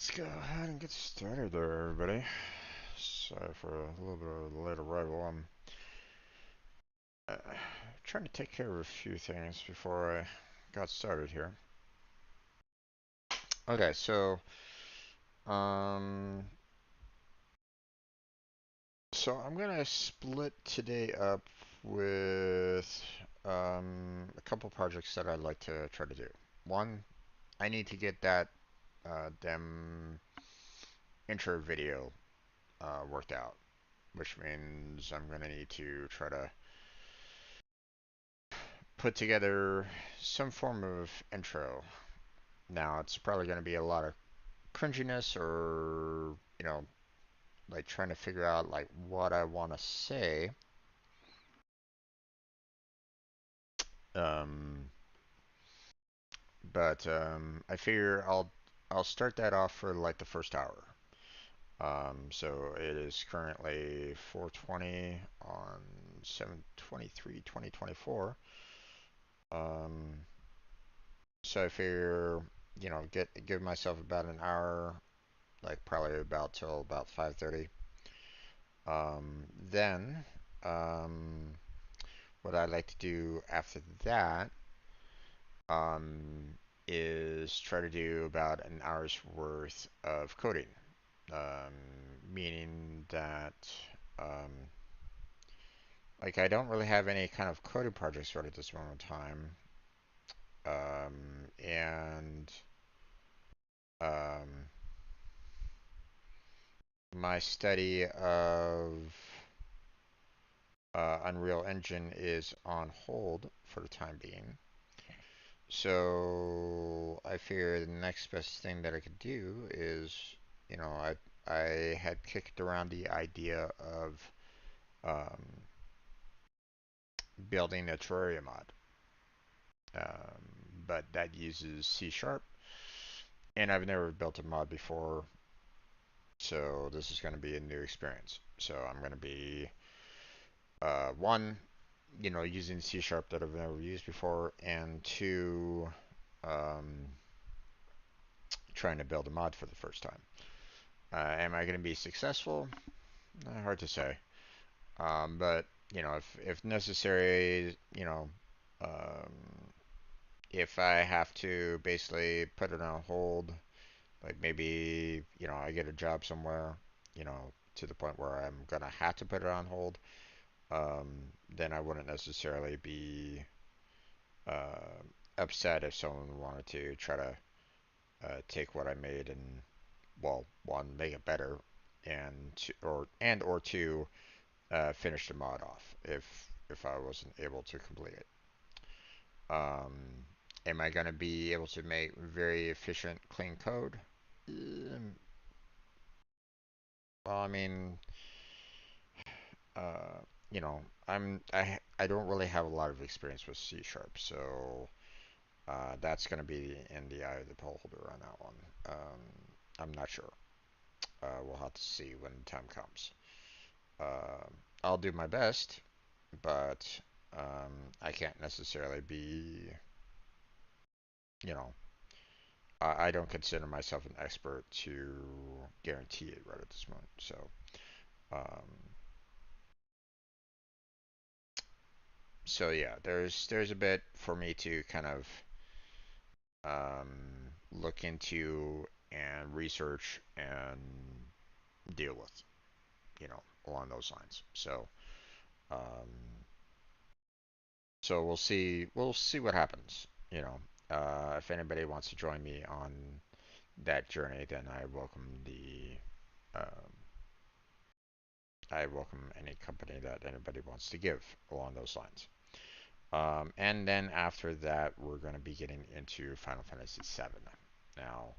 Let's go ahead and get started there, everybody. Sorry for a little bit of a late arrival. I'm uh, trying to take care of a few things before I got started here. Okay, um, so I'm gonna split today up with a couple projects that I'd like to try to do. One, I need to get that dem intro video worked out, which means I'm gonna need to try to put together some form of intro. Now, it's probably going to be a lot of cringiness or, like trying to figure out like what I want to say. Um, but I figure I'll start that off for like the first hour. So it is currently 4:20 on 7/23/2024. Um, so I figure, give myself about an hour, like probably about till about 5:30. Then, um, what I'd like to do after that um, is try to do about an hour's worth of coding, um, meaning that um, like I don't really have any kind of coding projects right at this moment in time, and um, my study of Unreal Engine is on hold for the time being. So I figure the next best thing that I could do is, you know, I had kicked around the idea of um, building a Terraria mod, but that uses C Sharp, and I've never built a mod before, so this is going to be a new experience. So I'm going to be one, using C Sharp that I've never used before, and two, um, trying to build a mod for the first time. Am I going to be successful? Hard to say. But if necessary, um, if I have to basically put it on hold, like maybe I get a job somewhere, to the point where I'm gonna have to put it on hold, then I wouldn't necessarily be uh, upset if someone wanted to try to take what I made and, well, one, make it better, and or two, finish the mod off if I wasn't able to complete it. Um, am I going to be able to make very efficient, clean code? Um, well, I mean, uh, you know, I don't really have a lot of experience with C sharp, so that's going to be in the eye of the beholder on that one. I'm not sure. We'll have to see when the time comes. Uh, I'll do my best, but I can't necessarily be, you know, I don't consider myself an expert to guarantee it right at this moment. Um, so yeah, there's a bit for me to kind of look into and research and deal with, along those lines. Um, so we'll see what happens. If anybody wants to join me on that journey, then um, I welcome any company that anybody wants to give along those lines. And then after that, we're going to be getting into Final Fantasy VII. Now,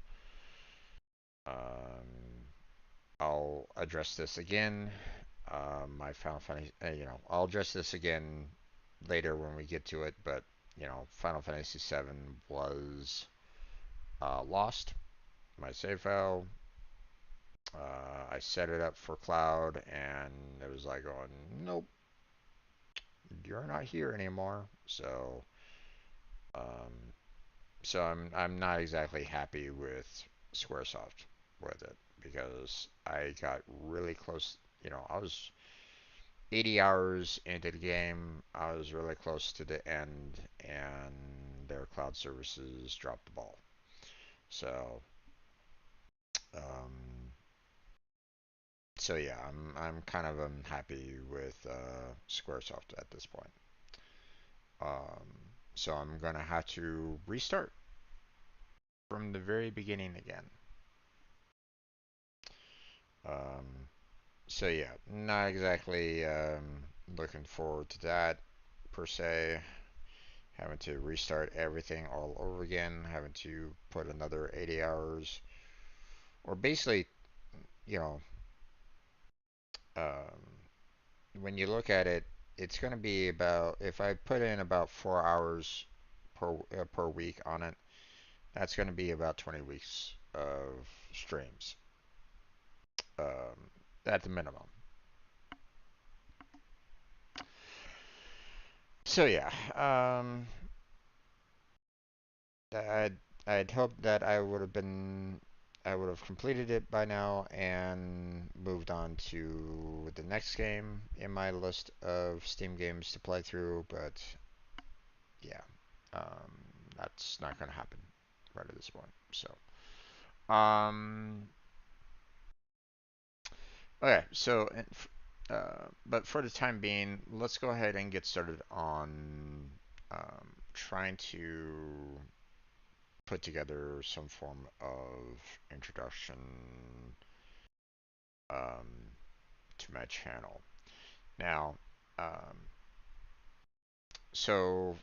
um, I'll address this again. My Final Fantasy, I'll address this again later when we get to it. But Final Fantasy VII was lost. My save file. I set it up for cloud, and it was like going, nope, you're not here anymore. Um, so I'm not exactly happy with SquareSoft. with it because I got really close. I was 80 hours into the game. I was really close to the end, and their cloud services dropped the ball. So, um, so yeah, I'm kind of unhappy with SquareSoft at this point. So I'm gonna have to restart from the very beginning again. Um, so yeah, not exactly looking forward to that per se. Having to restart everything all over again, having to put another 80 hours, or basically, you know, um, when you look at it, it's going to be about if I put in about 4 hours per week on it, that's going to be about 20 weeks of streams, um, at the minimum. So yeah, I'd I'd hoped that I would have completed it by now and moved on to the next game in my list of Steam games to play through, but yeah, um, that's not gonna happen right at this point. Um, okay, but for the time being, let's go ahead and get started on trying to put together some form of introduction um, to my channel. Now, um, so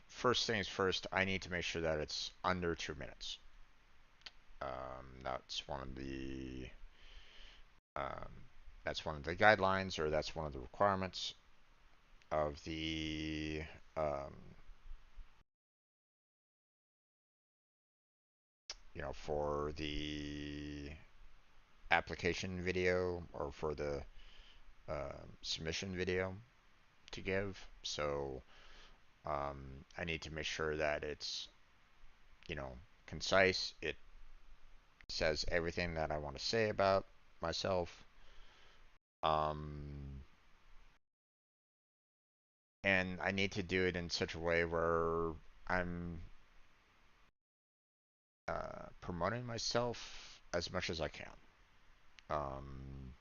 first things first, I need to make sure that it's under 2 minutes. That's one of the um, guidelines, or that's one of the requirements of the um, for the application video or for the submission video to give. So I need to make sure that it's, you know, concise. It says everything that I want to say about myself. Um, and I need to do it in such a way where I'm promoting myself as much as I can. Um,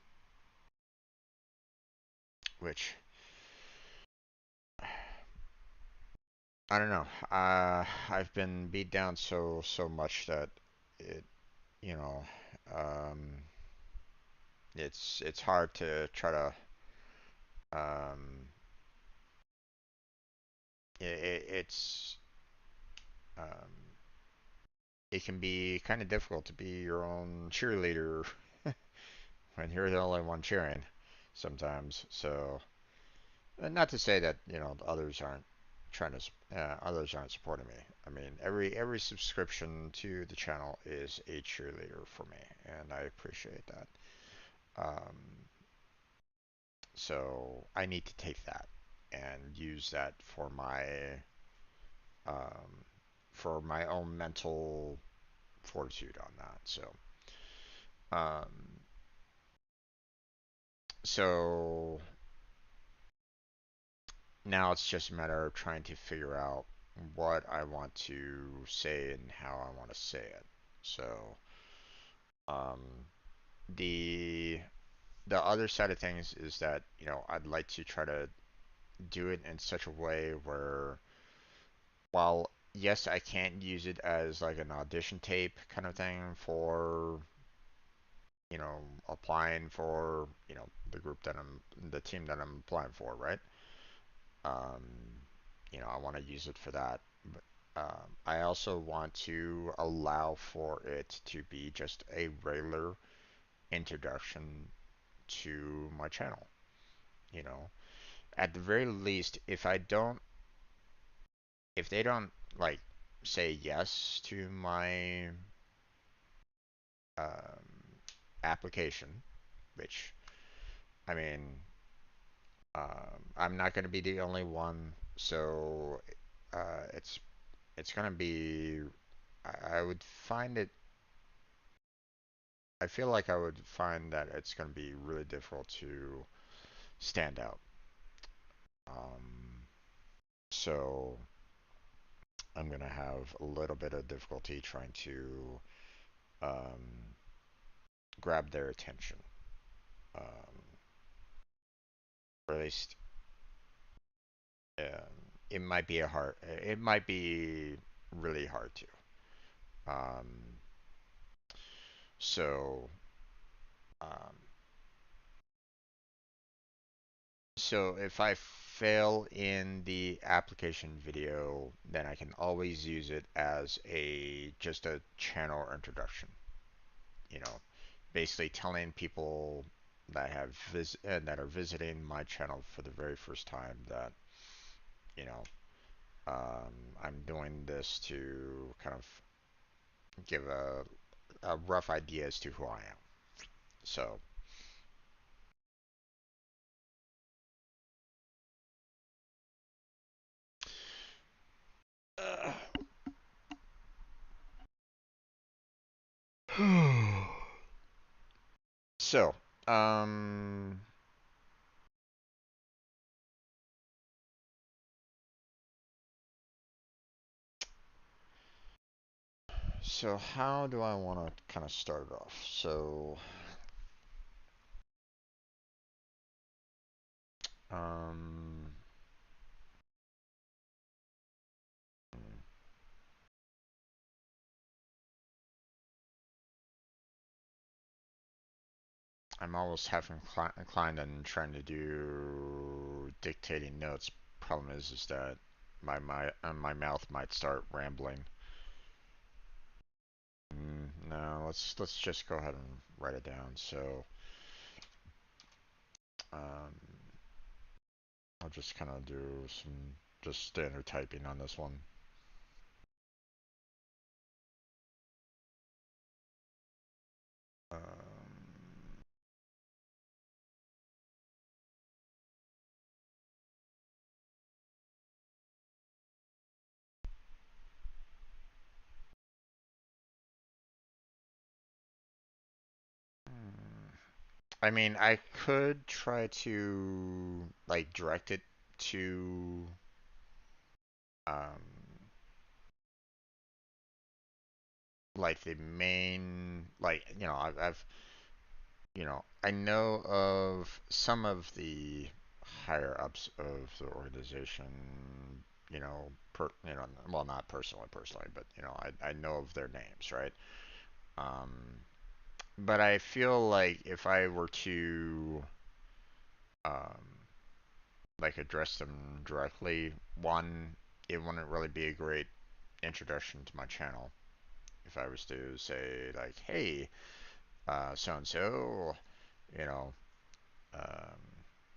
which I don't know. I've been beat down so much that it, you know, um, it's hard to try to um, it's um, it can be kind of difficult to be your own cheerleader when you're the only one cheering sometimes. So, not to say that others aren't others aren't supporting me. I mean, every subscription to the channel is a cheerleader for me, and I appreciate that. Um, so I need to take that and use that um, for my own mental fortitude on that. Um, so now it's just a matter of trying to figure out what I want to say and how I want to say it. So, um, the the other side of things is that I'd like to try to do it in such a way where, while yes, I can't use it as like an audition tape kind of thing for applying for the team that I'm applying for, right? Um, I want to use it for that. But I also want to allow for it to be just a regular introduction to my channel. You know, at the very least, if they don't like say yes to my um, application, which I mean, I'm not going to be the only one, so it's going to be. I would find it I feel like I would find that it's going to be really difficult to stand out. Um, so I'm going to have a little bit of difficulty trying to um, grab their attention. Or at least it might be it might be really hard to. Um, so um, so if I fail in the application video, then I can always use it as a just a channel introduction. You know, basically telling people that are visiting my channel for the very first time that you know I'm doing this to kind of give a rough idea as to who I am. So, uh, so, um, so how do I want to kind of start it off? So, um, I'm almost half inclined on trying to do dictating notes. Problem is that my mouth might start rambling. No, let's just go ahead and write it down. So, um, I'll just kind of do some just standard typing on this one. Um, I mean, I could try to like direct it to um like the main like I know of some of the higher ups of the organization, well, not personally, but I know of their names, right? Um, but I feel like if I were to um, like address them directly, one, it wouldn't really be a great introduction to my channel. If I was to say like, hey, so and so, you know, um,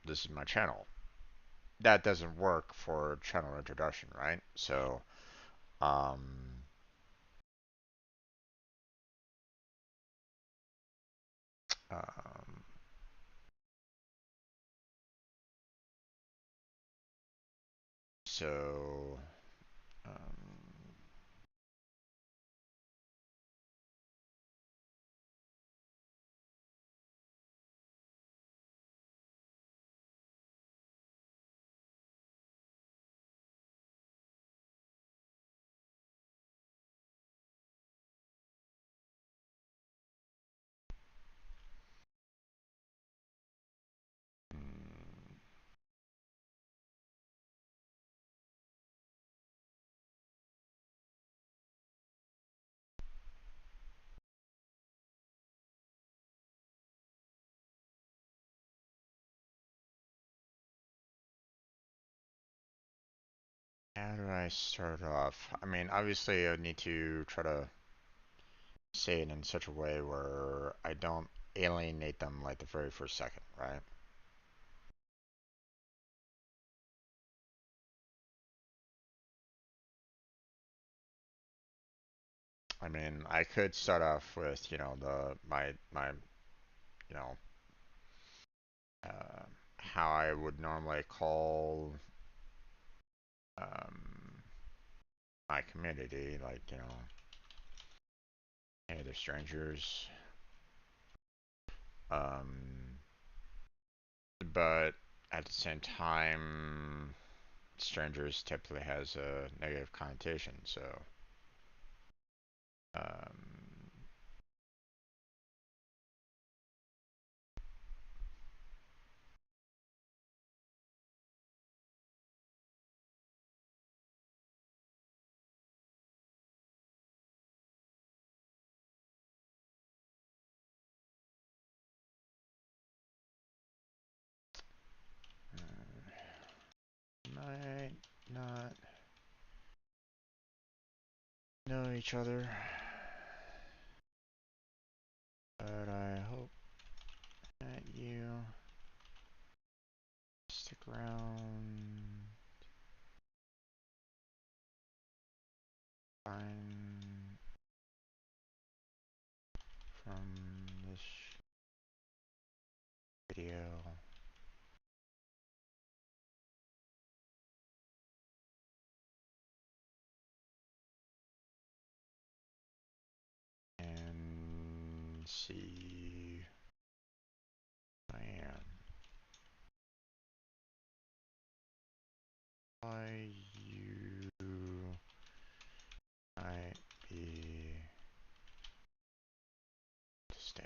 this is my channel. That doesn't work for channel introduction, right? Um, um, so, um, how do I start off? I mean, obviously, I need to try to say it in such a way where I don't alienate them like the very first second, right? I mean, I could start off with, you know, uh, how I would normally call um, my community, like, hey, they're strangers. Um, but at the same time, strangers typically has a negative connotation. So, um, might not know each other, but I hope that you stick around. Find from this video and see who I am. Why you might be to stay.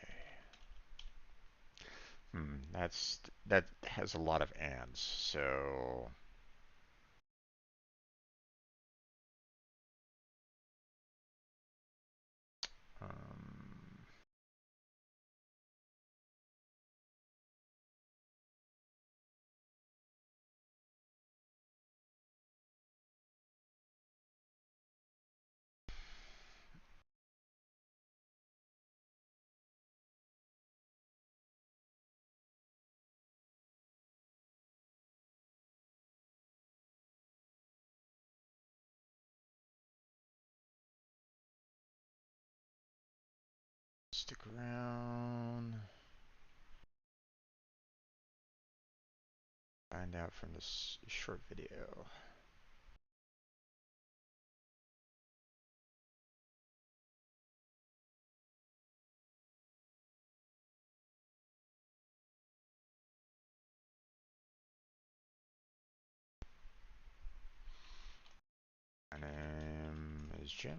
That has a lot of ands, so um, stick around. Find out from this short video. My name is Jim.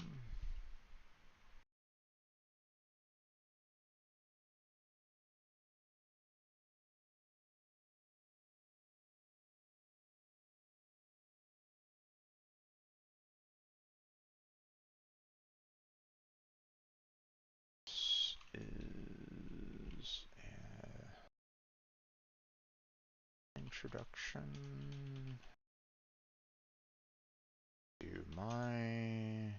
This is an introduction to my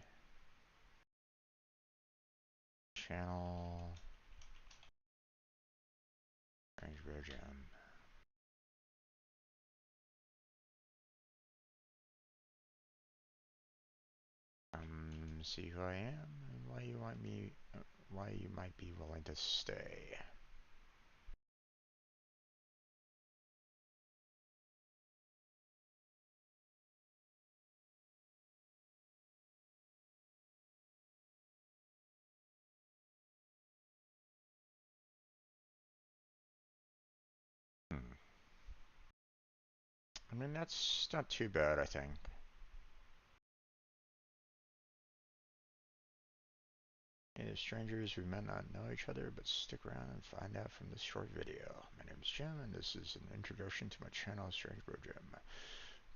channel, Strangebro Jim. See who I am and why you might be willing to stay. Hmm. I mean, that's not too bad, I think. If strangers who may not know each other, but stick around and find out from this short video. My name is Jim, and this is an introduction to my channel, Strangebro Jim.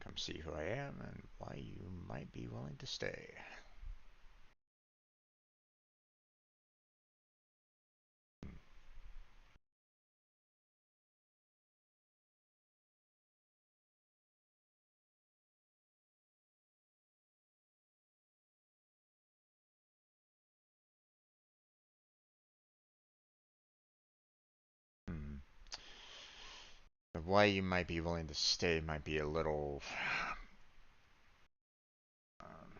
Come see who I am and why you might be willing to stay. Hmm. Why you might be willing to stay might be a little um,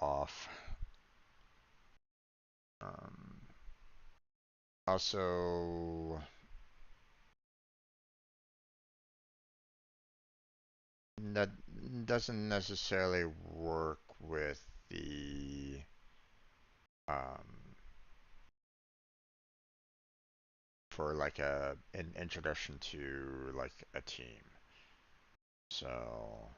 off. Um, Also, that doesn't necessarily work with the um, for like an introduction to like a team. So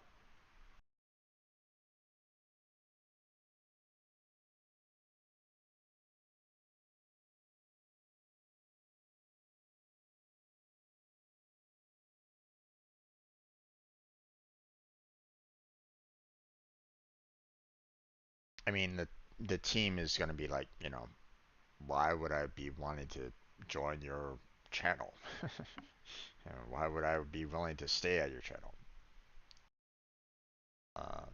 I mean the team is gonna be like, why would I be wanting to join your channel? Why would I be willing to stay at your channel? Um,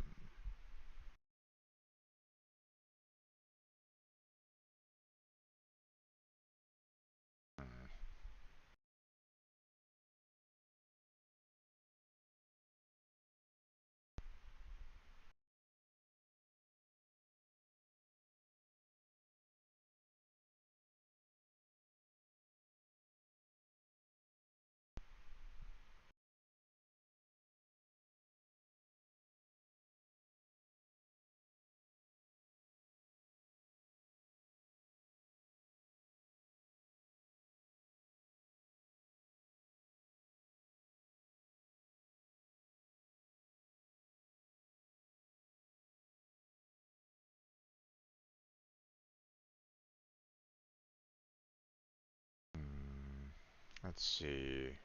let's see.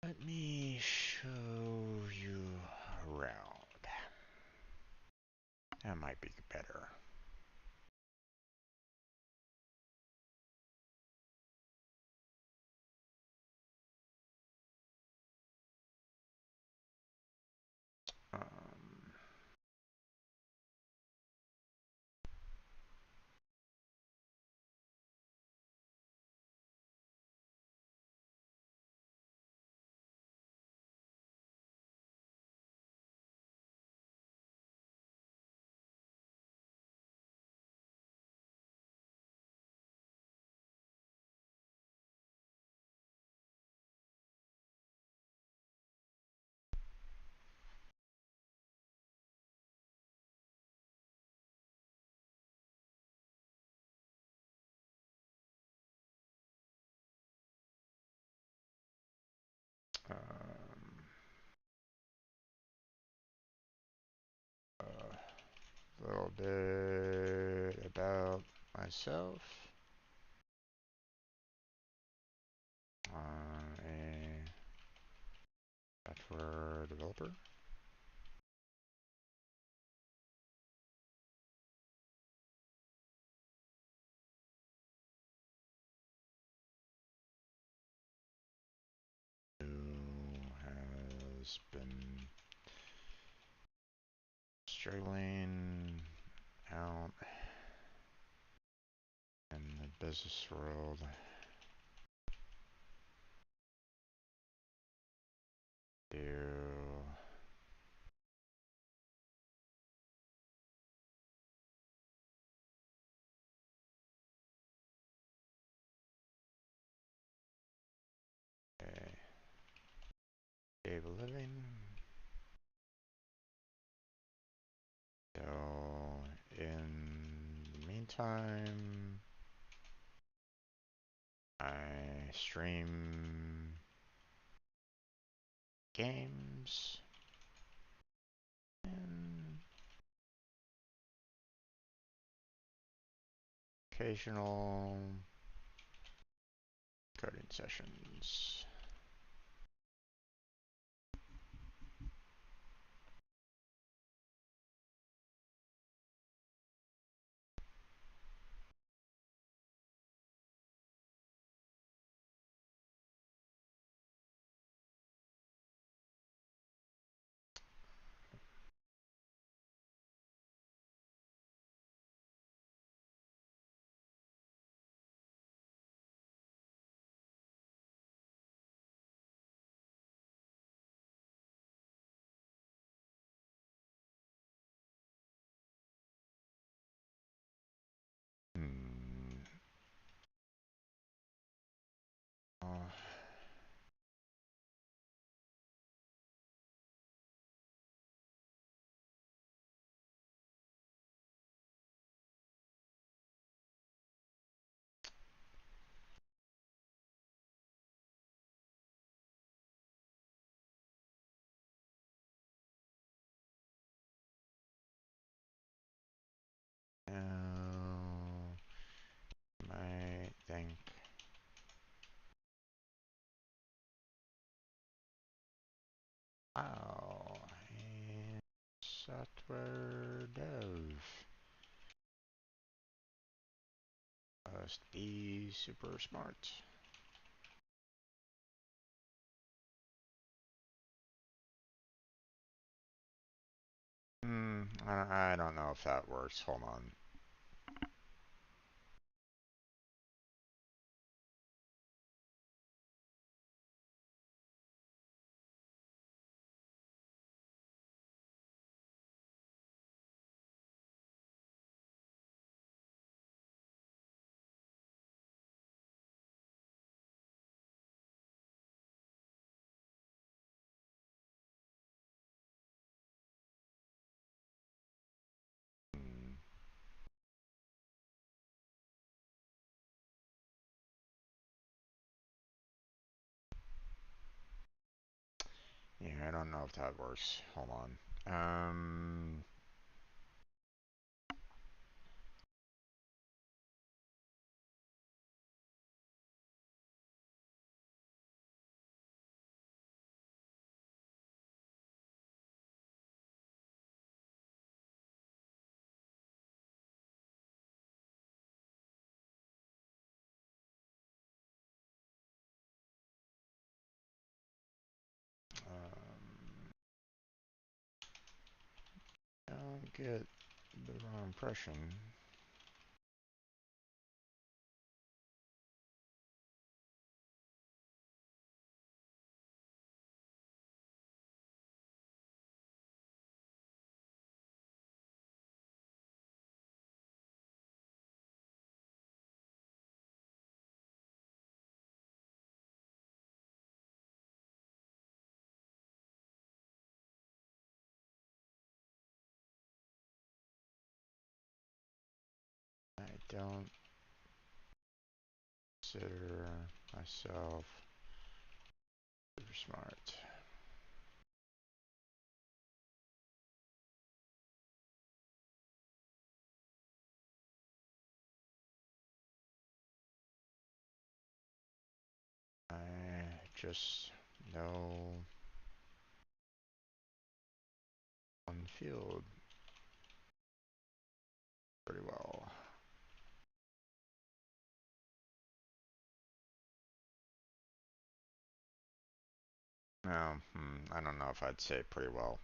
Let me show you around. That might be better. Um, um, a little bit about myself. A software developer who has been struggling out in the business world to a stable living. So in the meantime, I stream games and occasional coding sessions. Software dev must be super smart. I don't know if that works. Hold on. Hmm. Yeah, I don't know if that works. Hold on. Don't get the wrong impression. I don't consider myself super smart. I just know one field pretty well. No, I don't know if I'd say pretty well.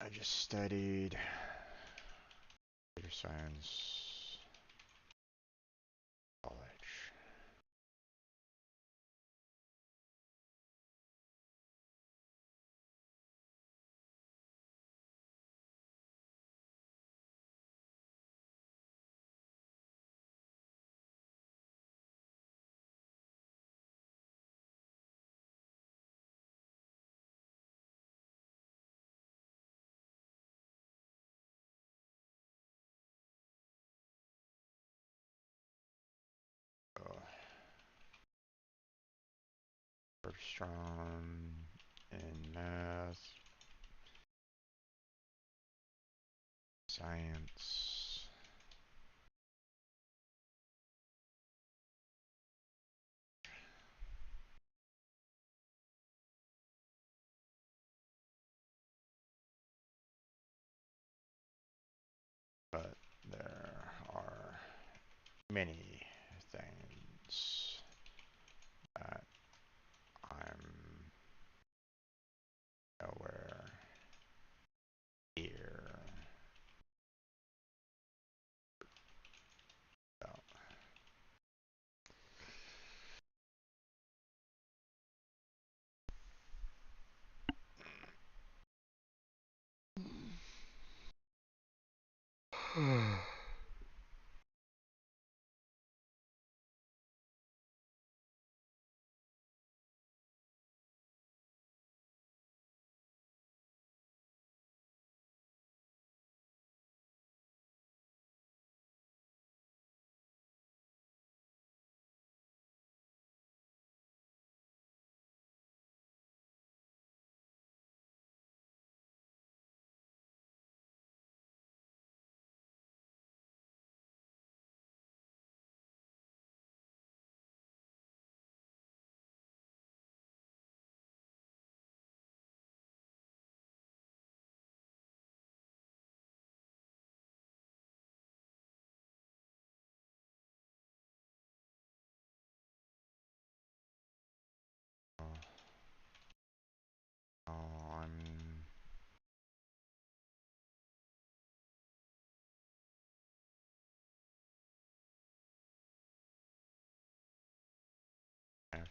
I just studied computer science college. So, pretty strong in math, science, but there are many things that I'm nowhere near about.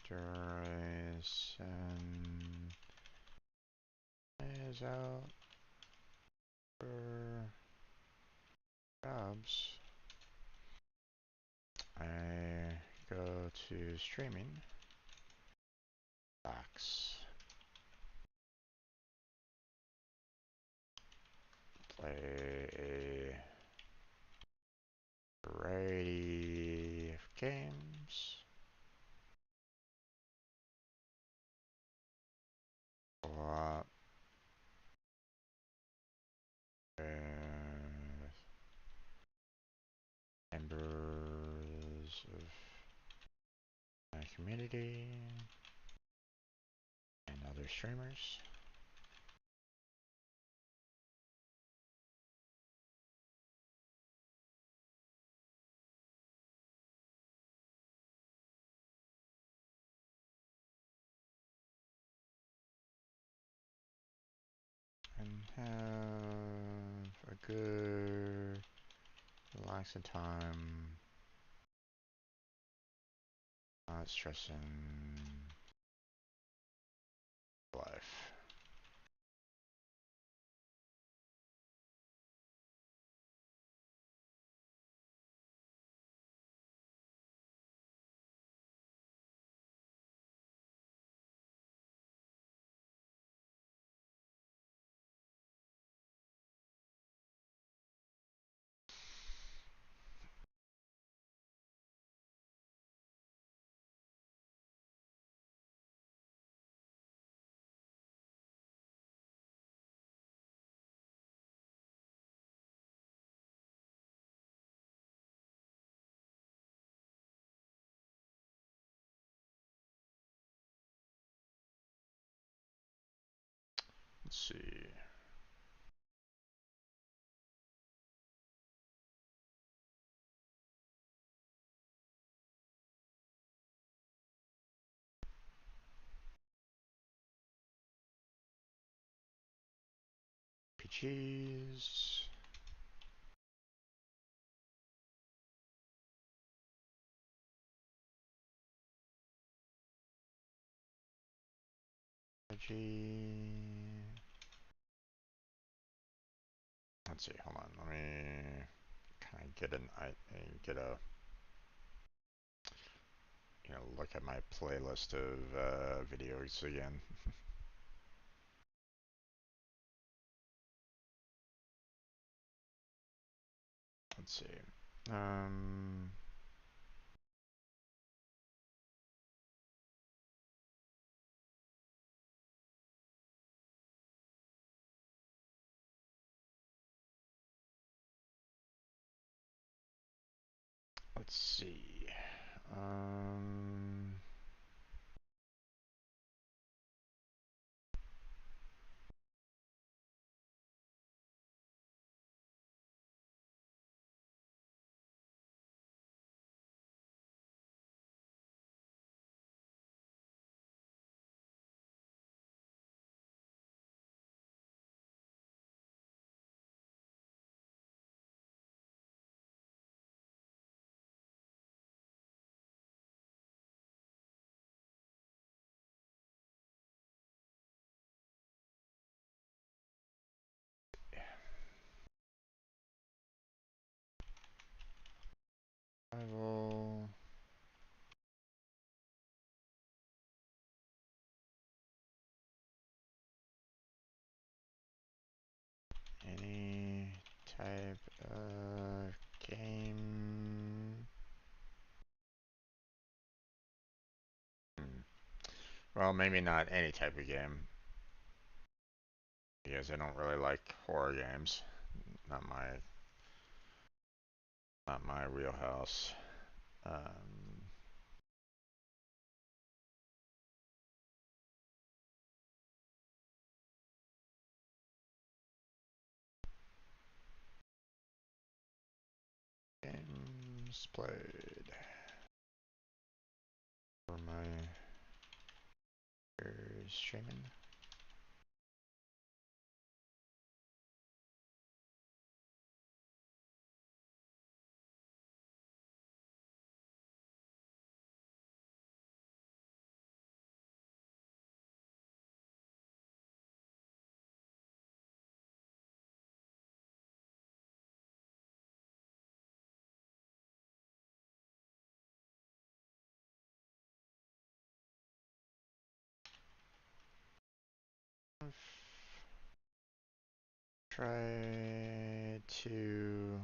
Duration is out for jobs. I go to streaming. Box. Play a variety of games. Co-op. Members of my community and other streamers. And have a good relaxing time. Not stressing life. Let's see. PGs. Let's see, hold on, let me kind of get a, look at my playlist of videos again. Let's see. Let's see. Um, Survival. Any type of game. Well, maybe not any type of game, because I don't really like horror games. Not my, not my wheelhouse. Um, Games played for my streaming. try to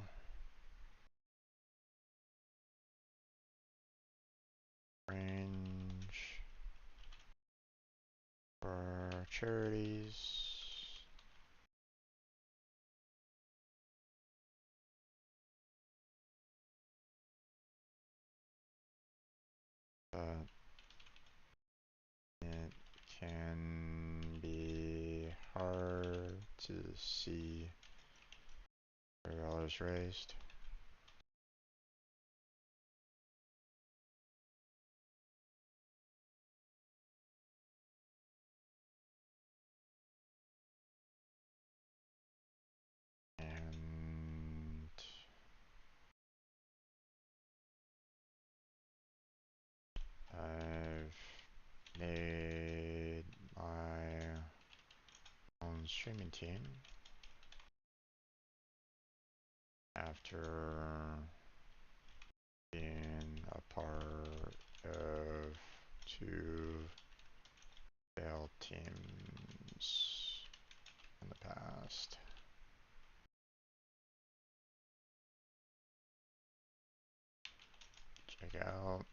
arrange for charities but it can be hard to see $0 raised. And I've made my own streaming team after being a part of two failed teams in the past. Check out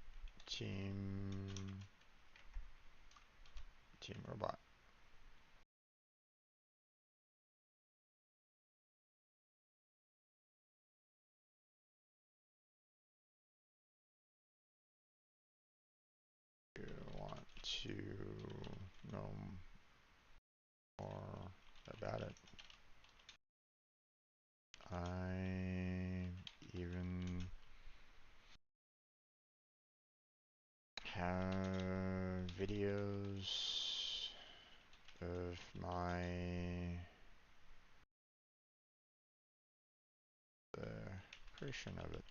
Team Robot. You want to know more about it? I even have videos of the creation of it.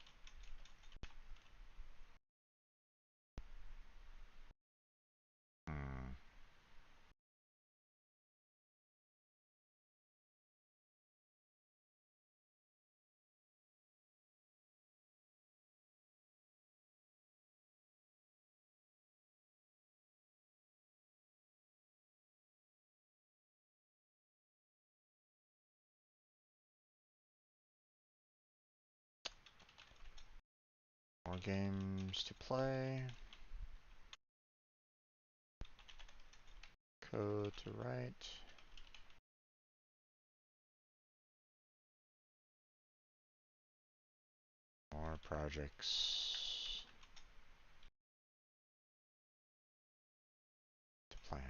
Hmm. More games to play. Code to write. More projects to plan.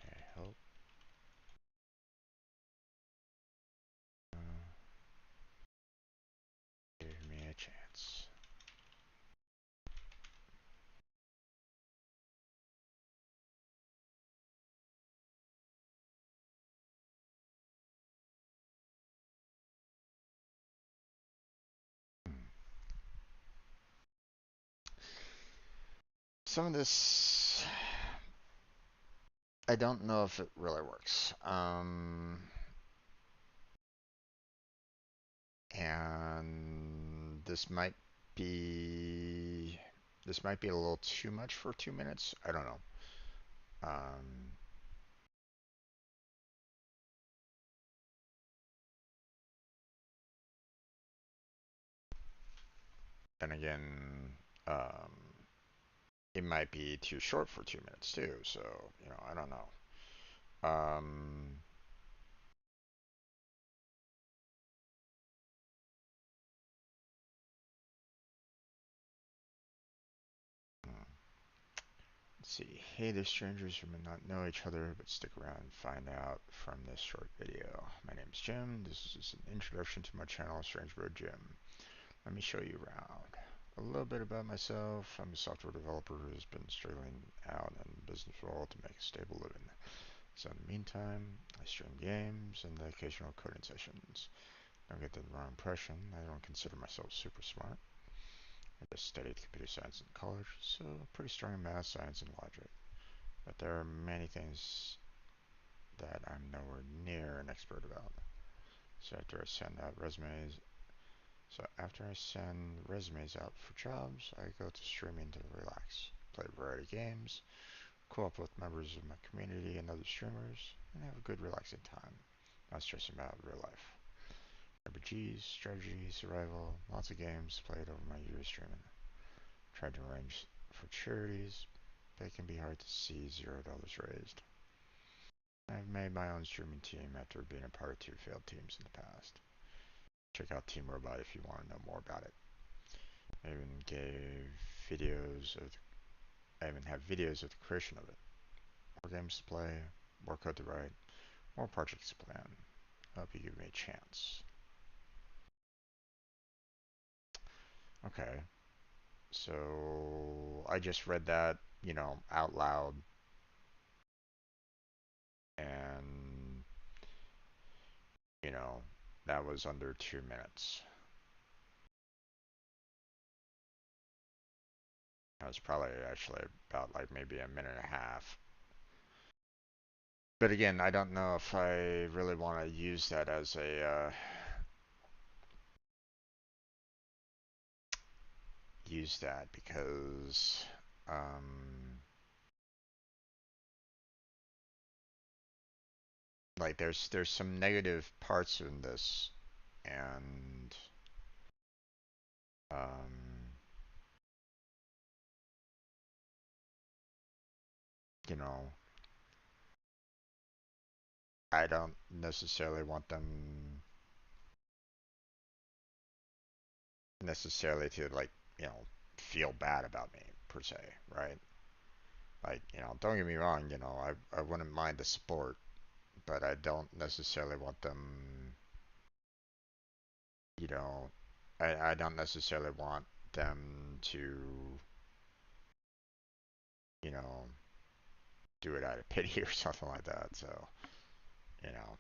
I hope. Give me a chance. Some of this, I don't know if it really works. And this might be a little too much for 2 minutes. I don't know. Um, then again, um, it might be too short for 2 minutes too. So, I don't know. Um, hmm. Let's see. Hey there, strangers who may not know each other, but stick around and find out from this short video. My name is Jim. This is an introduction to my channel, Strange Bro Jim. Let me show you around. A little bit about myself. I'm a software developer who's been struggling out in the business world to make a stable living. So in the meantime, I stream games and the occasional coding sessions. Don't get the wrong impression. I don't consider myself super smart. I just studied computer science in college, so pretty strong in math, science, and logic. But there are many things that I'm nowhere near an expert about. So after I send out resumes, out for jobs, I go to streaming to relax, play a variety of games, co-op with members of my community and other streamers, and have a good relaxing time, not stressing about real life. RPGs, strategy, survival, lots of games played over my years streaming. Tried to arrange for charities, but it can be hard to see $0 raised. I've made my own streaming team after being a part of two failed teams in the past. Check out Team Robot if you want to know more about it. I even gave videos of I even have videos of the creation of it. More games to play, more code to write, more projects to plan. I hope you give me a chance. Okay, so I just read that, out loud, and, you know, that was under 2 minutes. That was probably actually about like maybe a minute and a half. But again, I don't know if I really want to use that as use that because like there's some negative parts in this, and um, you know, I don't necessarily want them necessarily to like feel bad about me per se, right? Like don't get me wrong, I wouldn't mind the support, but I don't necessarily want them, you know, I don't necessarily want them to, you know, do it out of pity or something like that. So, you know,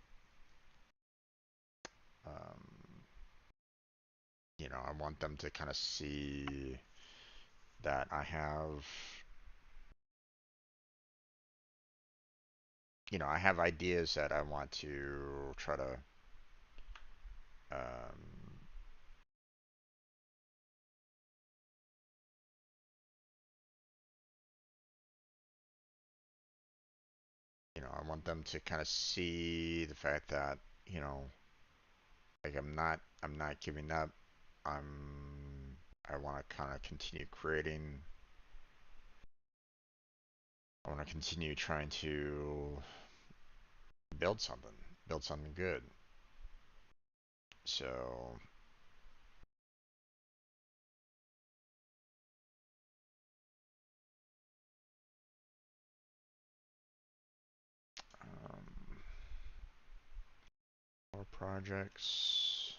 um, I want them to kind of see that I have ideas that I want to try to, um, I want them to kind of see the fact that, you know, like I'm not giving up. I want to kind of continue creating. I want to continue trying to build something, build something good. So, um, more projects.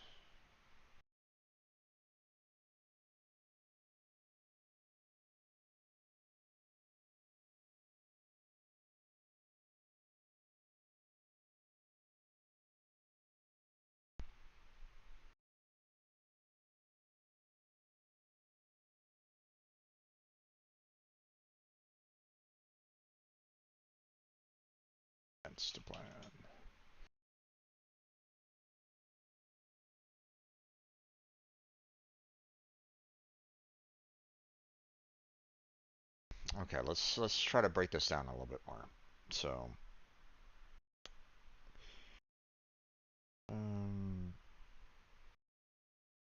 That's the plan. Okay, let's try to break this down a little bit more. So, um,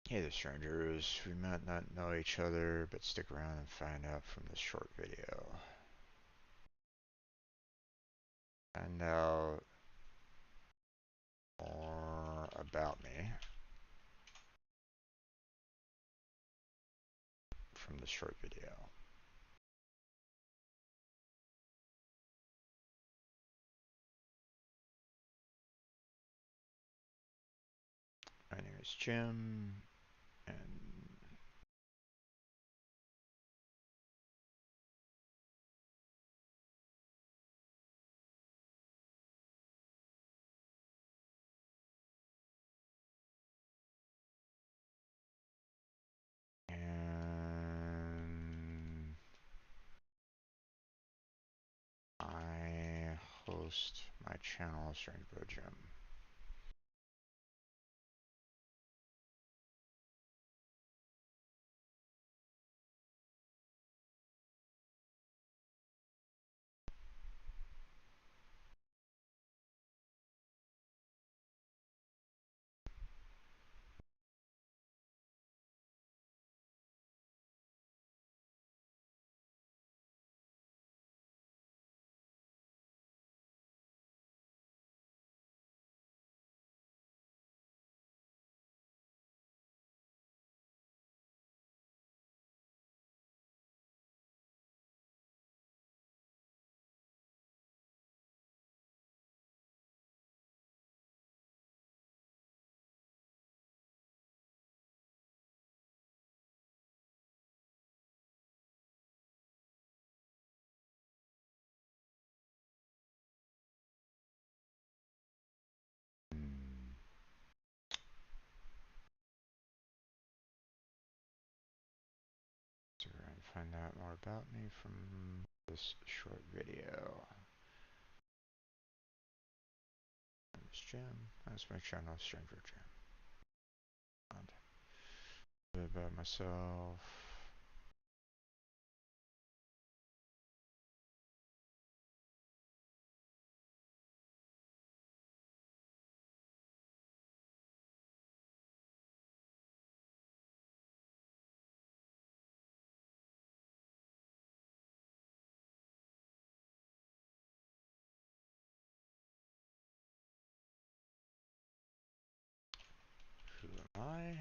hey there, strangers. We might not know each other, but stick around and find out from this short video. Find out more about me from this short video. My name is Jim, and and I host My channel, Strange Bro Gym. So we're going to find out more about me from this short video. This gym. That's my channel, Stranger Gym. And a bit about myself. Who am I?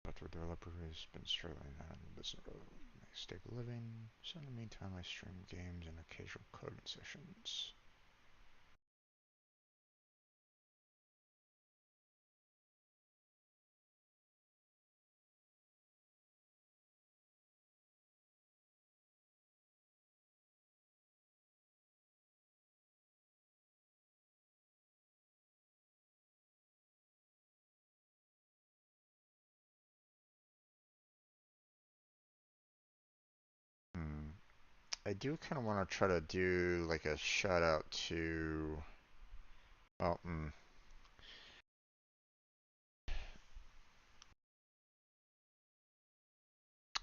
Software developer who's been struggling on business road, make a stable living. So in the meantime, I stream games and occasional coding sessions. I do kind of want to try to do like a shout out to. Well,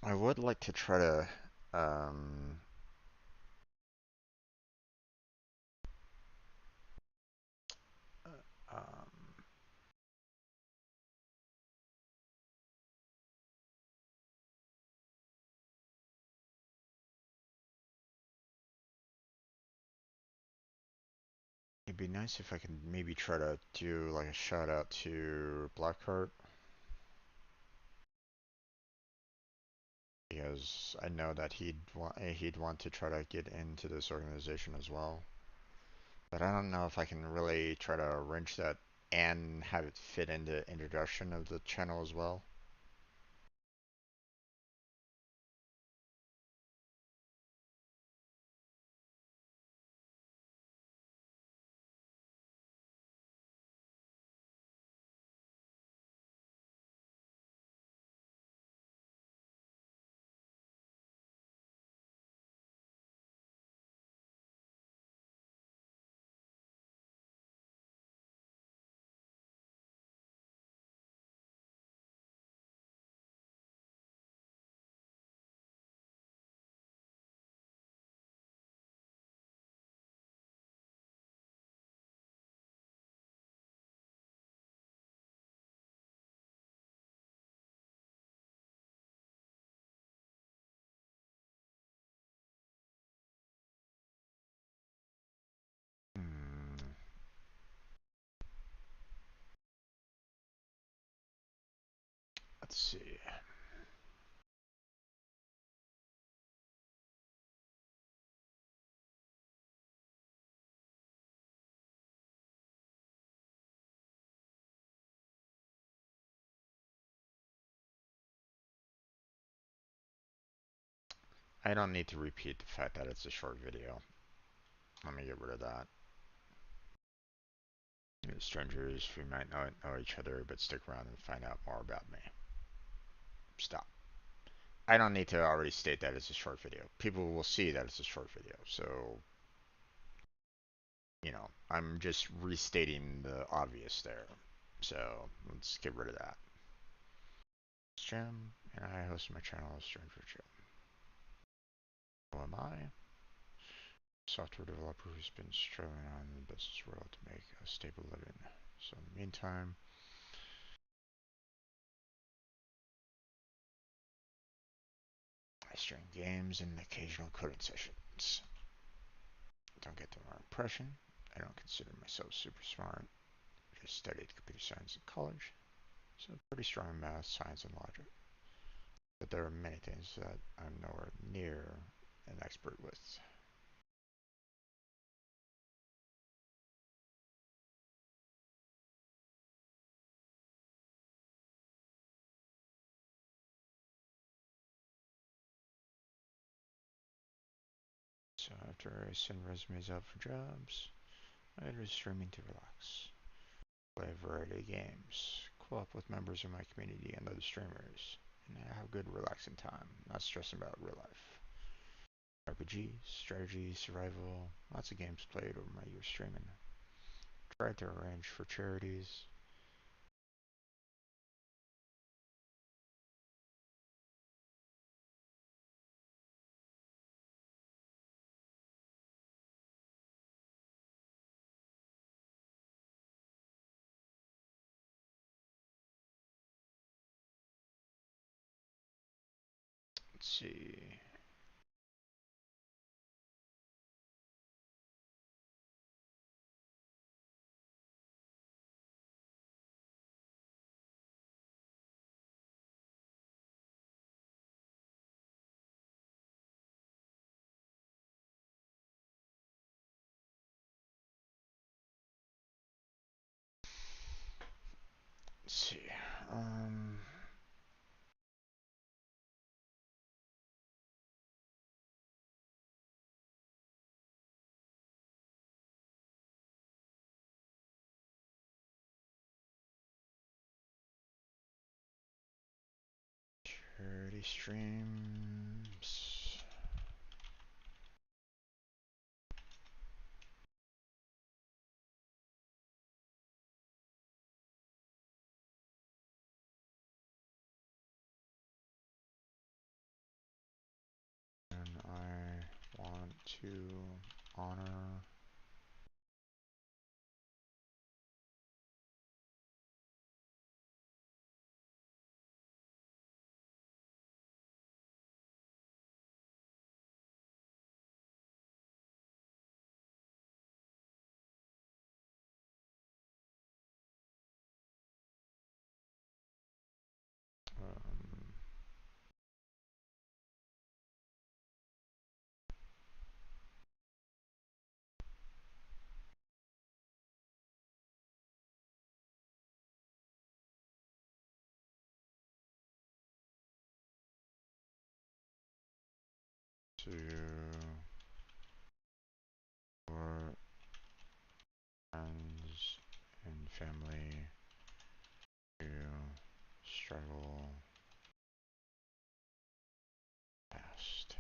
I would like to try to. Um, um, It'd be nice if I could maybe try to do like a shout out to Blackheart, because I know that he'd want to try to get into this organization as well. But I don't know if I can really try to arrange that and have it fit into the introduction of the channel as well. Hmm, let's see. I don't need to repeat the fact that it's a short video. Let me get rid of that. Strangers, we might not know each other, but stick around and find out more about me. Stop. I don't need to already state that it's a short video. People will see that it's a short video. So, I'm just restating the obvious there. So, let's get rid of that. Jim, and I host my channel Stranger Jim. Who am I? Software developer who's been struggling on in the business world to make a stable living. So in the meantime, I stream games and occasional coding sessions. Don't get the wrong impression. I don't consider myself super smart. I just studied computer science in college, so pretty strong in math, science, and logic. But there are many things that I'm nowhere near an expert with. So after I send resumes out for jobs, I go to streaming to relax. Play a variety of games, co-op with members of my community and other streamers, and have good relaxing time, not stressing about real life. RPG, strategy, survival, lots of games played over my years streaming. Tried to arrange for charities. Let's see. Let's see. Um, Charity streams. And I want to honor um, to your friends and family who struggle past.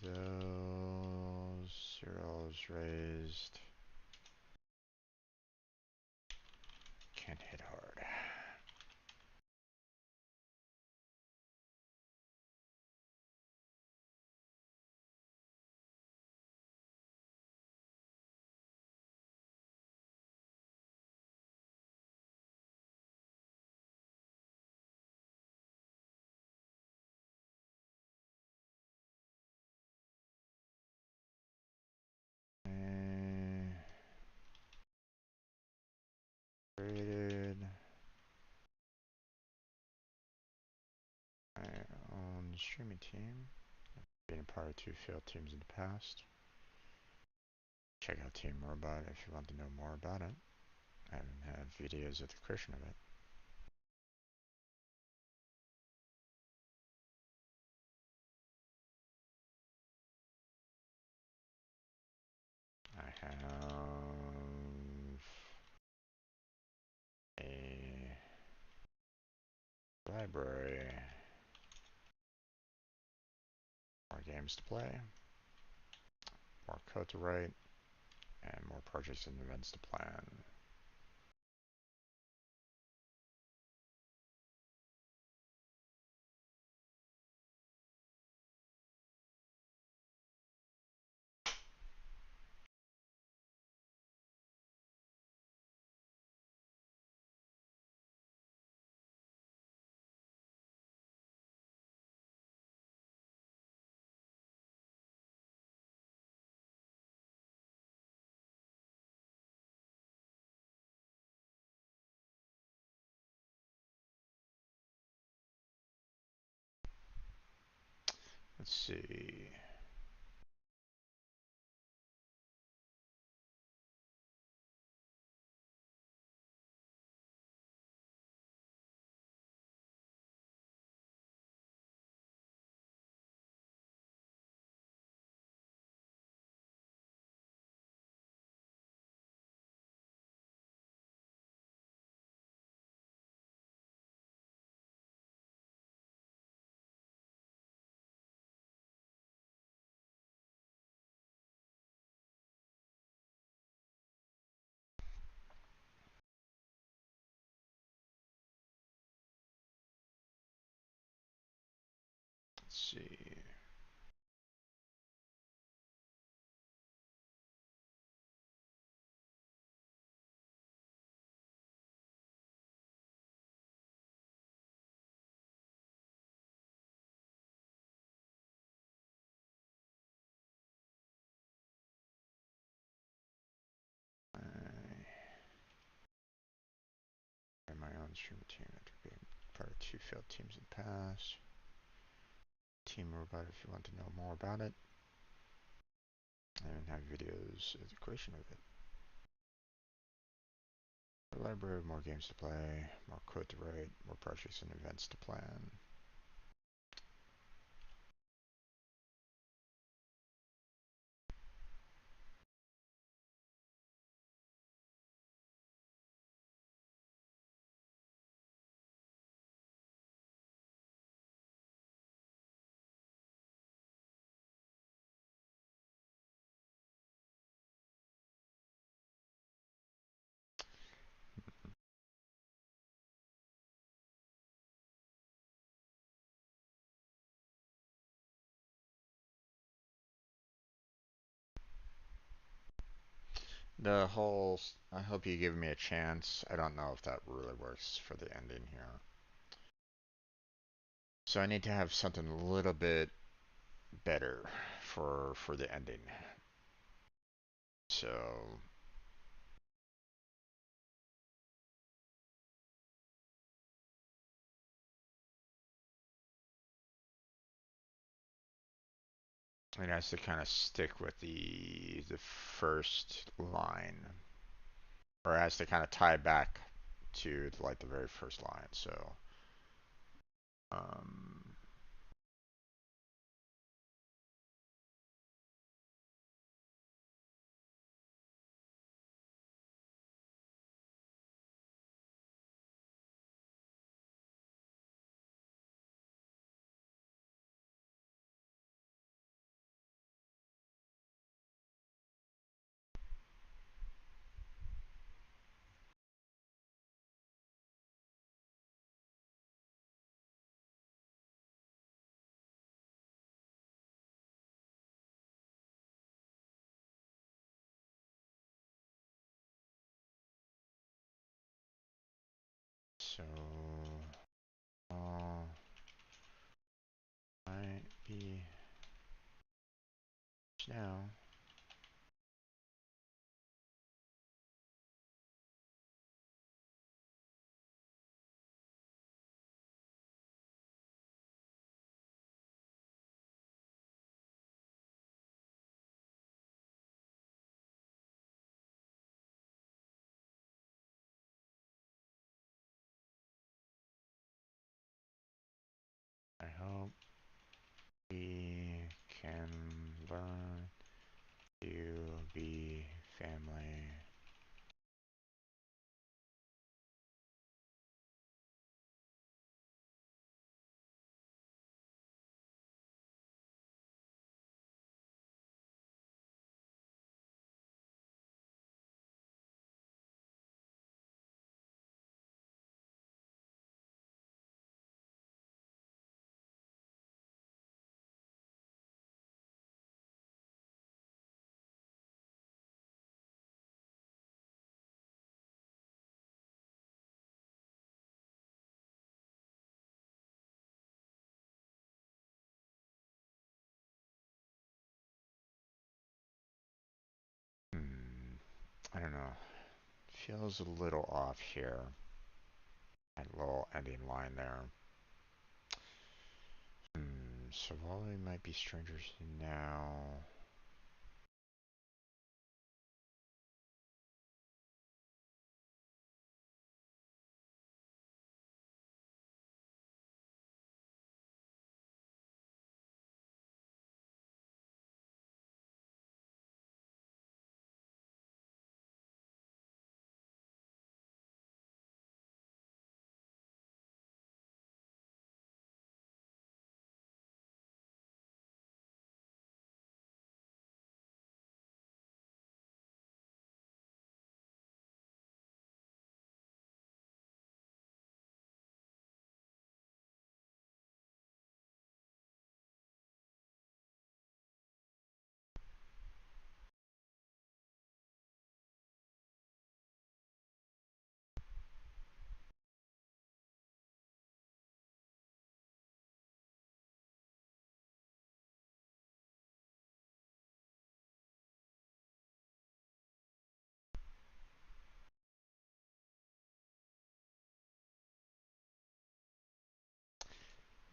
Those zeros raised can't hit hard. streaming team. Been a part of 2 failed teams in the past. Check out Team Robot if you want to know more about it. I have videos of the creation of it. I have a library, more games to play, more code to write, and more projects and events to plan. Let's see. Let's see. I my own streaming team after being part of 2 failed teams in the past. Team Robot if you want to know more about it. I even have videos of the creation of it. A library, more games to play, more code to write, more projects and events to plan. I hope you give me a chance. I don't know if that really works for the ending here. So I need to have something a little bit better for the ending. So it has to kind of stick with the first line, or it has to kind of tie back to like the very first line. So um, so might be now. learn to be family. I don't know. Feels a little off here. That little ending line there. So while we might be strangers now,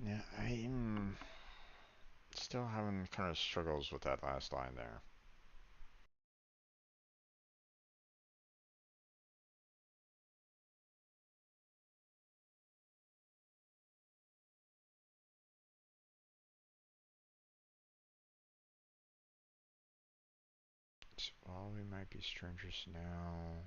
yeah, I'm still having kind of struggles with that last line there. So while we might be strangers now,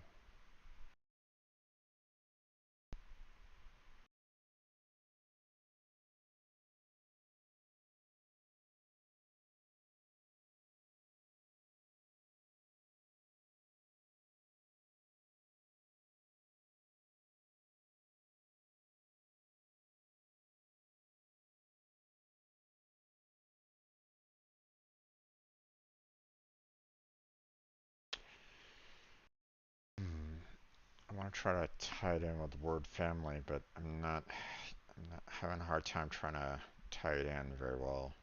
I want to try to tie it in with the word family, but I'm not having a hard time trying to tie it in very well.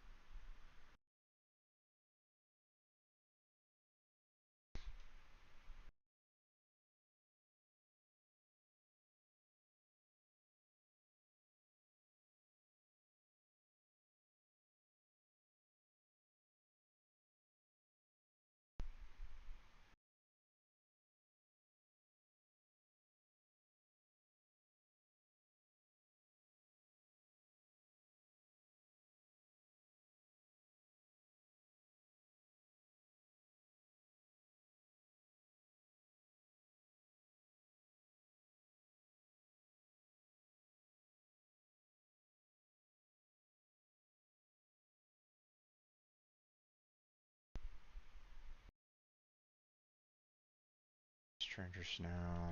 Strangers now.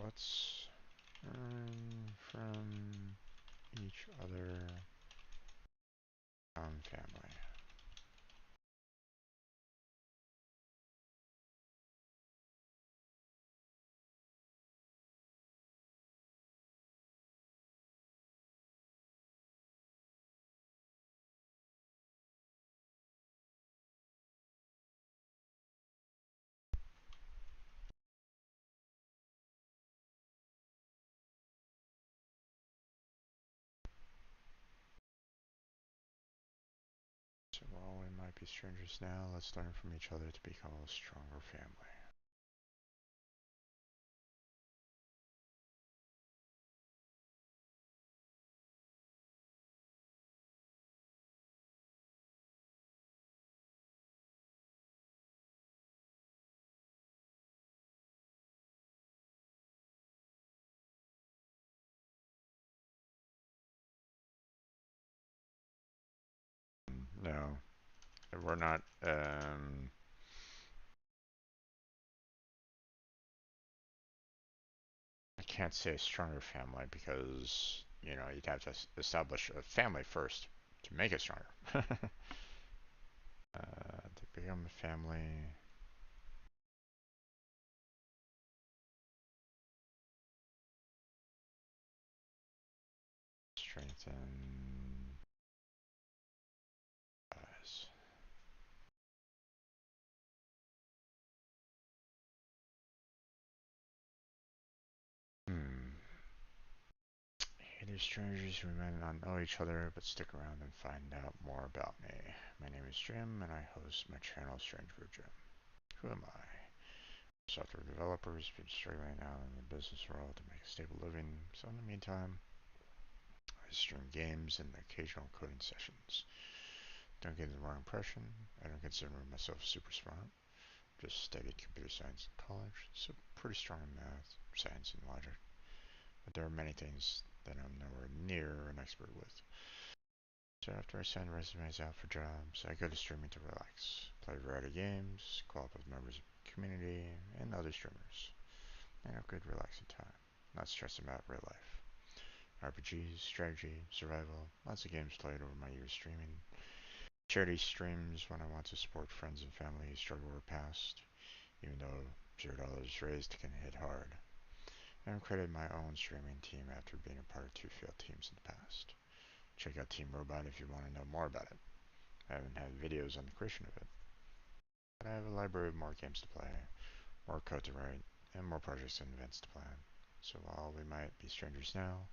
Let's Learn from each other. Family. So while we might be strangers now, let's learn from each other to become a stronger family. No, we're not. I can't say a stronger family because you'd have to establish a family first to make it stronger. To become a family, strengthen ties. Hmm. Hey strangers, we might not know each other, but stick around and find out more about me. My name is Jim, and I host my channel Strange Brew Jim. Who am I? Software developer who's been struggling out in the business world to make a stable living, so in the meantime, I stream games and occasional coding sessions. Don't get the wrong impression, I don't consider myself super smart. Just studied computer science in college, so pretty strong in math, science, and logic. But there are many things that I'm nowhere near an expert with. So after I send resumes out for jobs, I go to streaming to relax, play a variety of games, co op with members of the community, and other streamers, and have good relaxing time, not stressing about real life. RPGs, strategy, survival, lots of games played over my years streaming. Charity streams when I want to support friends and family who struggle or past, even though $0 raised can hit hard. And I've created my own streaming team after being a part of two failed teams in the past. Check out Team Robot if you want to know more about it. I haven't had videos on the creation of it, but I have a library of more games to play, more code to write, and more projects and events to plan. So while we might be strangers now,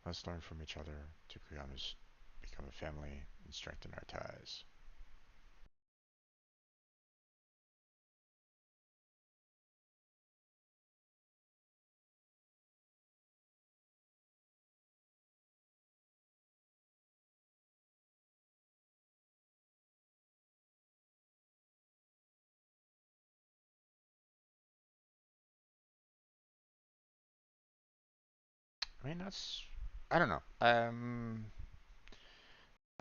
let's learn from each other to become a family and strengthen our ties. I mean, I don't know.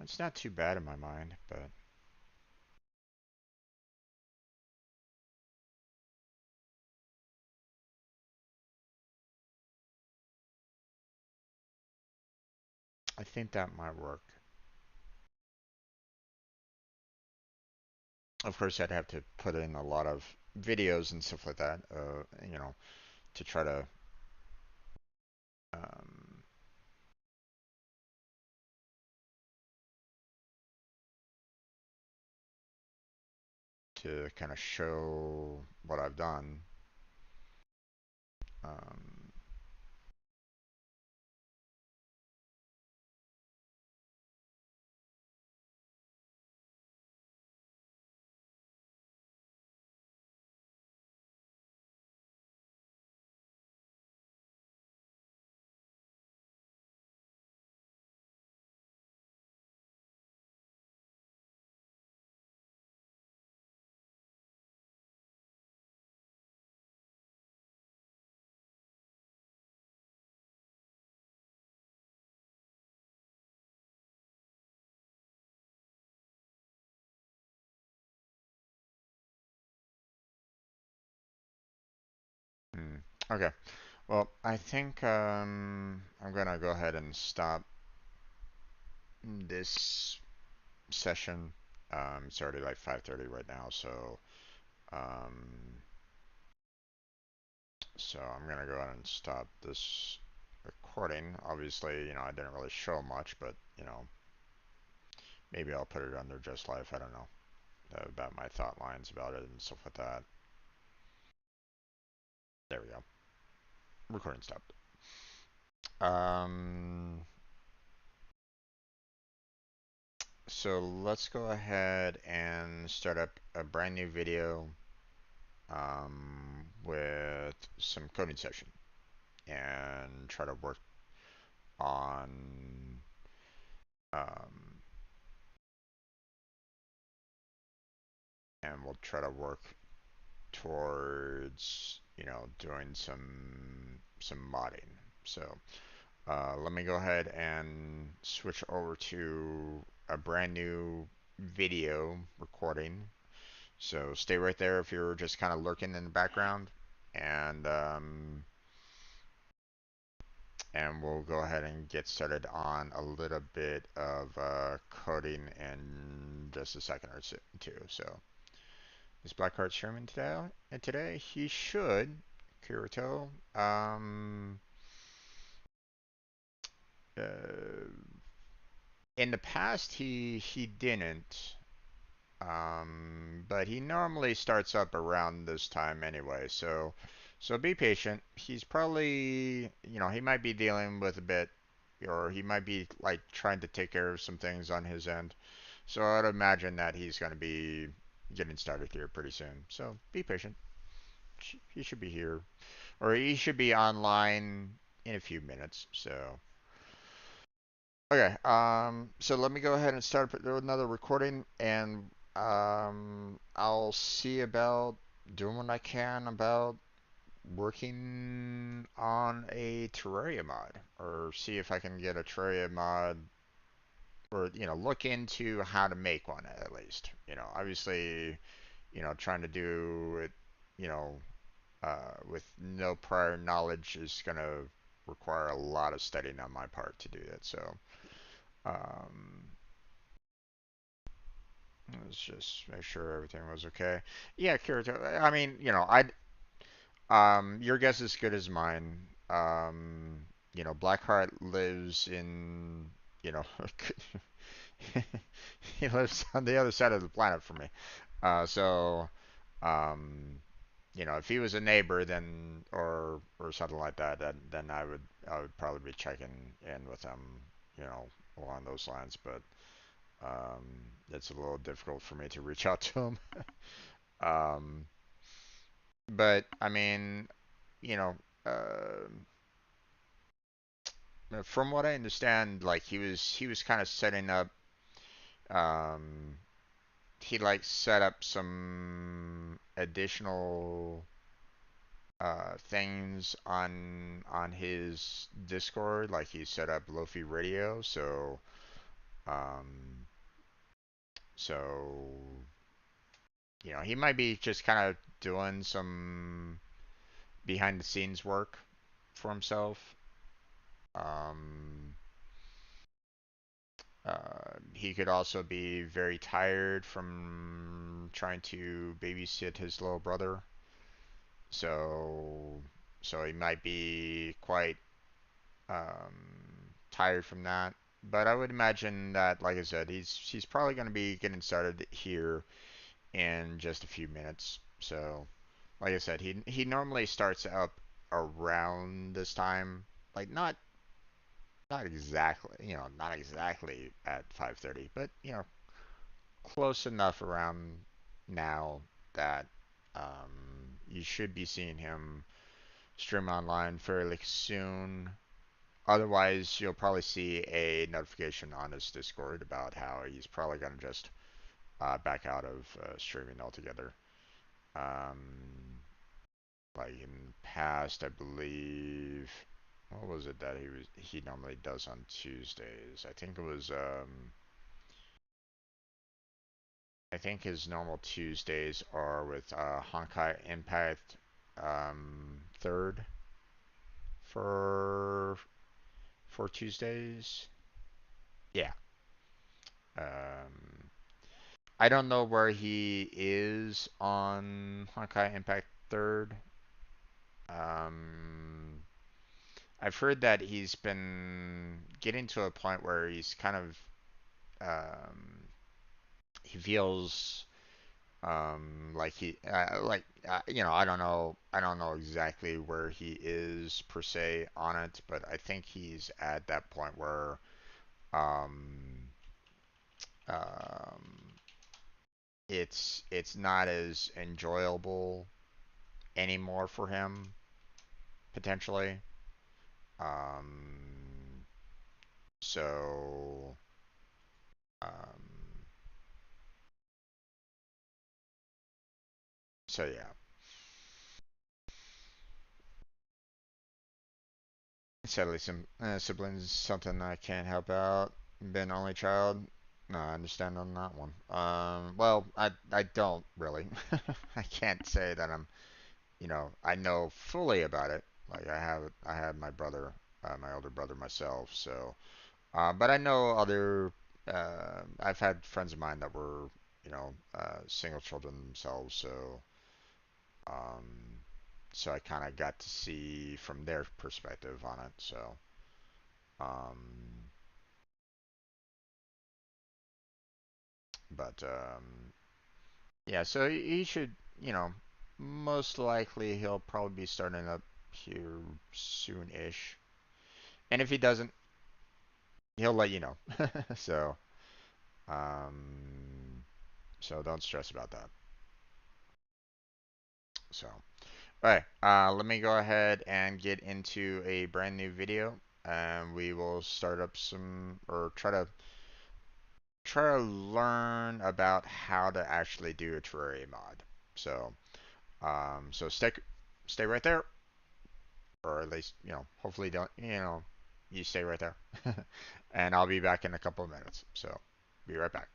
It's not too bad in my mind, but I think that might work. Of course, I'd have to put in a lot of videos and stuff like that, to try um, to kind of show what I've done. Um, hmm, okay. Well, I think I'm gonna go ahead and stop this session. It's already like 5:30 right now, um, so I'm gonna go ahead and stop this recording. Obviously, I didn't really show much, but maybe I'll put it under Just Life. I don't know about my thought lines about it and stuff like that. There we go. Recording stopped. Um, so let's go ahead and start up a brand new video with some coding session and try to work on um, and we'll try to work towards doing some modding. So let me go ahead and switch over to a brand new video recording. So stay right there if you're just kind of lurking in the background, and we'll go ahead and get started on a little bit of coding in just a second or two. So is Blackheart streaming today? Today he should. Kirito. Uh, in the past he didn't. But he normally starts up around this time anyway, so be patient. He's probably, he might be dealing with a bit, or he might be like trying to take care of some things on his end. So I'd imagine that he's going to be getting started here pretty soon. So be patient. He should be here, or he should be online in a few minutes. So okay, so let me go ahead and start another recording, and I'll see about doing what I can about working on a Terraria mod, or see if I can get a Terraria mod, or look into how to make one at least. Obviously, trying to do it, you know, with no prior knowledge is gonna require a lot of studying on my part to do that. So. Um, Let's just make sure everything was okay. Yeah, Kirito. I mean, your guess is as good as mine. Blackheart lives in, you know, he lives on the other side of the planet from me. So, um, if he was a neighbor, then or something like that, then I would probably be checking in with him, along those lines. But it's a little difficult for me to reach out to him. Um, but I mean, you know, uh, from what I understand, like he was kind of setting up. Um, he like set up some additional things on his Discord. Like he set up Lofi Radio, um, so he might be just kind of doing some behind the scenes work for himself. Um, he could also be very tired from trying to babysit his little brother. So, so he might be quite tired from that. But I would imagine that, like I said, he's probably going to be getting started here in just a few minutes. So, like I said, he normally starts up around this time, like not exactly at 5:30, but close enough around now that you should be seeing him stream online fairly soon. Otherwise, you'll probably see a notification on his Discord about how he's probably going to just back out of streaming altogether. Um, like in past, I believe, what was it that he normally does on Tuesdays? I think his normal Tuesdays are with Honkai Impact third. for Tuesdays. Yeah. Um, I don't know where he is on Honkai Impact Third. Um, I've heard that he's been getting to a point where he's kind of he feels like I don't know exactly where he is per se on it, but I think he's at that point where um, um, it's not as enjoyable anymore for him potentially. Um, so um, so yeah. Sadly, some siblings something I can't help out. Been only child. No, I understand on that one. Well, I don't really. I can't say that I'm, I know fully about it. Like I had my brother, my older brother myself. So, but I know other. I've had friends of mine that were, single children themselves. Um, so I kind of got to see from their perspective on it. So. Um, but yeah, so he should, most likely he'll probably be starting up here soon-ish. And if he doesn't, he'll let you know. So, um, so don't stress about that. So, all right, let me go ahead and get into a brand new video, and we will start up some, or try to learn about how to actually do a Terraria mod. So, so stay right there, or at least hopefully don't you stay right there, and I'll be back in a couple of minutes. So, be right back.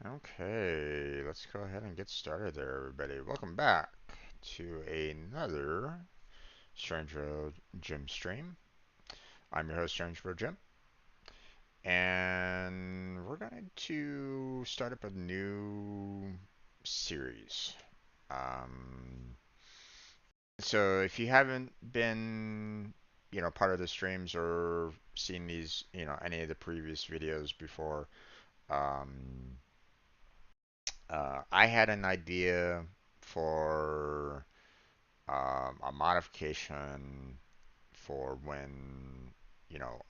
Okay, let's go ahead and get started there, everybody. Welcome back to another Strange Road Gym stream. I'm your host, Strange Road Gym, and we're going to start up a new series. Um, so if you haven't been part of the streams or seen these, any of the previous videos before, um, I had an idea for a modification for when,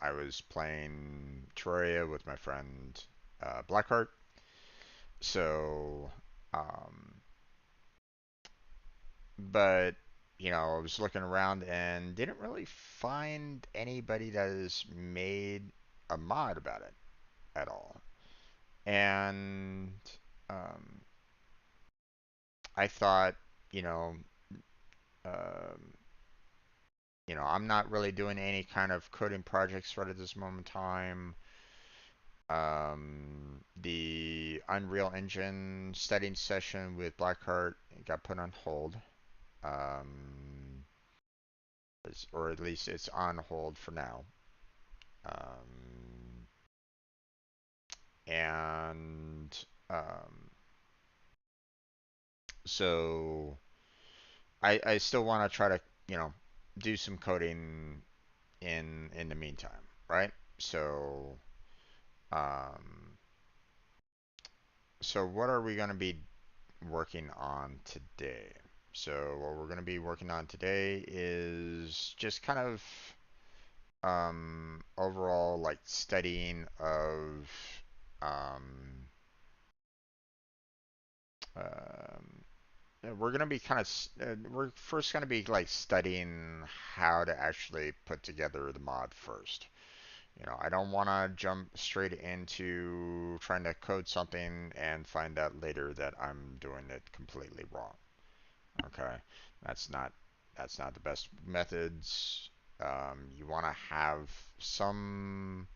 I was playing Terraria with my friend Blackheart. So, um, but I was looking around and didn't really find anybody that has made a mod about it at all. And um, I thought, you know, um, I'm not really doing any kind of coding projects right at this moment in time. The Unreal Engine studying session with Blackheart got put on hold. Um, or at least it's on hold for now. Um, and so I still want to try to, do some coding in the meantime, right? So um, so what are we going to be working on today? So what we're going to be working on today is just kind of overall like studying of um, um, we're gonna be we're first gonna be like studying how to actually put together the mod first. I don't want to jump straight into trying to code something and find out later that I'm doing it completely wrong. Okay, that's not that's not the best methods. You want to have some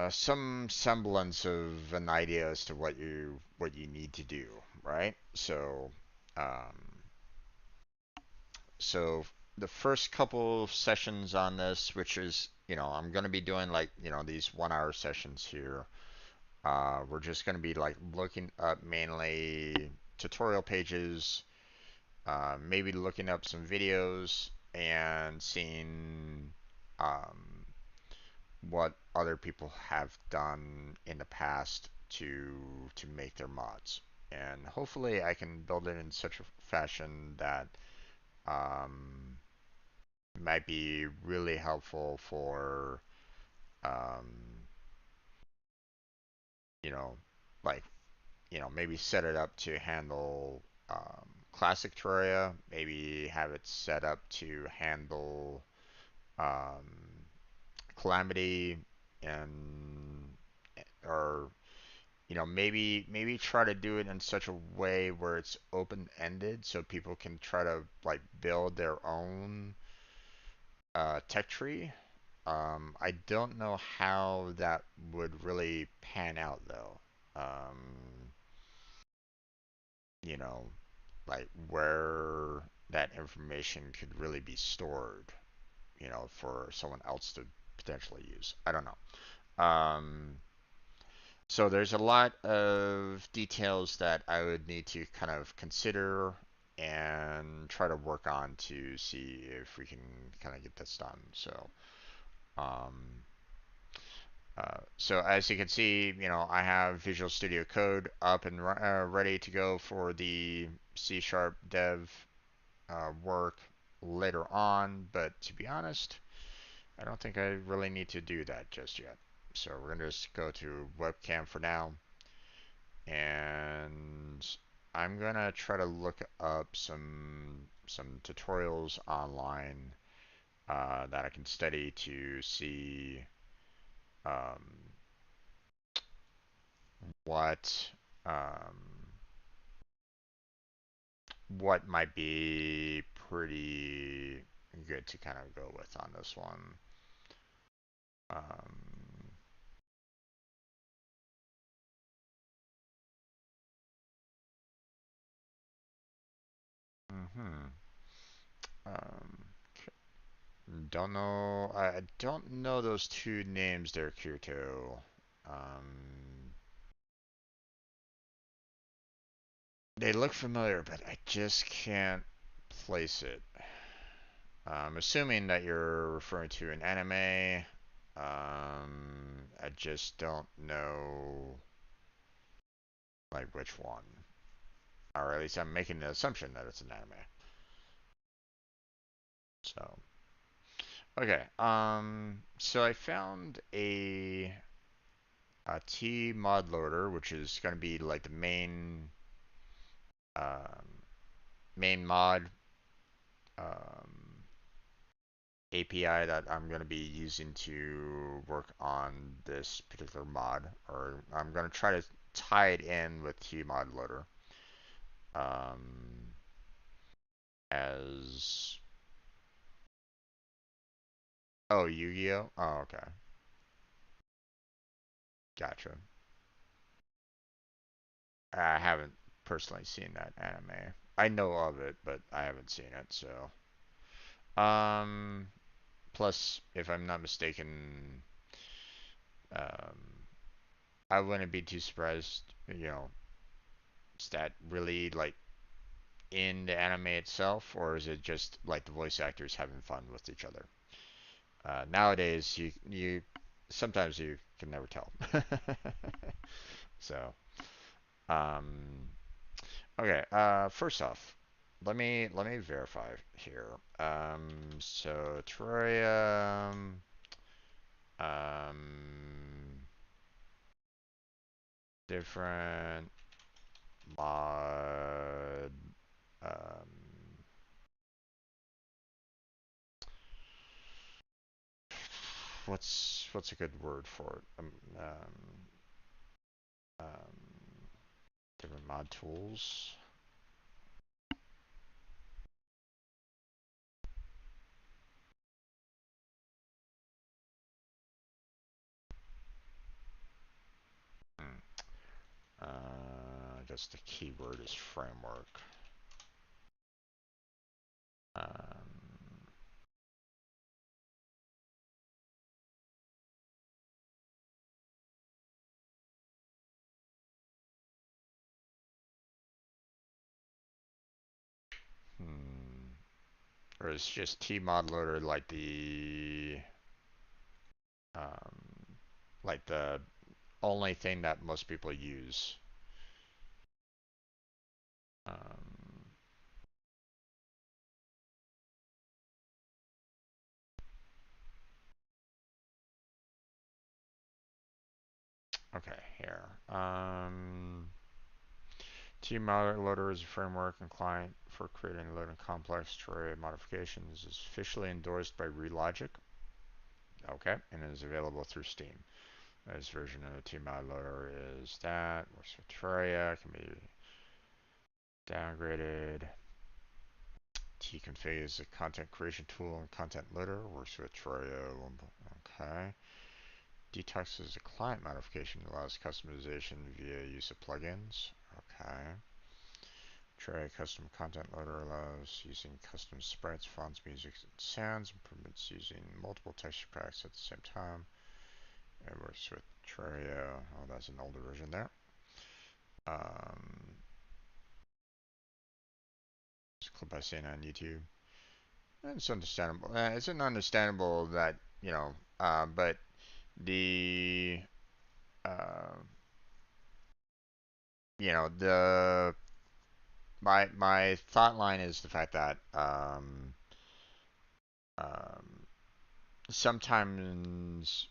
some semblance of an idea as to what you need to do, right? Um, so the first couple of sessions on this, which is, I'm gonna be doing like, these 1 hour sessions here. We're just gonna be like looking up mainly tutorial pages, maybe looking up some videos and seeing um, what other people have done in the past to make their mods. And hopefully I can build it in such a fashion that um, might be really helpful for um, you know like maybe set it up to handle classic Terraria, maybe have it set up to handle um, Calamity, and or maybe try to do it in such a way where it's open ended so people can try to like build their own tech tree. I don't know how that would really pan out though. Um, you know, like where that information could really be stored, for someone else to potentially use. I don't know. So there's a lot of details that I would need to kind of consider and try to work on to see if we can kind of get this done. Um, so as you can see, I have Visual Studio Code up and ready to go for the C Sharp dev work later on, but to be honest, I don't think I really need to do that just yet. So we're going to just go to webcam for now. And I'm gonna try to look up some tutorials online that I can study to see um, what um, what might be pretty good to kind of go with on this one. Um, hmm don't know. I don't know those two names there, Kirito. Um, They look familiar, but I just can't place it. I'm assuming that you're referring to an anime. I just don't know like which one, or at least I'm making the assumption that it's an anime. So okay. So I found a T mod loader, which is going to be like the um, main mod um, API that I'm going to be using to work on this particular mod, or I'm going to try to tie it in with Tmod loader um, as oh Yu-Gi-Oh. Oh, okay, gotcha. I haven't personally seen that anime. I know of it, but I haven't seen it. So, um, plus, if I'm not mistaken, um, I wouldn't be too surprised. Is that really like in the anime itself, or is it just like the voice actors having fun with each other? Nowadays, you sometimes you can never tell. So, um, okay. First off, let me verify here. So Terraria, um, different mod. Um, what's a good word for it? Um, different mod tools. Hmm. I guess the keyword is framework. Um, hmm. Or is just tmod loader um, like the only thing that most people use? Um, okay, here. Tmod loader is a framework and client for creating and loading complex array modifications. Is officially endorsed by Relogic. Okay, and is available through Steam. This version of the Tmod loader is that. Works with Terraria, can be downgraded. Tconfig is a content creation tool and content loader. Works with Terraria. Okay. Detox is a client modification that allows customization via use of plugins. Okay. Terraria custom content loader allows using custom sprites, fonts, music, and sounds, and permits using multiple texture packs at the same time. It works with Terraria. Oh, that's an older version there. Um, it's a clip I seen on YouTube. It's understandable. It's an understandable that but the uh, the my thought line is the fact that um, sometimes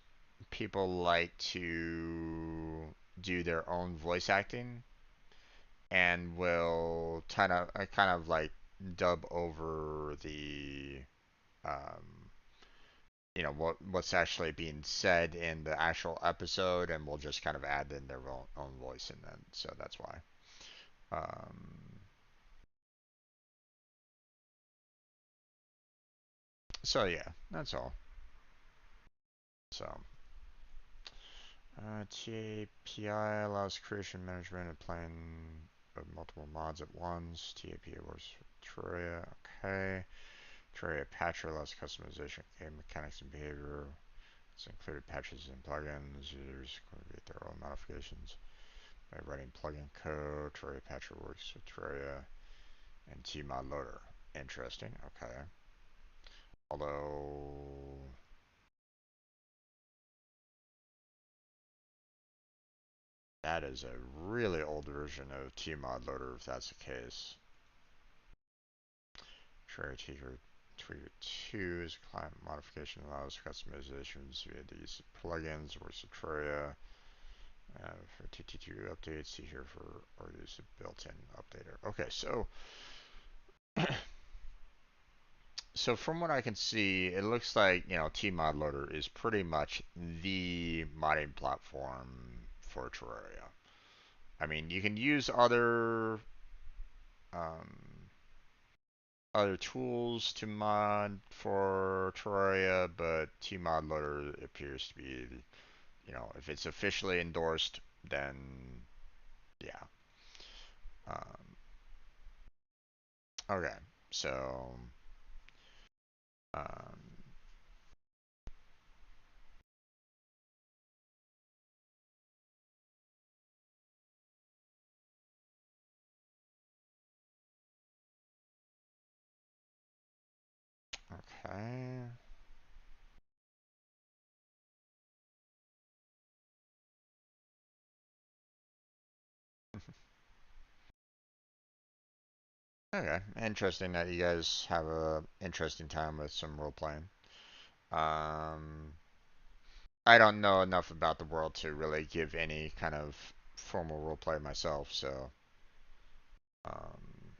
people like to do their own voice acting and will kind of like dub over the um, what's actually being said in the actual episode, and we'll just kind of add in their own voice in then. So that's why. Um, so yeah, that's all. So TAPI allows creation, management, and playing of multiple mods at once. TAPI works with Terraria. Okay. Terraria Patcher allows customization of game mechanics and behavior. It's included patches and plugins. Users can create their own modifications by writing plugin code. Terraria Patcher works with Terraria and Tmod Loader. Interesting. Okay. Although that is a really old version of Tmod Loader if that's the case. Tray Teacher Tweaker 2 is a client modification that allows customizations via these plugins or Citroria. For TT2 updates, see here for or use a built-in updater. Okay, so from what I can see, it looks like Tmod Loader is pretty much the modding platform for Terraria. I mean, you can use um, other tools to mod for Terraria, but Tmod Loader appears to be, if it's officially endorsed, then yeah. Um, okay, so um, okay. Okay, interesting that you guys have a interesting time with some role playing. Um, I don't know enough about the world to really give any kind of formal role play myself, um,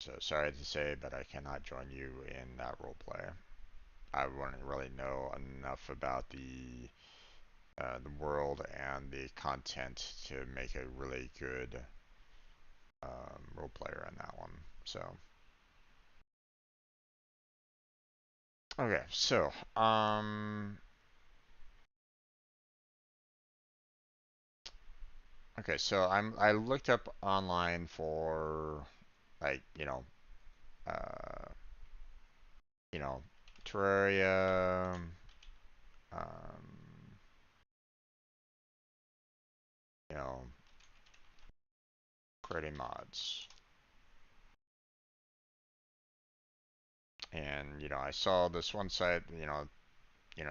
so sorry to say, but I cannot join you in that role play. I wouldn't really know enough about the world and the content to make a really good role player in that one. So okay, so okay, so I looked up online for like uh you know Terraria, um, you know creating mods, and I saw this one site,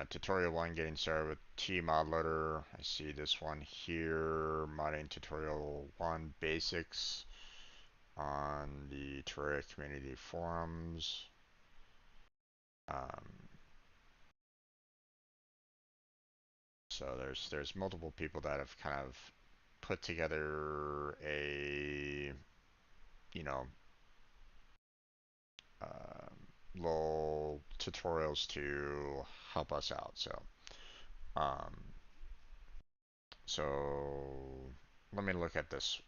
tutorial one getting started with Tmod Loader. I see this one here, modding tutorial one basics on the Terraria community forums. Um, So there's multiple people that have kind of put together a you know um, little tutorials to help us out. Um, so let me look at this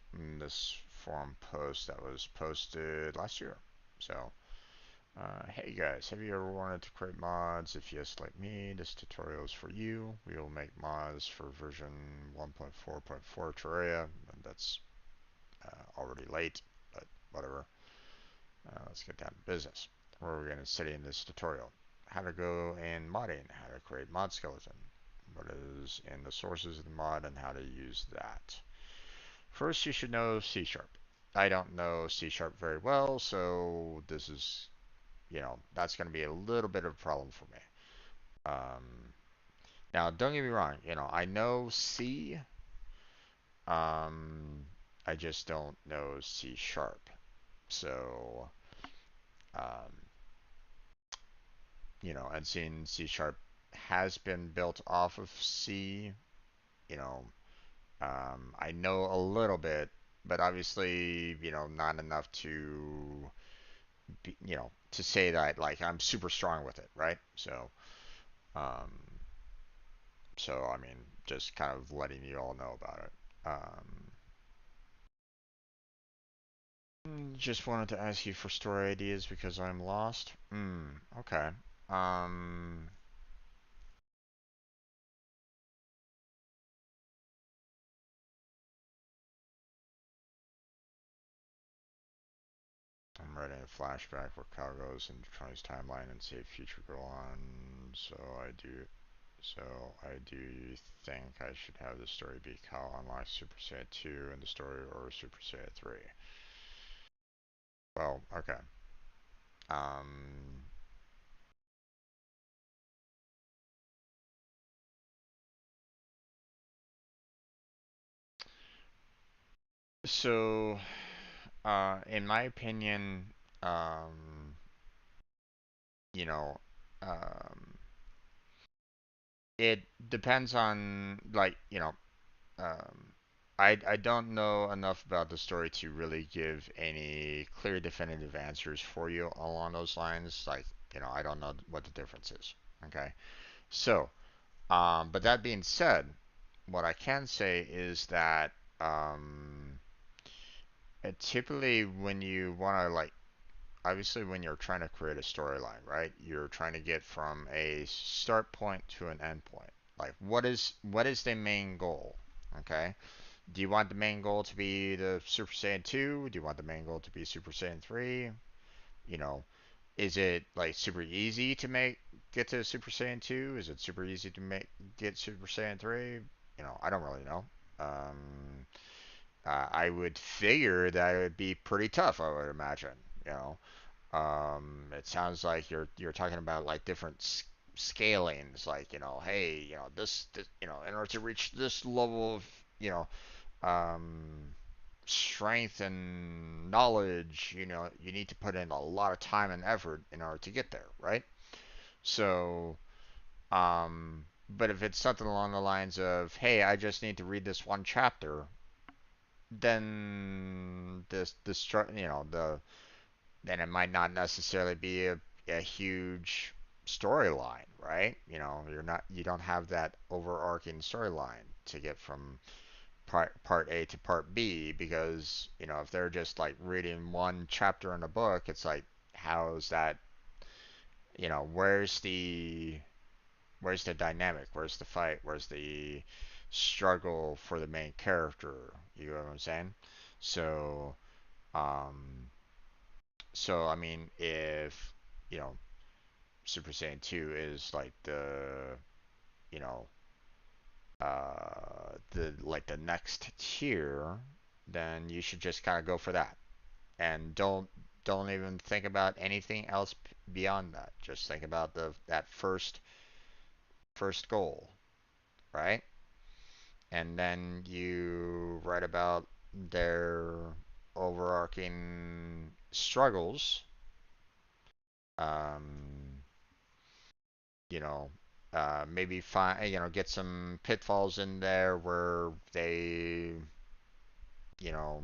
forum post that was posted last year. So hey guys, have you ever wanted to create mods? If yes, like me, this tutorial is for you. We will make mods for version 1.4.4 Terraria, and that's already late, but whatever. Let's get down to business. Where we're going to study in this tutorial. How to go in modding, how to create mod skeleton, what is in the sources of the mod, and how to use that. First, you should know C Sharp. I don't know C Sharp very well, so this is, that's going to be a little bit of a problem for me. Um, Now, don't get me wrong, I know C, um, I just don't know C Sharp. So, um, and seeing C Sharp has been built off of C, you know, I know a little bit, but obviously, not enough to say that like I'm super strong with it, right? Um, so I mean, just kind of letting you all know about it. Just wanted to ask you for story ideas because I'm lost. Okay. Um, I'm writing a flashback where Cal goes into Tony's timeline and save future go on. So I do think I should have the story be Cal unlocks Super Saiyan 2 in the story or Super Saiyan 3. Well, okay. Um, So, in my opinion, um, you know, um, it depends on like, I don't know enough about the story to really give any clear definitive answers for you along those lines. Like, I don't know what the difference is. Okay. So, but that being said, what I can say is that um, typically when you want to like obviously when you're trying to create a storyline, right? You're trying to get from a start point to an end point. Like what is the main goal? Okay? Do you want the main goal to be the Super Saiyan 2? Do you want the main goal to be Super Saiyan 3? You know, is it like super easy to get to Super Saiyan 2? Is it super easy to get Super Saiyan 3? I don't really know. Um, I would figure that it would be pretty tough, I would imagine. You know, it sounds like you're talking about like different scalings, like hey, this in order to reach this level of um, strength and knowledge, you need to put in a lot of time and effort in order to get there, right? So, but if it's something along the lines of, hey, I just need to read this one chapter, then then it might not necessarily be a huge storyline, right? You don't have that overarching storyline to get from part A to part B because, if they're just like reading one chapter in a book, it's like how's that, where's the dynamic? Where's the fight? Where's the struggle for the main character? You know what I'm saying? So, um, I mean, if you know, Super Saiyan 2 is like you know, the next tier, then you should just kind of go for that, and don't even think about anything else beyond that. Just think about the that first goal, right? And then you write about their overarching struggles. Um, you know, maybe find get some pitfalls in there where they you know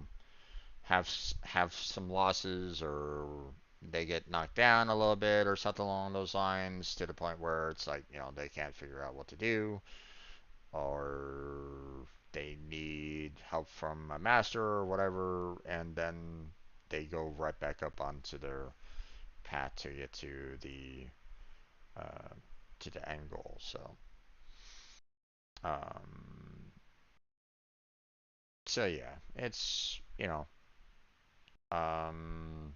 have some losses or they get knocked down a little bit or something along those lines to the point where it's like they can't figure out what to do or they need help from a master or whatever, and then they go right back up onto their path to get uh, to the end goal. Um, so yeah, it's um,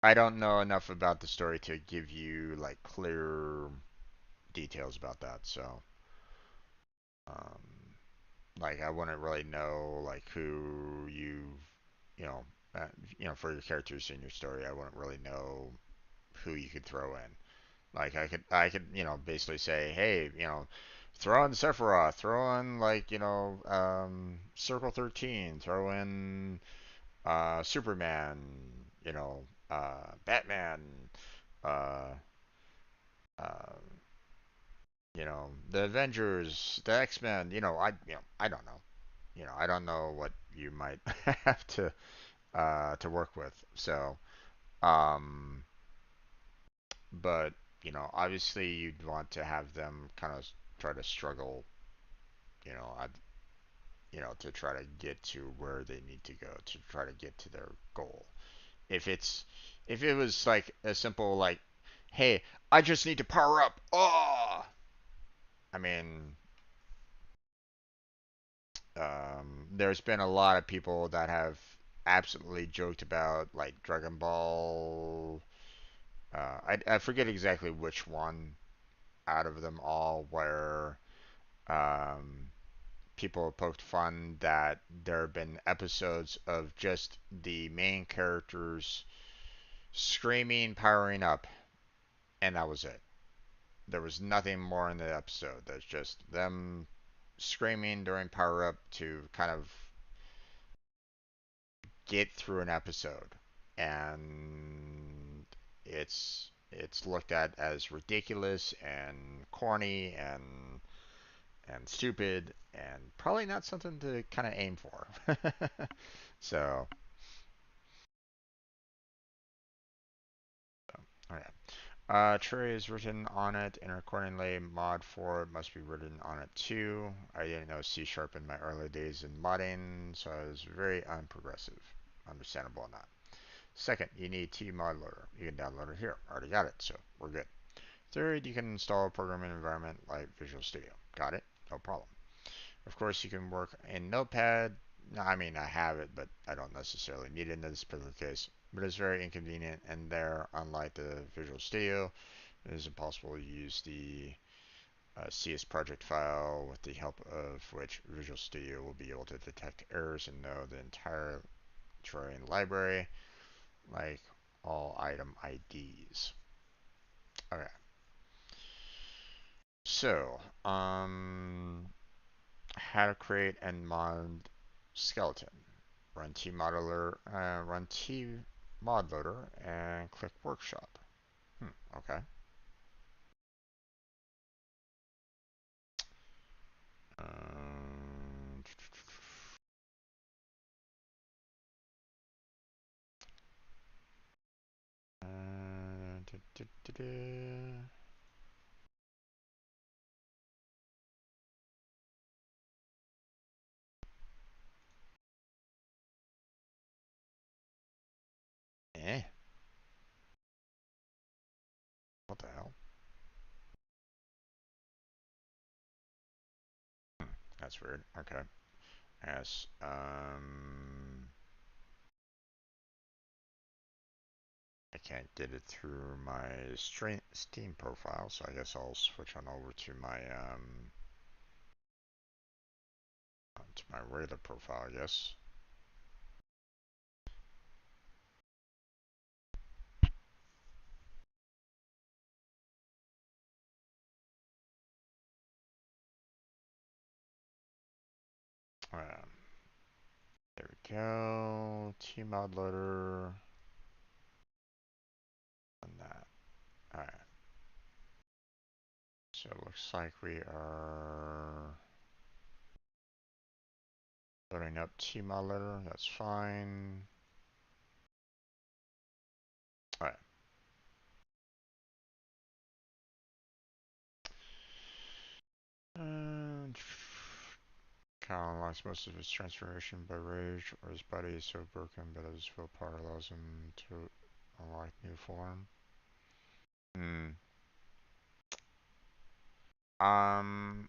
I don't know enough about the story to give you like clear details about that. So um, like I wouldn't really know like who you know uh, for your characters in your story. I wouldn't really know who you could throw in. Like I could basically say, hey, throw in Sephiroth, throw in like Circle 13, throw in Superman, Batman, uh, uh, the Avengers, the X-Men. I don't know. I don't know what you might have to work with. So, um, but obviously you'd want to have them kind of try to struggle, you know, I, to try to get to where they need to go to try to get to their goal. If it's if it was like a simple like, hey, I just need to power up. Oh, I mean, there's been a lot of people that have absolutely joked about like Dragon Ball. I forget exactly which one out of them all where um, people have poked fun that there have been episodes of just the main characters screaming, powering up, and that was it. There was nothing more in the episode. There's just them screaming during power up to kind of get through an episode, and it's looked at as ridiculous and corny and stupid and probably not something to kind of aim for. So, okay. Tree is written on it, and accordingly, mod 4 must be written on it too. I didn't know C Sharp in my early days in modding, so I was very unprogressive. Understandable or not. Second, you need Tmod loader. You can download it here. Already got it, so we're good. Third, you can install a programming environment like Visual Studio. Got it? No problem. Of course, you can work in Notepad. I mean, I have it, but I don't necessarily need it in this particular case. But it's very inconvenient, and there, unlike the Visual Studio, it is impossible to use the CS project file, with the help of which Visual Studio will be able to detect errors and know the entire Trojan library, like all item IDs. Okay, so how to create and mod skeleton. Run Tmod loader, and click workshop. Okay. Um, da, da, da, da. Eh, what the hell? That's weird. Okay. Yes. I can't get it through my Steam profile, so I guess I'll switch on over to my regular profile, I guess. Um, there we go. Tmod loader. And that. Alright. So it looks like we are loading up Tmod loader. That's fine. Alright. And Cal unlocks most of his transformation by rage, or his body is so broken that his willpower allows him to unlock new form. Hmm. Um,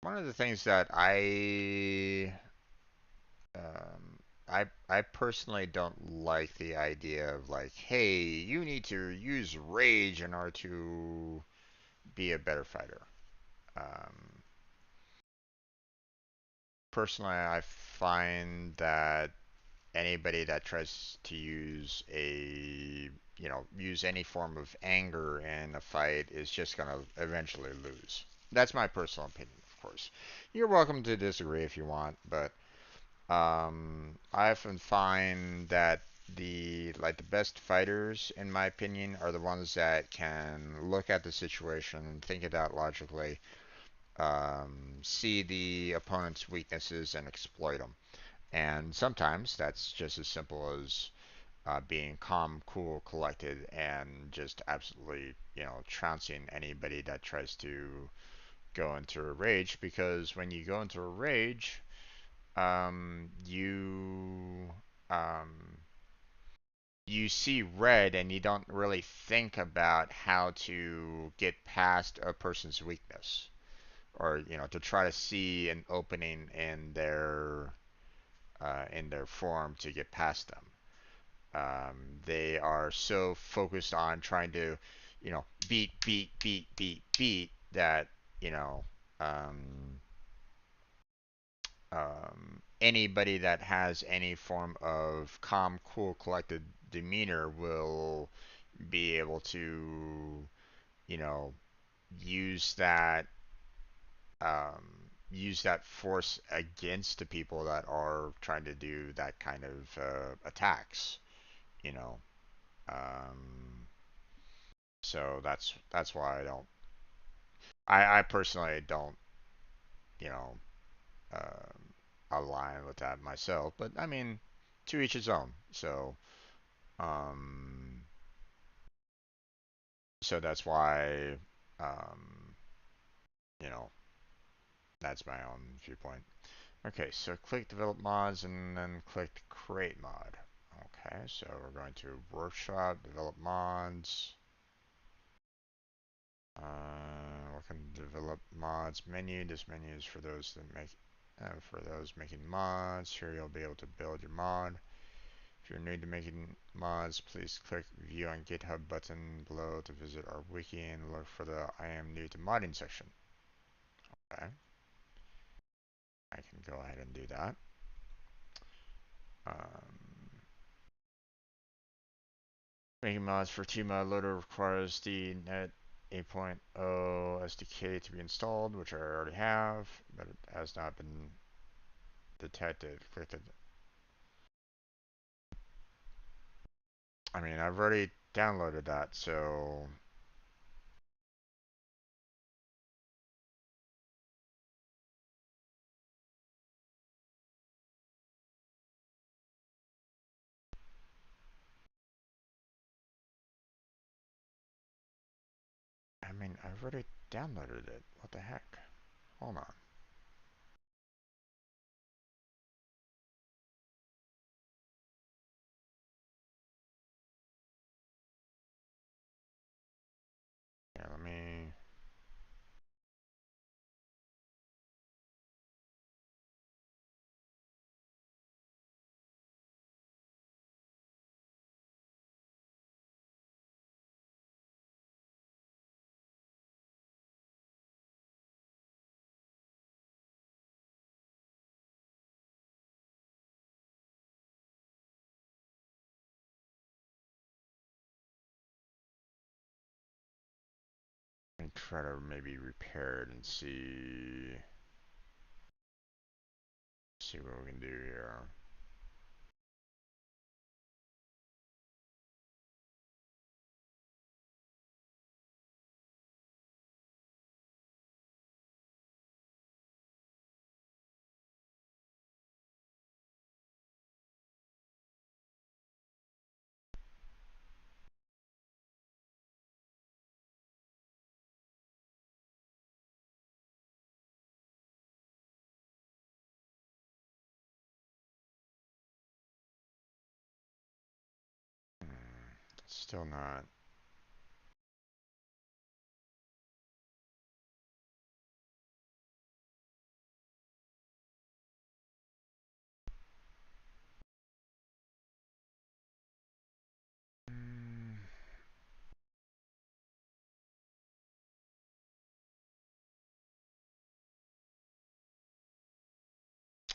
one of the things that I personally don't like the idea of like, hey, you need to use rage in order to be a better fighter. Um, Personally, I find that anybody that tries to use any form of anger in a fight is just gonna eventually lose. That's my personal opinion, of course. You're welcome to disagree if you want, but I often find that the best fighters, in my opinion, are the ones that can look at the situation, think it out logically, see the opponent's weaknesses, and exploit them. And sometimes that's just as simple as being calm, cool, collected, and just absolutely, trouncing anybody that tries to go into a rage. Because when you go into a rage, you um, you see red and you don't really think about how to get past a person's weakness, or to try to see an opening in their form to get past them. They are so focused on trying to, beat that, you know, um, anybody that has any form of calm, cool, collected demeanor will be able to, you know, use that, um, use that force against the people that are trying to do that kind of attacks, you know. Um, so that's why I don't. I personally don't, you know, align with that myself. But I mean, to each his own. Um, so that's why, um, you know, that's my own viewpoint. Okay, so click develop mods and then click create mod. Okay, so we're going to workshop, develop mods. We can develop mods menu. This menu is for those that make, for those making mods. Here you'll be able to build your mod. If you're new to making mods, please click view on GitHub button below to visit our wiki and look for the I am new to modding section. Okay, I can go ahead and do that. Um, Making mods for Tmod Loader requires the Net 8.0 SDK to be installed, which I already have, but it has not been detected. I mean, I've already downloaded that, so I mean, I've already downloaded it. What the heck? Hold on. Yeah, let me. Let me try to maybe repair it and see what we can do here. Still not. Mm,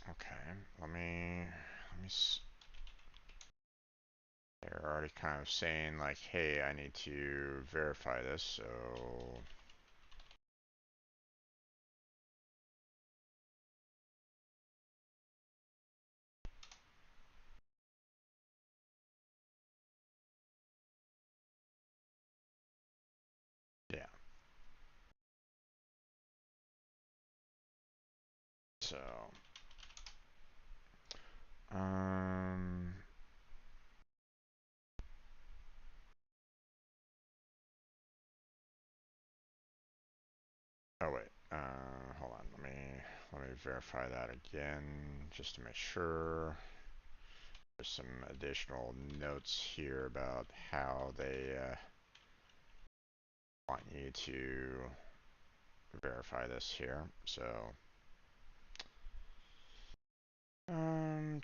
okay, let me. They're already kind of saying like, hey, I need to verify this, so yeah. So, um, oh wait, hold on, let me verify that again, just to make sure. There's some additional notes here about how they want you to verify this here. So, um,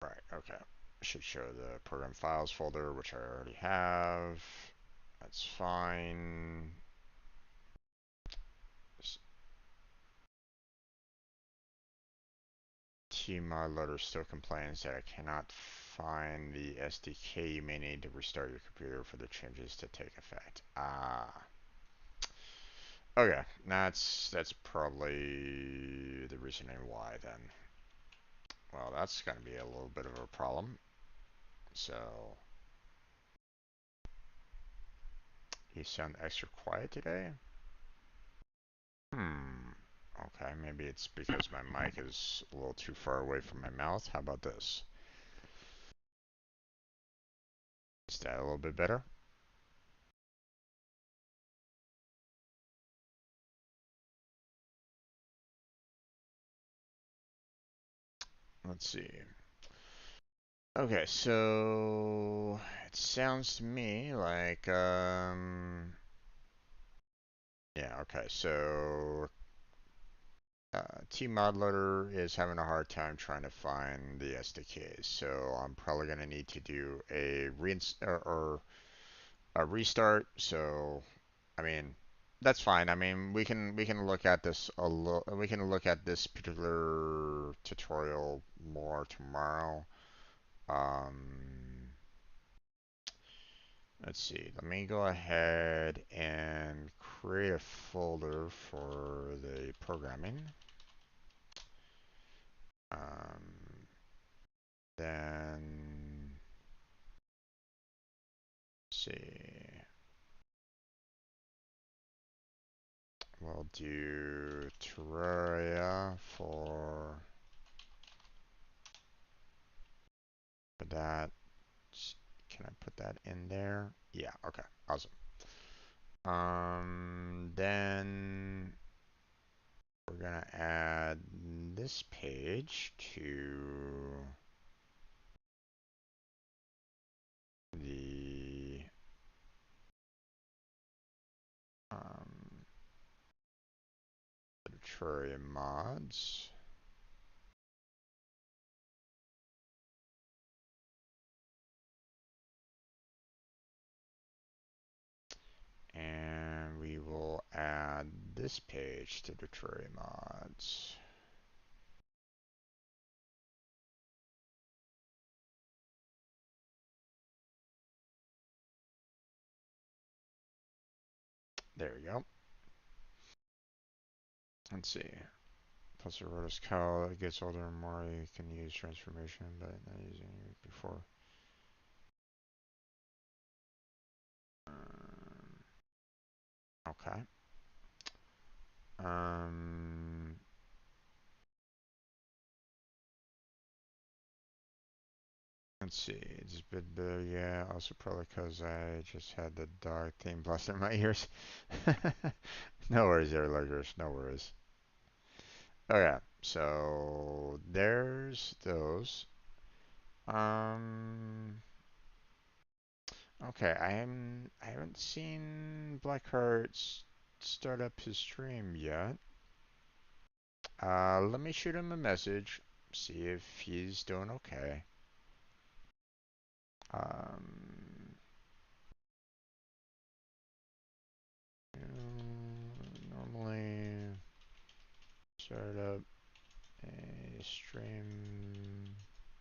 right, okay. Should show the program files folder, which I already have. That's fine. Tmod loader still complains that I cannot find the SDK. You may need to restart your computer for the changes to take effect. Ah. Okay, that's probably the reasoning why then. Well, that's gonna be a little bit of a problem. So, you sound extra quiet today? Hmm. Okay, maybe it's because my mic is a little too far away from my mouth. How about this? Is that a little bit better? Let's see. Okay, so it sounds to me like yeah, okay. So T-Modloader is having a hard time trying to find the SDKs, so I'm probably going to need to do a or a restart. So, I mean, that's fine. I mean, we can look at this a little. We can look at this particular tutorial more tomorrow. Um, let's see. Let me go ahead and create a folder for the programming. Um, Then see. We'll do Terraria for that. Can I put that in there? Yeah, okay. Awesome. Then we're gonna add this page to the um, Terraria mods. And we will add this page to the Terraria mods. There we go. Let's see. Plus, the Rotos cow it gets older and more you can use transformation, but not using it before. Okay. Um, let's see. It's a bit, yeah. Also, probably because I just had the dog theme blast in my ears. No worries there, luggers. No worries. Okay, so there's those. Um, okay, I haven't seen Blackheart start up his stream yet. Let me shoot him a message, see if he's doing okay. Um, normally start up a stream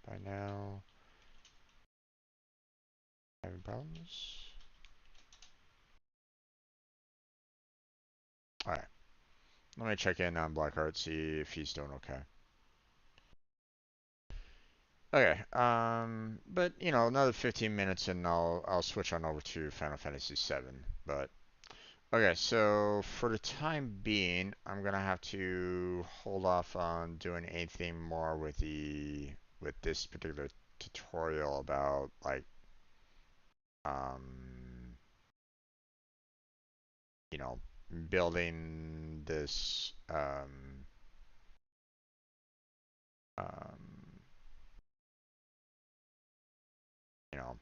by now. Having problems? Alright, let me check in on Blackheart, see if he's doing okay. Okay, but you know, another 15 minutes and I'll switch on over to Final Fantasy VII. But okay, so for the time being, I'm gonna have to hold off on doing anything more with this particular tutorial about like um you know building this um you know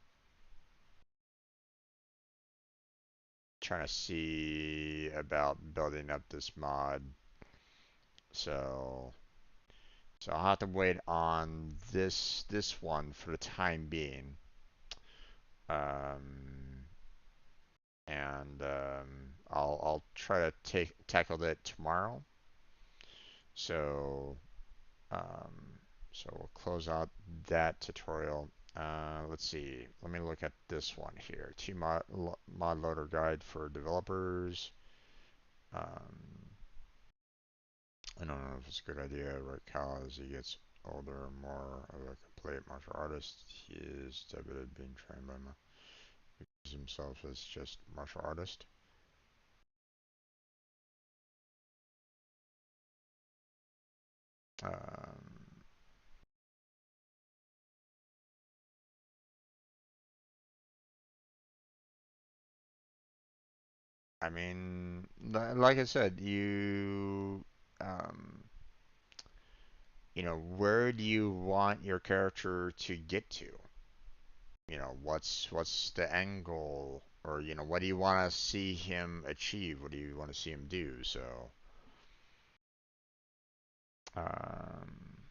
trying to see about building up this mod. So I'll have to wait on this one for the time being. Um, and I'll try to tackle that tomorrow. So um, we'll close out that tutorial. Let's see. Let me look at this one here. T mod loader guide for developers. Um, I don't know if it's a good idea, right? Cal, as he gets older, more of a complete martial artist. He is debited being trained by himself as just martial artist. Um, I mean, like I said, um, where do you want your character to get to? What's the end goal, or what do you want to see him achieve? What do you want to see him do? So, um,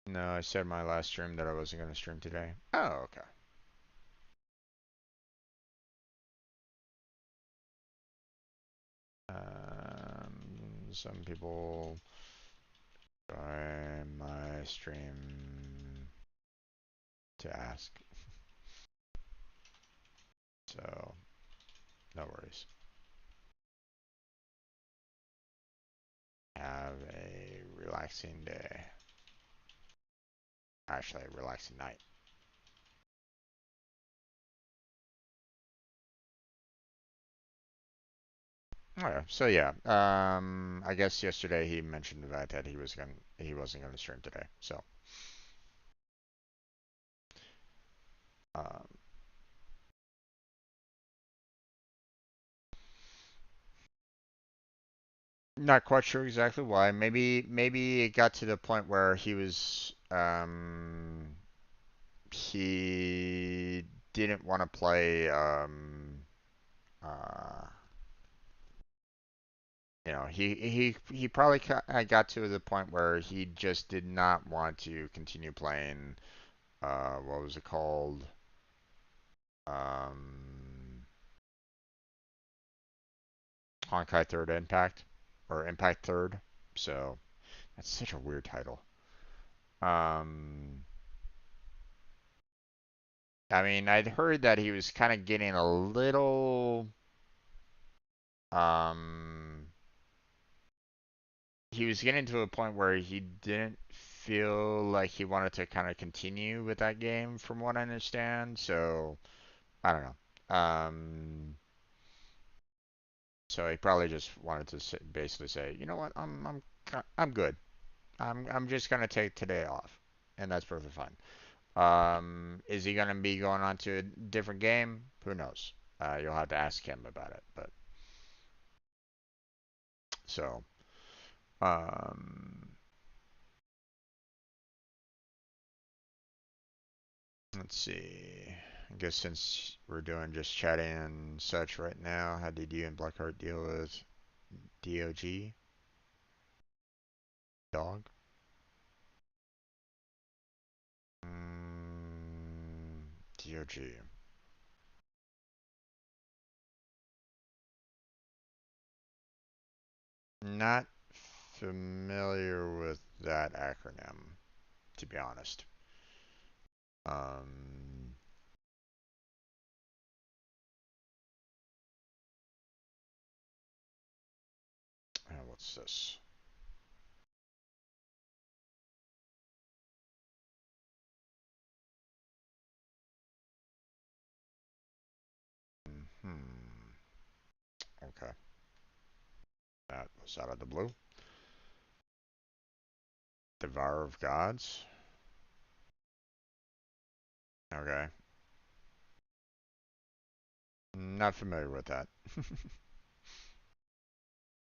no, I said in my last stream that I wasn't going to stream today. Oh, okay. Some people join my stream to ask, so no worries. Have a relaxing day. Actually, a relaxing night. Okay, so yeah, I guess yesterday he mentioned the fact that he wasn't gonna stream today. So, um, not quite sure exactly why. Maybe it got to the point where he didn't want to play uh he probably got to the point where he just did not want to continue playing what was it called? Um Honkai Third Impact or Impact Third. So that's such a weird title. Um, I mean, I'd heard that he was kind of getting a little. Um, he was getting to a point where he didn't feel like he wanted to kind of continue with that game, from what I understand. So I don't know. So he probably just wanted to basically say, you know what, I'm good. I'm just gonna take today off, and that's perfectly fine. Is he gonna be going on to a different game? Who knows? You'll have to ask him about it. But so, um, let's see. I guess since we're doing just chatting and such right now, how did you and Blackheart deal with DOG dog? DOG. Not familiar with that acronym, to be honest. Um, what's this? Hmm. Okay. That was out of the blue. Devourer of Gods. Okay. Not familiar with that.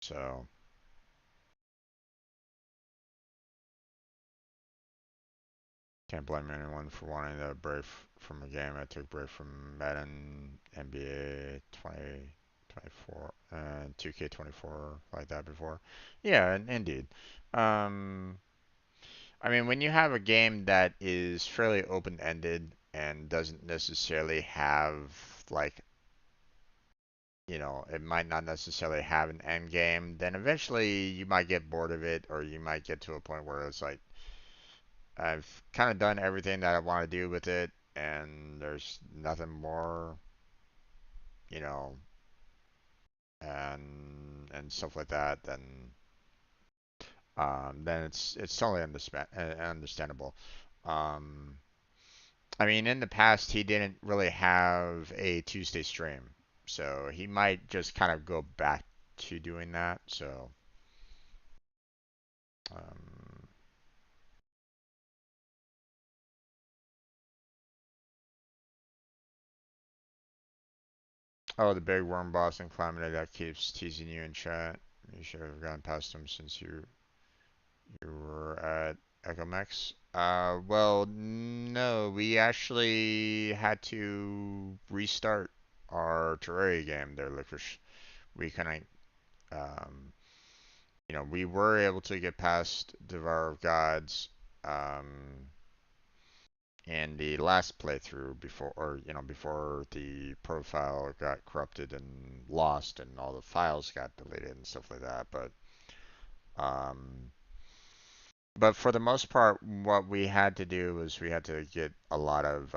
So, can't blame anyone for wanting to break from a game. I took a break from Madden, NBA 2024, and 2K24 like that before. Yeah, indeed. Um, I mean, when you have a game that is fairly open-ended and doesn't necessarily have like it might not necessarily have an end game, then eventually you might get bored of it, or you might get to a point where it's like, I've kind of done everything that I want to do with it, and there's nothing more, you know, and stuff like that, then it's totally understandable. Um, I mean, in the past, he didn't really have a Tuesday stream, so he might just kind of go back to doing that. So, um, oh, the big worm boss in Calamity that keeps teasing you in chat. You should have gone past him since you were at Echomex. Well, no, we actually had to restart our Terraria game there, Licorice. We couldn't, um, we were able to get past Devour of Gods, um, in the last playthrough before the profile got corrupted and lost and all the files got deleted and stuff like that. Um, but for the most part, what we had to do was we had to get a lot of,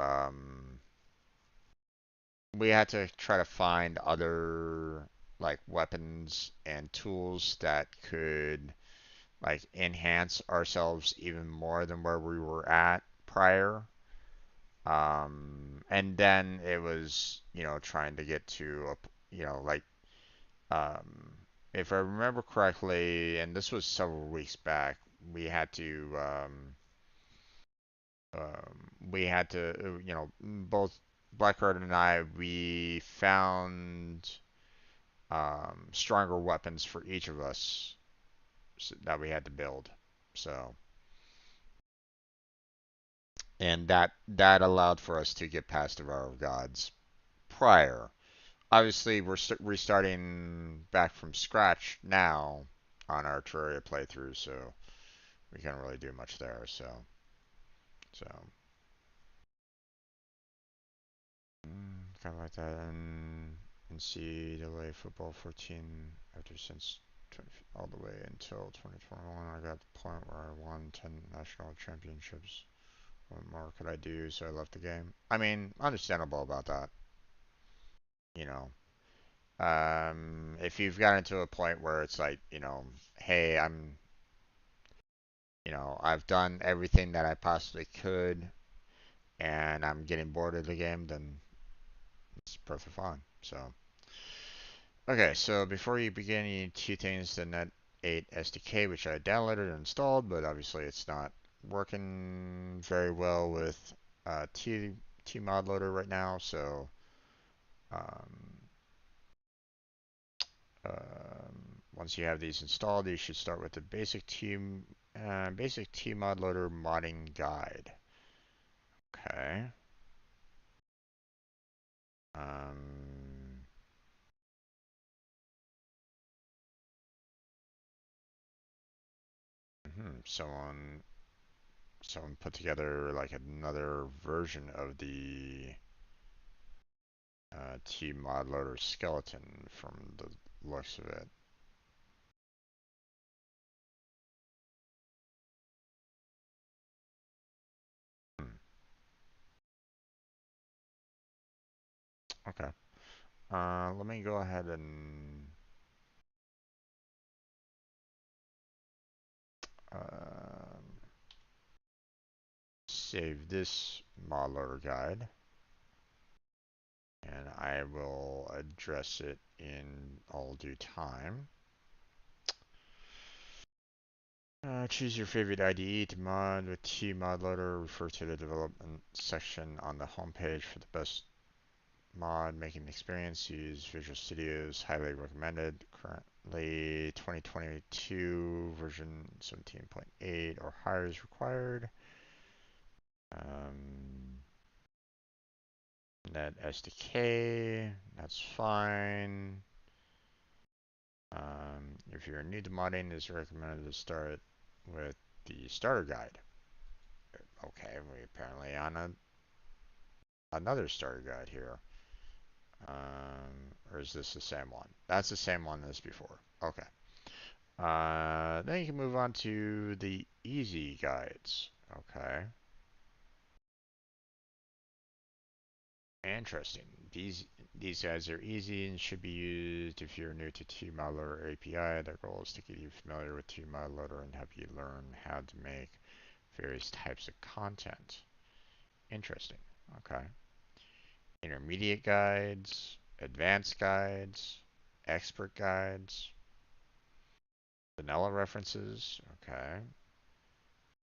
we had to try to find other like weapons and tools that could like enhance ourselves even more than where we were at prior. And then it was, trying to get to like, um, if I remember correctly, and this was several weeks back, we had to, both Blackheart and I, we found stronger weapons for each of us that we had to build. So, and that allowed for us to get past the Devour of Gods prior. Obviously, we're restarting back from scratch now on our Terraria playthrough, so we can't really do much there. So kind of like that, and see the way football 14 after since 20, all the way until 2021. I got the point where I won 10 national championships. What more could I do? So I left the game. I mean, understandable about that. You know, if you've gotten to a point where it's like, hey, I've done everything that I possibly could, and I'm getting bored of the game, then it's perfectly fine. So, okay, so before you begin, you need two things: the Net 8 SDK, which I downloaded and installed, but obviously it's not working very well with T mod loader right now. So, um, once you have these installed, you should start with the basic T mod loader modding guide. Okay. Um, someone put together like another version of the T mod loader skeleton from the looks of it. Hmm. Okay. Let me go ahead and um, save this mod loader guide, and I will address it in all due time. Choose your favorite IDE to mod with T mod loader. Refer to the development section on the homepage for the best mod making experience. Use Visual Studios. Highly recommended. Currently 2022 version 17.8 or higher is required. Net SDK, that's fine. If you're new to modding, it's recommended to start with the starter guide. Okay, we apparently on another starter guide here. Or is this the same one? That's the same one as before. Okay. Then you can move on to the easy guides. Okay. Interesting. These guys are easy and should be used if you're new to TModLoader API. Their goal is to get you familiar with TModLoader and help you learn how to make various types of content. Interesting. Okay. Intermediate guides, advanced guides, expert guides, vanilla references. Okay.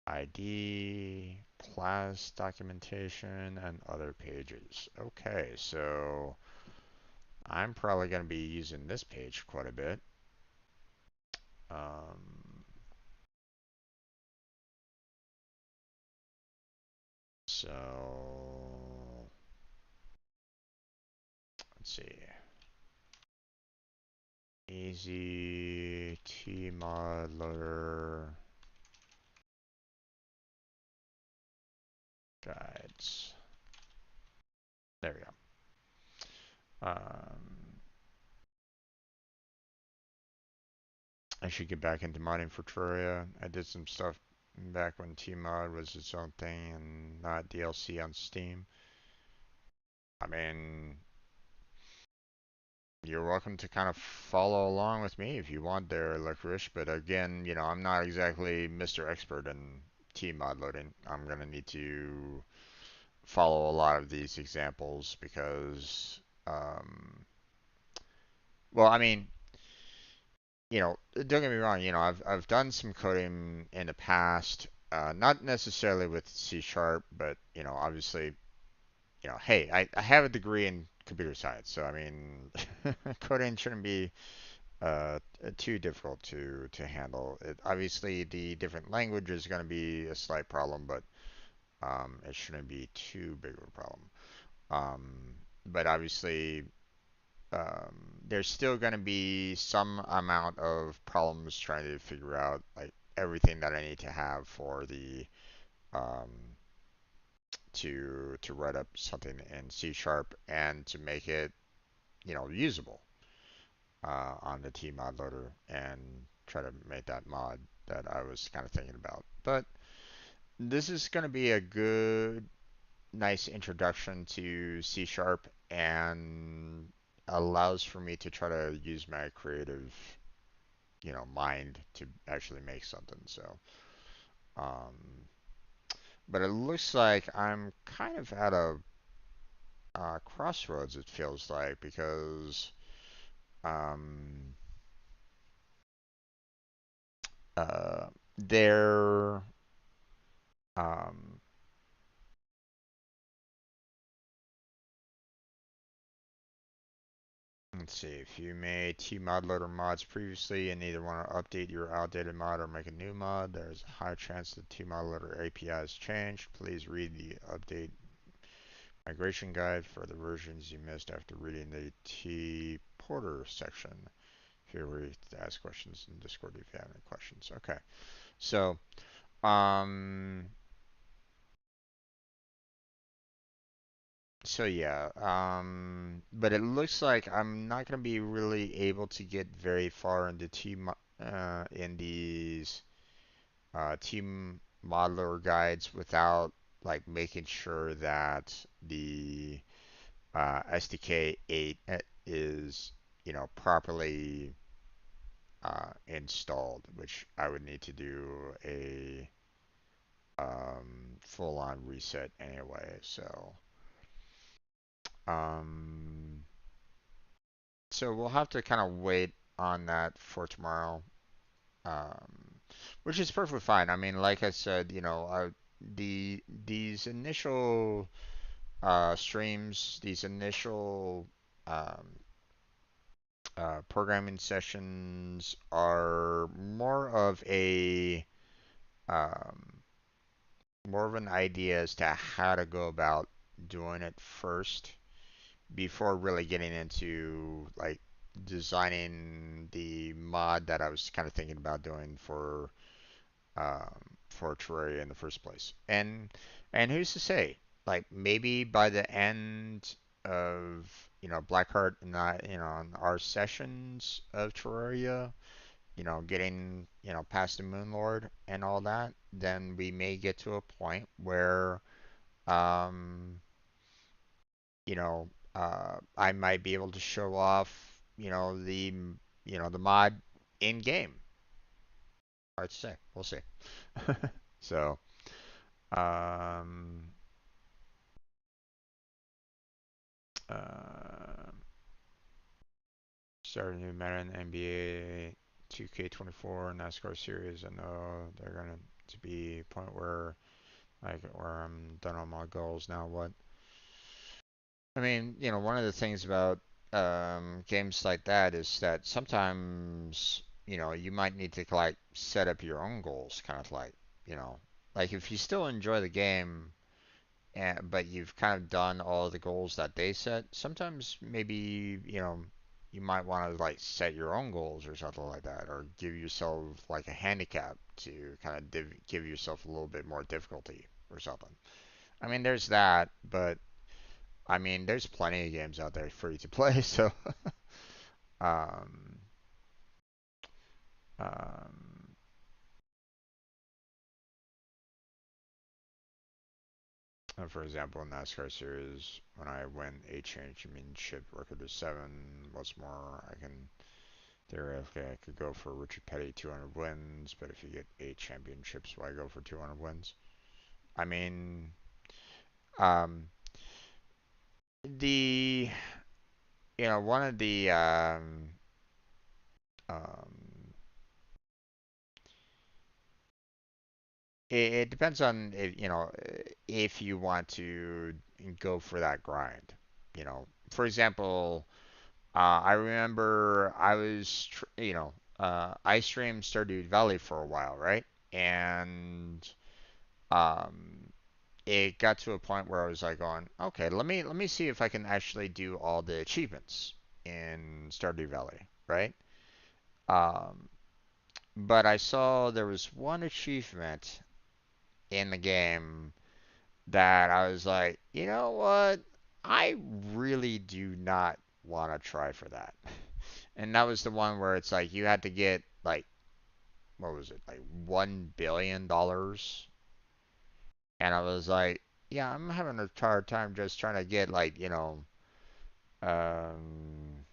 ID, class documentation, and other pages. Okay, so I'm probably going to be using this page quite a bit. Um, so let's see. Easy tmod loader guides. There we go. I should get back into modding for Terraria. I did some stuff back when Tmod was its own thing and not DLC on Steam. I mean, you're welcome to kind of follow along with me if you want there, Licorice, but again, I'm not exactly Mr. Expert in Tmod loading. I'm going to need to follow a lot of these examples because, well, I mean, don't get me wrong, I've done some coding in the past, not necessarily with C Sharp, but, obviously, hey, I have a degree in computer science, so I mean, coding shouldn't be too difficult to handle. Obviously, the different language is going to be a slight problem, but it shouldn't be too big of a problem. But obviously, there's still going to be some amount of problems trying to figure out like everything that I need to have for the um, to write up something in C sharp and to make it usable on the Tmod loader and try to make that mod that I was kind of thinking about. But this is going to be a good, nice introduction to C sharp and allows for me to try to use my creative, mind to actually make something. So, um, but it looks like I'm kind of at a crossroads. It feels like because um, there um, let's see. If you made Tmod loader mods previously and either want to update your outdated mod or make a new mod, there's a high chance the Tmod loader API has changed. Please read the update migration guide for the versions you missed after reading the T Porter section. Feel free to ask questions in Discord if you have any questions. Okay. So, um, yeah, but it looks like I'm not gonna be really able to get very far into in these team modeler guides without like making sure that the SDK 8 is properly installed, which I would need to do a full-on reset anyway. So. Um, So we'll have to kind of wait on that for tomorrow, which is perfectly fine. I mean, like I said, these initial streams, these initial um, programming sessions are um, more of an idea as to how to go about doing it first before really getting into like designing the mod that I was kind of thinking about doing for Terraria in the first place. And who's to say? Like maybe by the end of Blackheart and I, on our sessions of Terraria, getting past the Moon Lord and all that, then we may get to a point where um I might be able to show off, the mod in game. Hard to say. We'll see. So, um, uh, start a new meta in the NBA 2K24 NASCAR series. I know they're gonna to be a point where I'm done on my goals now. What? I mean, one of the things about games like that is that sometimes, you might need to like set up your own goals, kind of you know, like if you still enjoy the game, but you've kind of done all the goals that they set, sometimes maybe, you might want to like set your own goals or something like that, or give yourself like a handicap to kind of give yourself a little bit more difficulty or something. I mean, there's that, but I mean, there's plenty of games out there free to play, so um, um, for example, in NASCAR series, when I win a championship record of seven, what's more, I can theoretically I could go for Richard Petty 200 wins, but if you get eight championships, why go for 200 wins? I mean, um, the one of the um, it depends on if you want to go for that grind. For example, I remember I was I streamed Stardew Valley for a while, right? And um, it got to a point where I was like going, okay, let me see if I can actually do all the achievements in Stardew Valley, right? Um, but I saw there was one achievement in the game that I was like, you know what? I really do not want to try for that. And that was the one where it's like you had to get like what was it? Like $1 billion. And I was like, yeah, I'm having a hard time just trying to get like, um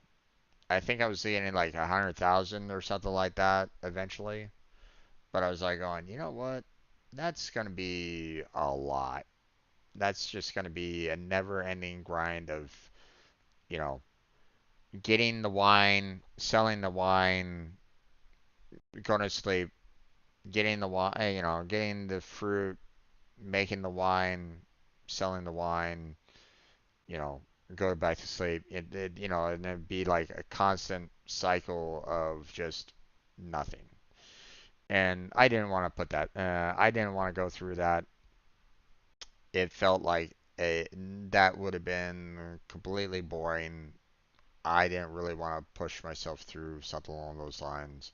I think I was getting like 100,000 or something like that eventually. But I was like going, you know what? That's gonna be a lot. That's just gonna be a never-ending grind of, you know, getting the wine, selling the wine, going to sleep, getting the wine, getting the fruit, making the wine, selling the wine, you know, go back to sleep. And it'd be like a constant cycle of just nothing. And I didn't want to put that. I didn't want to go through that. It felt like that would have been completely boring. I didn't really want to push myself through something along those lines.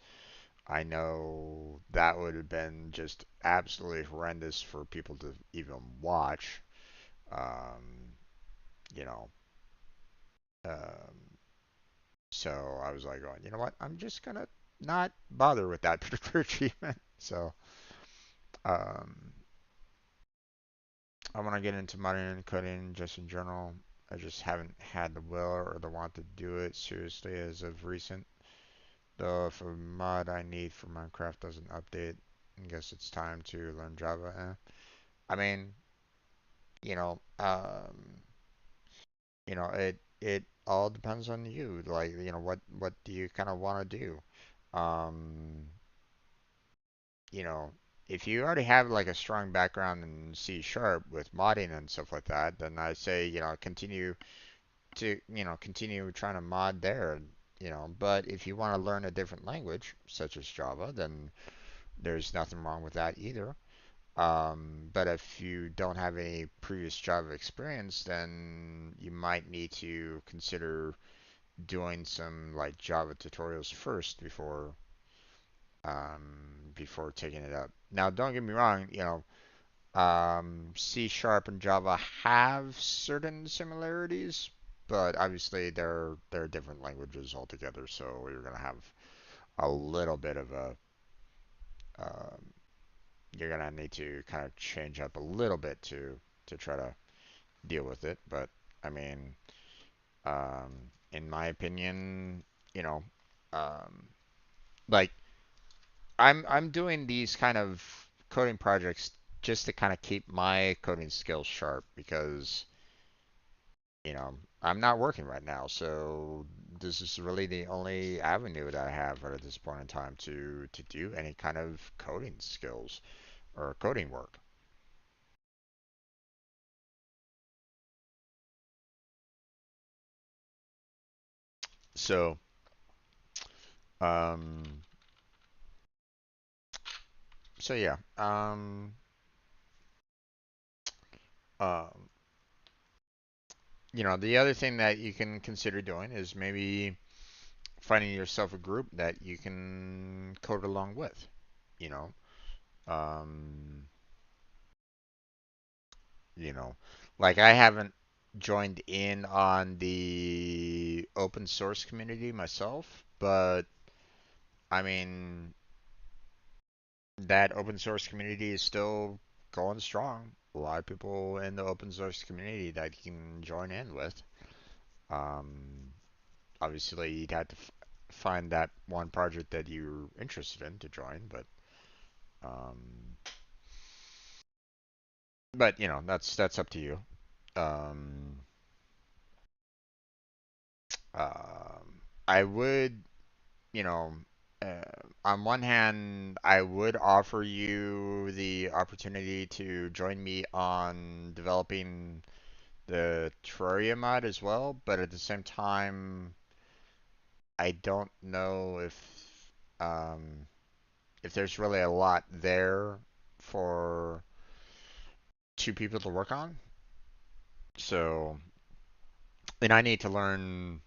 I know that would have been just absolutely horrendous for people to even watch. Um, you know, um, so I was like, going, you know what? I'm just gonna not bother with that particular achievement. So, um, I want to get into modding and coding just in general. I just haven't had the will or the want to do it seriously as of recent. Though if a mod I need for Minecraft doesn't update, I guess it's time to learn Java. I mean, you know, it all depends on you. Like, what do you kind of want to do? Um, you know, if you already have like a strong background in C sharp with modding and stuff like that, then I say, continue trying to mod there, But if you want to learn a different language, such as Java, then there's nothing wrong with that either. But if you don't have any previous Java experience, then you might need to consider doing some like Java tutorials first before taking it up. Now, don't get me wrong, C sharp and Java have certain similarities, but obviously they're different languages altogether, so you're gonna have a little bit of a um, you're gonna need to kind of change up a little bit to try to deal with it. But I mean, in my opinion, you know, um, like I'm doing these kind of coding projects just to kind of keep my coding skills sharp because, I'm not working right now, so this is really the only avenue that I have at this point in time to do any kind of coding skills or coding work. So, um, so yeah, um, the other thing that you can consider doing is maybe finding yourself a group that you can code along with. You know, um, you know, like I haven't joined in on the open source community myself, but I mean, that open source community is still going strong. A lot of people in the open source community that you can join in with. Um, Obviously, you'd have to find that one project that you're interested in to join, um, but that's up to you. Um, I would, you know, uh, on one hand, I would offer you the opportunity to join me on developing the Terraria mod as well, but at the same time, I don't know um, if there's really a lot there for two people to work on. So, and I need to learn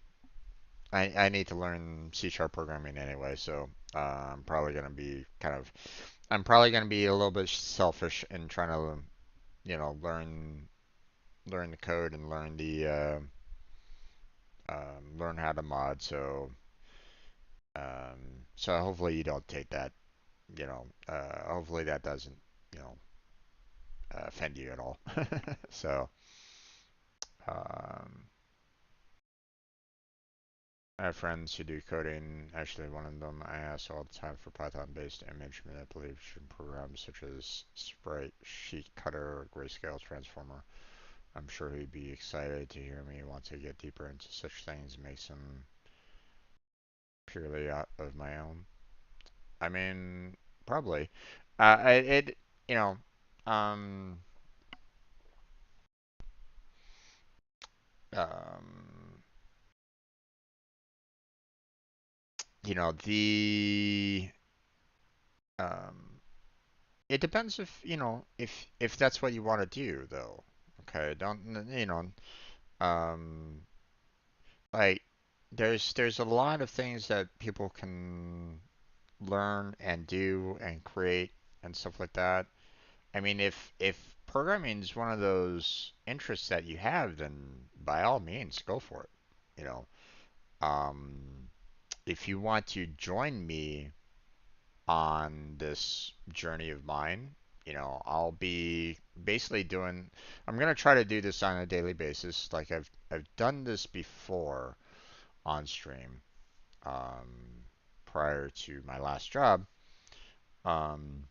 C sharp programming anyway. So, I'm probably gonna be I'm probably gonna be a little bit selfish in trying to, learn the code and learn how to mod. So hopefully you don't take that. Hopefully that doesn't, you know, offend you at all. So, um, I have friends who do coding. Actually, one of them I ask all the time for Python-based image manipulation programs such as Sprite, Sheet Cutter, Grayscale Transformer. I'm sure he'd be excited to hear me want to get deeper into such things, make some purely out of my own. I mean, probably. It, you know, um, um, the um, it depends if that's what you want to do though. Okay, don't um, like there's a lot of things that people can learn and do and create and stuff like that. I mean, if programming is one of those interests that you have, then by all means, go for it. You know, um, if you want to join me on this journey of mine, I'll be basically doing. I'm gonna try to do this on a daily basis. Like I've done this before on stream, prior to my last job. Um,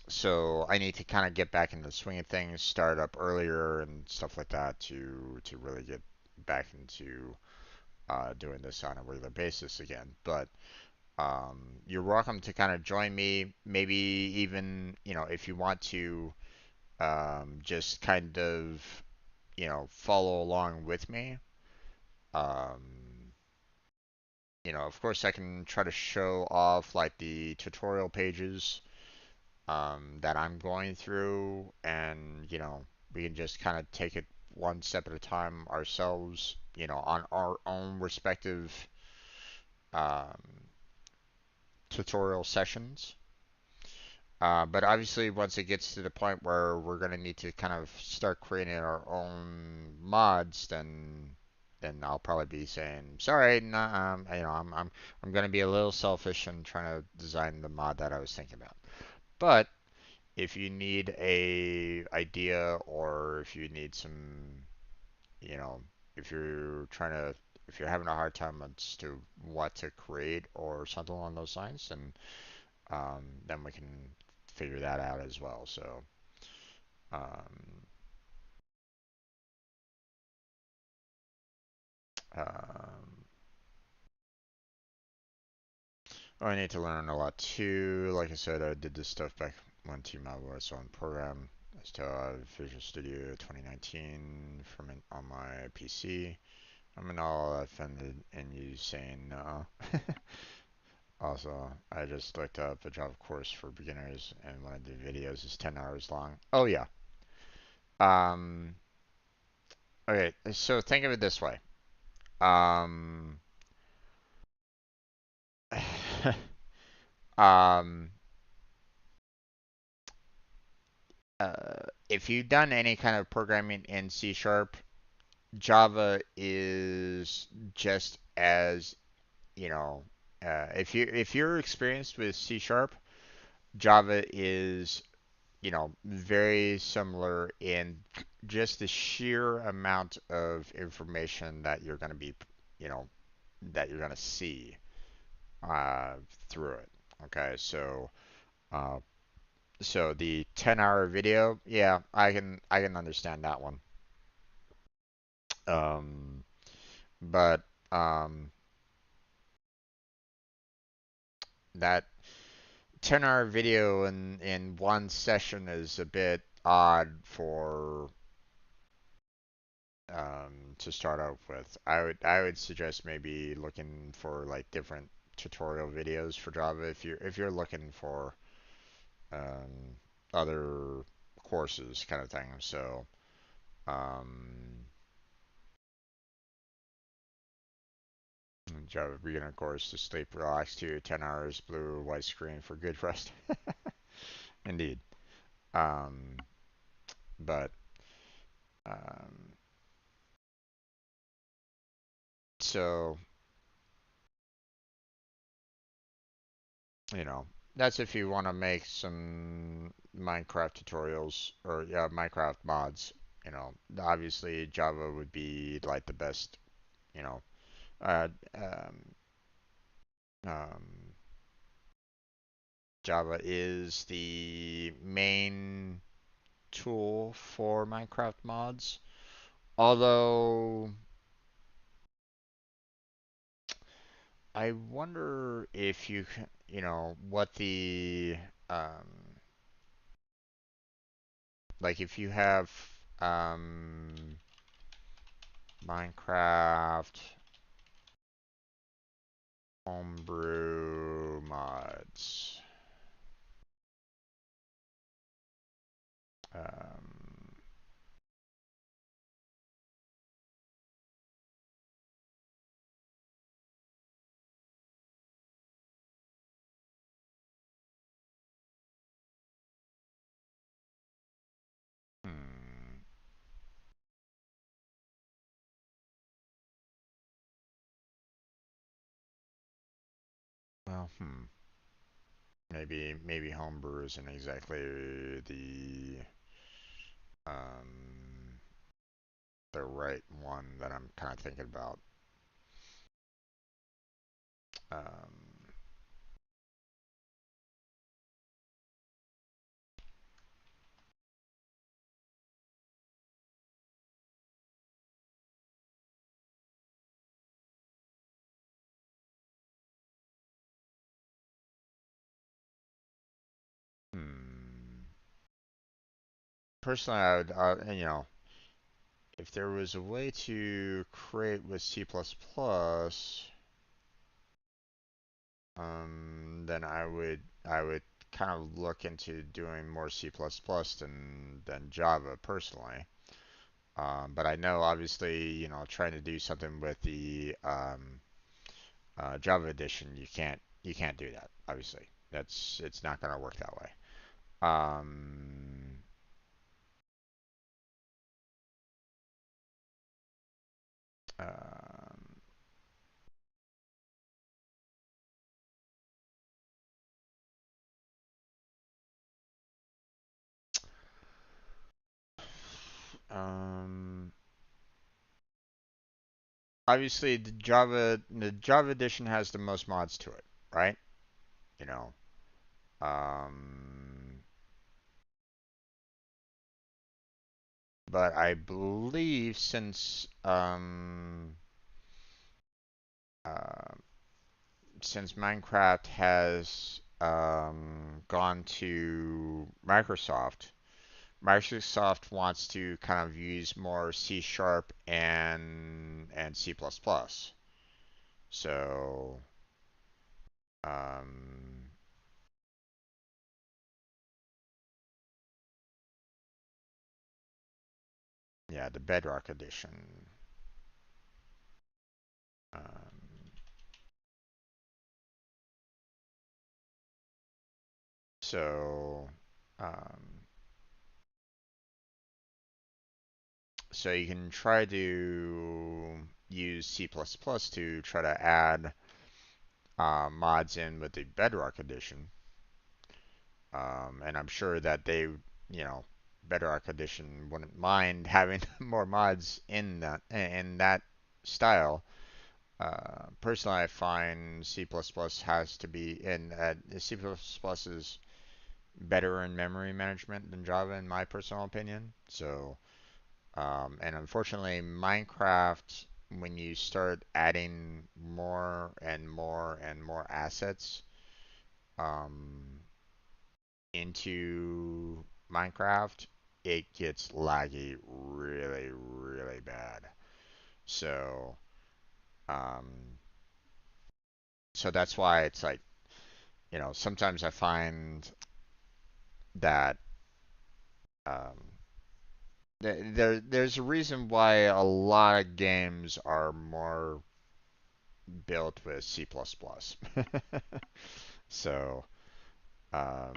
so I need to kind of get back into the swing of things, start up earlier and stuff like that to really get back into doing this on a regular basis again. But you're welcome to kind of join me. Maybe even if you want to just kind of follow along with me. Um, of course, I can try to show off like the tutorial pages that I'm going through, and we can just kind of take it one step at a time ourselves, on our own respective um, tutorial sessions. But obviously, once it gets to the point where we're going to need to kind of start creating our own mods, then I'll probably be saying, sorry, nah, I'm going to be a little selfish and trying to design the mod that I was thinking about. But if you need a idea or if you need some you know, if you're trying to, if you're having a hard time as to what to create or something along those lines, then we can figure that out as well. So, um, um, I need to learn a lot too. Like I said, I did this stuff back when T-Mobile was on program. I still have Visual Studio 2019 from on my PC. I'm not all offended in you saying no. Also, I just looked up a Java course for beginners, and one of the videos is 10 hours long. Oh yeah. Um. Okay. So think of it this way. Um. um. If you've done any kind of programming in C Sharp, Java is just as, you know, if you're experienced with C Sharp, Java is, very similar in just the sheer amount of information that you're going to be, you know, that you're going to see uh, through it. Okay, uh, so the 10-hour video, yeah, I can understand that one. Um, but that 10-hour video in one session is a bit odd for to start out with. I would suggest maybe looking for like different tutorial videos for Java if you're looking for um, other courses kind of thing. So um, Java beginner course to sleep, relax to 10 hours, blue, white screen for good rest. Indeed. Um, but um, so you know, that's if you want to make some Minecraft tutorials or yeah, Minecraft mods. Obviously Java would be like the best. You know, uh, um, um, Java is the main tool for Minecraft mods. Although I wonder if what the um, like if you have um, Minecraft homebrew mods. Um, hmm. Well, maybe homebrew isn't exactly um the right one that I'm kind of thinking about. Um, hmm. Personally, I would, if there was a way to create with C++, then I would kind of look into doing more C++ than Java personally. But I know obviously, trying to do something with the Java edition, you can't do that. Obviously, it's not going to work that way. Um, um, um, obviously the Java edition has the most mods to it, right? You know, um, but I believe uh, since Minecraft has gone to Microsoft, Microsoft wants to kind of use more C Sharp and C++. So, um, yeah, the Bedrock edition. Um, so, um, so you can try to use C++ to try to add mods in with the Bedrock edition. And I'm sure that they, Bedrock edition wouldn't mind having more mods in that style. Personally, I find C++ has to be in C++ is better in memory management than Java, in my personal opinion. So, and unfortunately, Minecraft, when you start adding more and more and more assets um, into Minecraft, it gets laggy really, really bad. So, um, so that's why it's like, sometimes I find that um, there's a reason why a lot of games are more built with C++. So, um,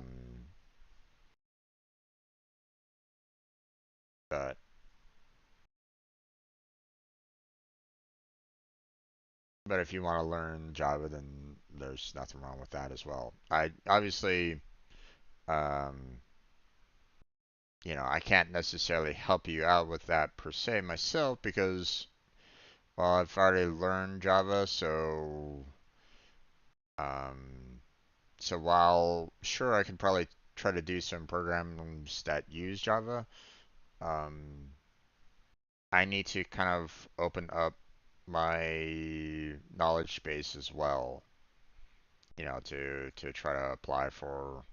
but if you want to learn Java, then there's nothing wrong with that as well. I obviously, um, I can't necessarily help you out with that per se myself because, well, I've already learned Java, um, so while sure I can probably try to do some programs that use Java, um, I need to kind of open up my knowledge base as well, to try to apply for,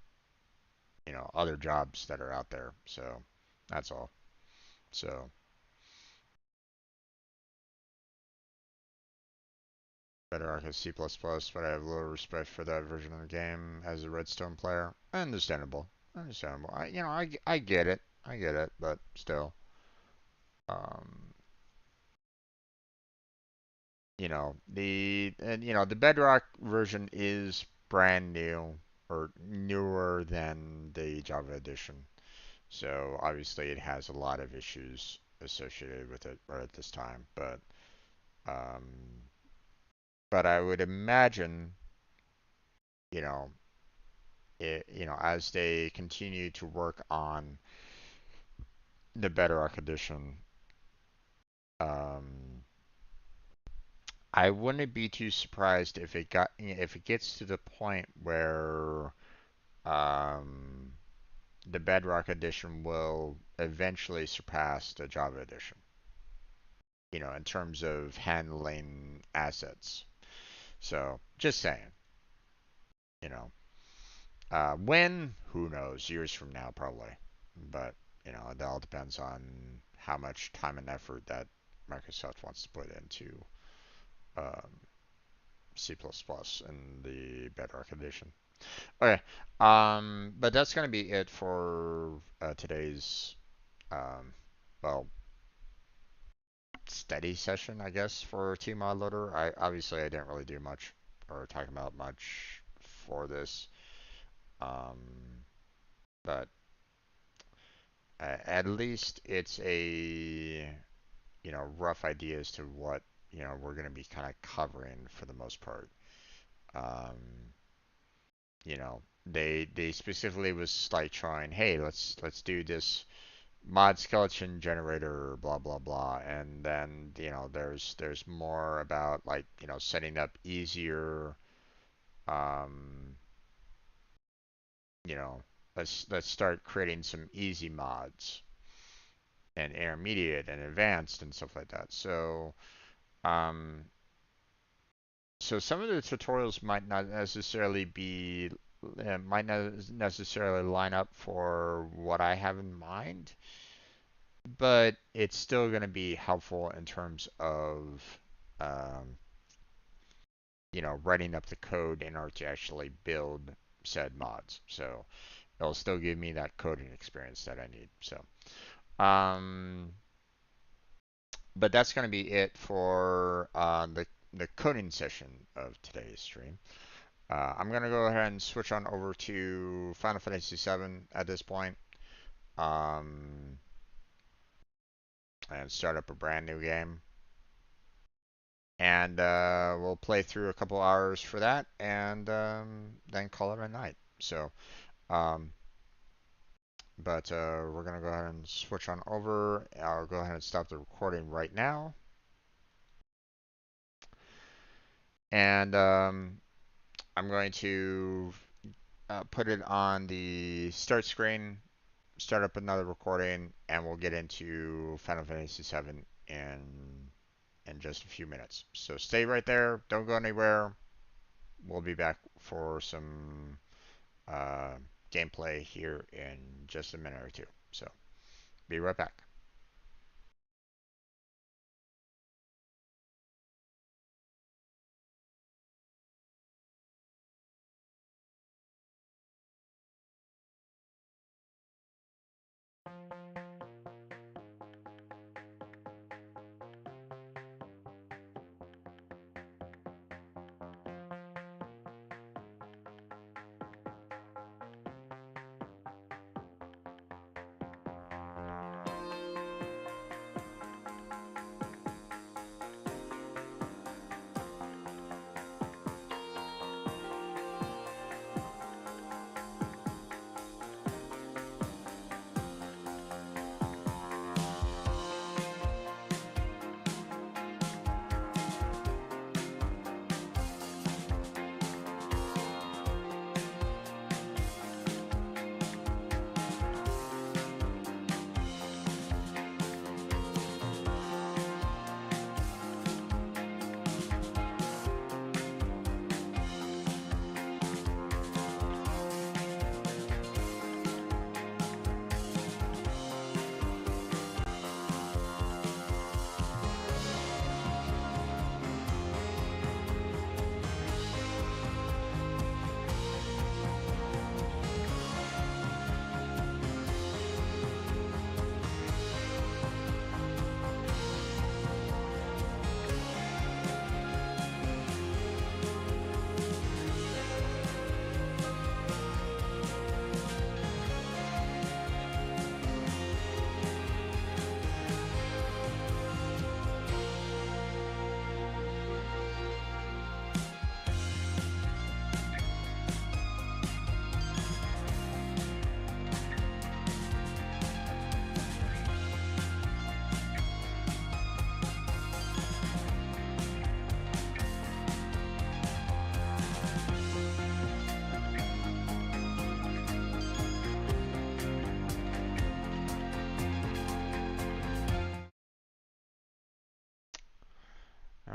other jobs that are out there. So that's all. So better Arc has C++, but I have little respect for that version of the game as a Redstone player. Understandable. Understandable. I get it. I get it, but still. Um, the Bedrock version is brand new or newer than the Java edition. So obviously it has a lot of issues associated with it right at this time, um, but I would imagine, you know, as they continue to work on the Bedrock edition, um, I wouldn't be too surprised if it gets to the point where um, the Bedrock edition will eventually surpass the Java edition, in terms of handling assets. So, just saying, you know, when, who knows, years from now, probably. But, it all depends on how much time and effort that Microsoft wants to put into um, C++ in the Bedrock edition. Okay, but that's going to be it for today's, um, well, steady session, I guess, for Team Mod Loader. I didn't really do much or talk about much for this, um, but at least it's a rough idea as to what we're going to be kind of covering for the most part. Um, they specifically was like trying, hey, let's do this mod skeleton generator, blah blah blah, and then there's more about like setting up easier, um, you know let's start creating some easy mods and intermediate and advanced and stuff like that. Um, so some of the tutorials might not necessarily line up for what I have in mind, but it's still going to be helpful in terms of um, writing up the code in order to actually build said mods. So it'll still give me that coding experience that I need. Um, but that's going to be it for the coding session of today's stream. I'm going to go ahead and switch on over to Final Fantasy VII at this point, um, and start up a brand new game. And we'll play through a couple hours for that, and then call it a night. Um, we're gonna go ahead and switch on over. I'll go ahead and stop the recording right now, and I'm going to put it on the start screen, start up another recording, and we'll get into Final Fantasy VII in just a few minutes. So stay right there. Don't go anywhere. We'll be back for some uh, gameplay here in just a minute or two. So be right back.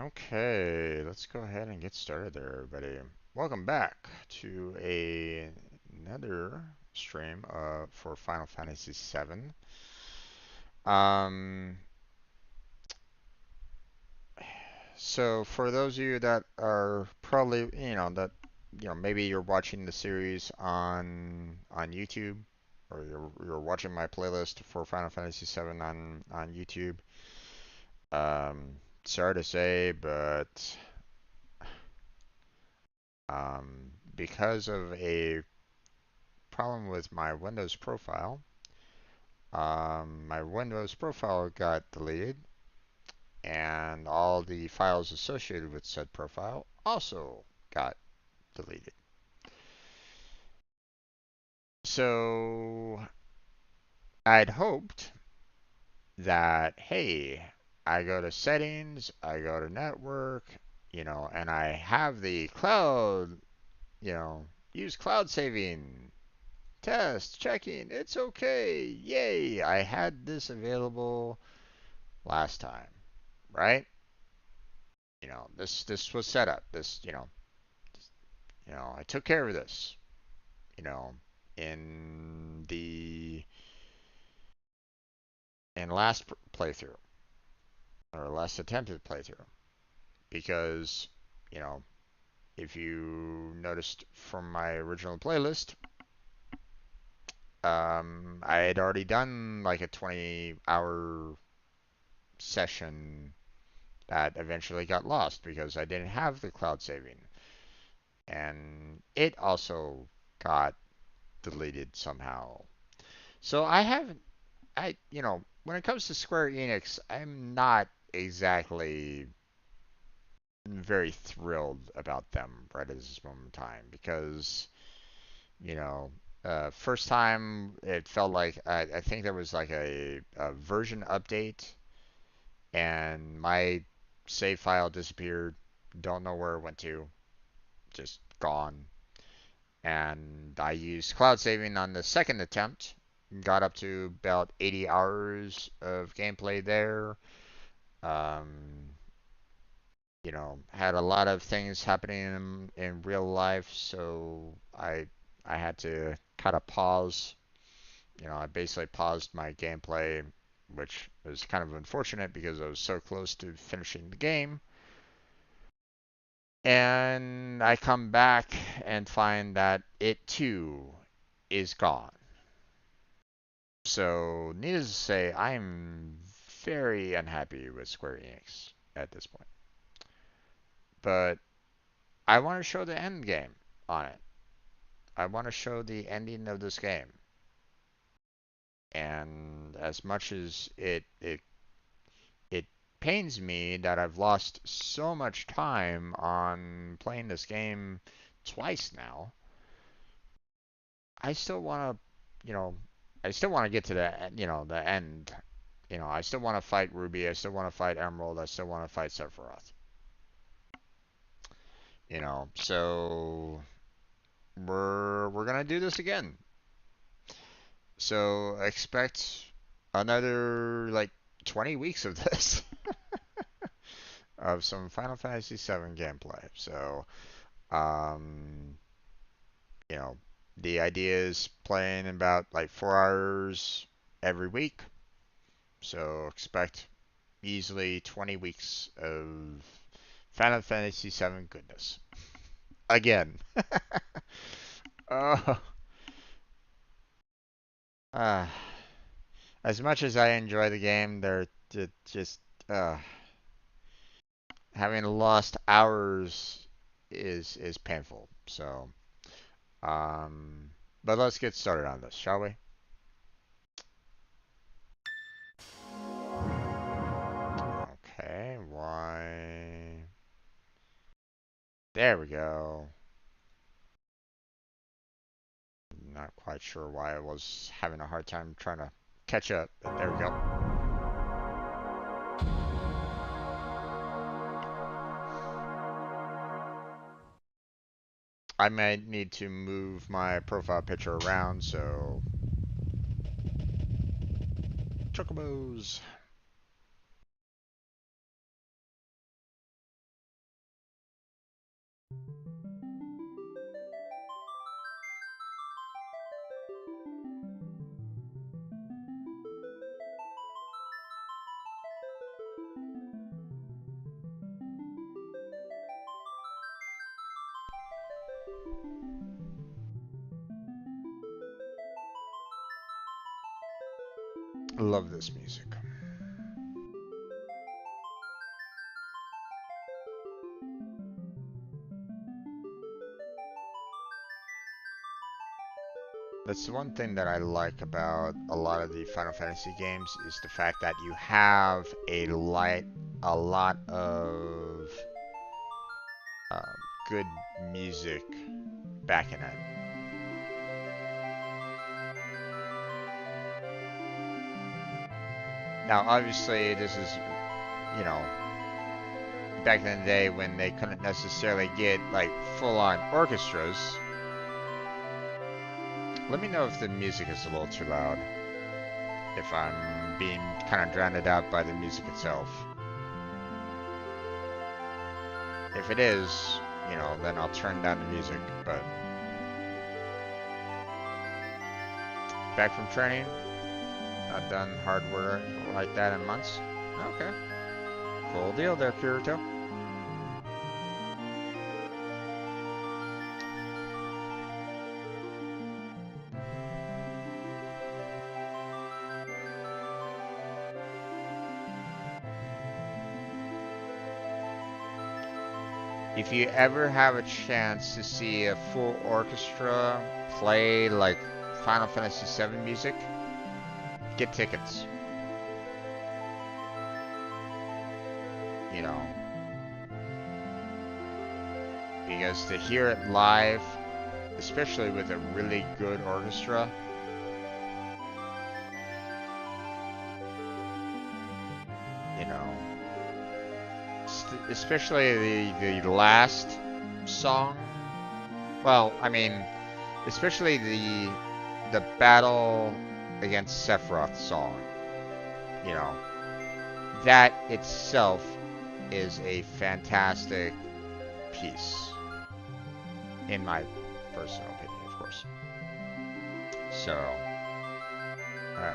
Okay, let's go ahead and get started there, everybody. Welcome back to another stream for Final Fantasy VII. Um, so for those of you that are probably, maybe you're watching the series on YouTube, or you're watching my playlist for Final Fantasy VII on YouTube. Sorry to say, but because of a problem with my Windows profile got deleted, and all the files associated with said profile also got deleted. So I'd hoped that, hey, I go to settings, I go to network, and I have the cloud, use cloud saving, test, checking, it's okay, yay, I had this available last time, right? This was set up. I took care of this, you know, in the in last playthrough or last attempted playthrough because, you know, if you noticed from my original playlist, I had already done like a 20-hour session that eventually got lost because I didn't have the cloud saving. And it also got deleted somehow. So when it comes to Square Enix, I'm not exactly very thrilled about them right at this moment in time because, you know, first time it felt like I think there was like a version update and my save file disappeared. Don't know where it went to. Just gone. And I used cloud saving on the second attempt. Got up to about 80 hours of gameplay there. Um, had a lot of things happening in real life, so I had to kind of pause. I basically paused my gameplay, which was kind of unfortunate because I was so close to finishing the game. And I come back and find that it too is gone. So, needless to say, I'm very unhappy with Square Enix at this point. But I want to show the end game on it. I want to show the ending of this game. And as much as it pains me that I've lost so much time on playing this game twice now, I still want to, I still want to get to the end. I still want to fight Ruby. I still want to fight Emerald. I still want to fight Sephiroth. So we're gonna do this again. So expect another like 20 weeks of this, of some Final Fantasy VII gameplay. So, um, you know, the idea is playing about like 4 hours every week. So expect easily 20 weeks of Final Fantasy VII goodness. Again. uh, uh, as much as I enjoy the game, they're just uh, having lost hours is painful. So, um, but let's get started on this, shall we? Okay, why? There we go. Not quite sure why I was having a hard time trying to catch up, but there we go. I might need to move my profile picture around, so chocobos. Love this music. That's the one thing that I like about a lot of the Final Fantasy games is the fact that you have a lot of um, good music backing it. Now, obviously, this is, you know, back in the day when they couldn't necessarily get like full-on orchestras. Let me know if the music is a little too loud. If I'm being kind of drowned out by the music itself. If it is, you know, then I'll turn down the music. But back from training, not done hard work like that in months. Okay, cool deal there, Kirito. If you ever have a chance to see a full orchestra play like Final Fantasy VII music, get tickets. You know, because to hear it live, especially with a really good orchestra, you know, especially the last song. Well, I mean, especially the battle against Sephiroth song. You know, that itself is a fantastic piece, in my personal opinion, of course. So, uh,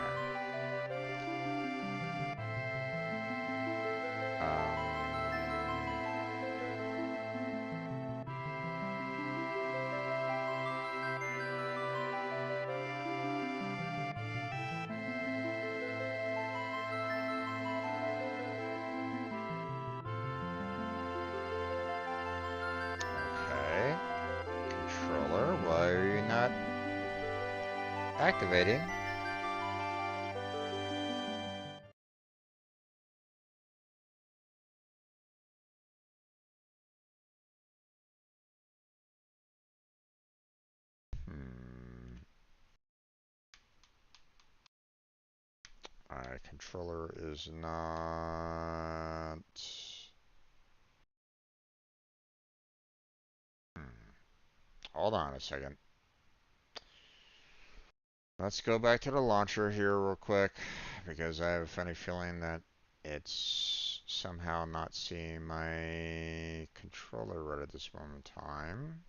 um, okay. Controller, why are you not activating? Hmm. Alright, controller is not... Hmm. Hold on a second. Let's go back to the launcher here real quick, because I have a funny feeling that it's somehow not seeing my controller right at this moment in time.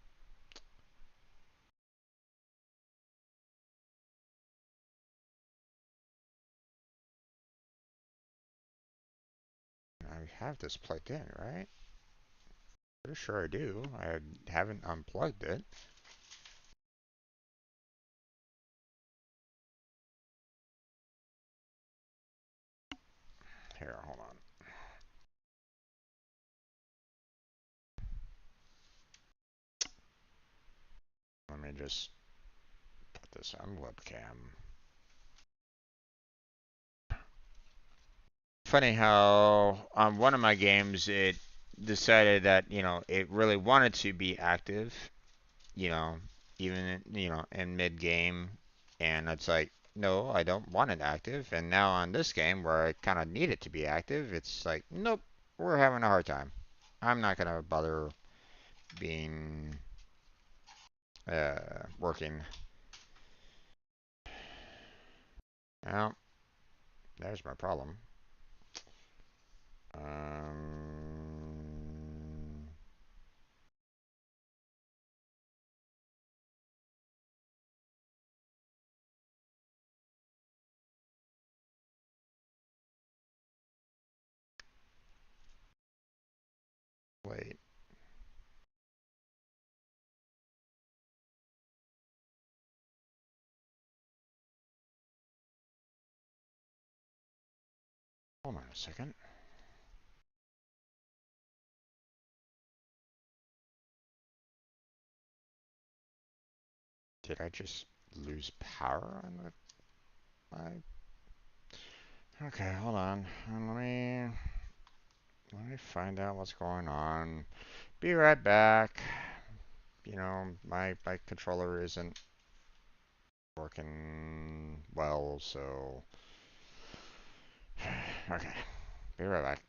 I have this plugged in, right? Pretty sure I do. I haven't unplugged it. Here, hold on. Let me just put this on webcam. Funny how on one of my games it decided that, you know, it really wanted to be active, you know, even, you know, in mid game. And it's like, no, I don't want it active. And now on this game where I kind of need it to be active, it's like, nope, we're having a hard time. I'm not going to bother being, working. Well, there's my problem. Um, wait. Hold on a second. Did I just lose power on the... Okay, hold on. Let me find out what's going on. Be right back. You know, my controller isn't working well, so Okay. Be right back.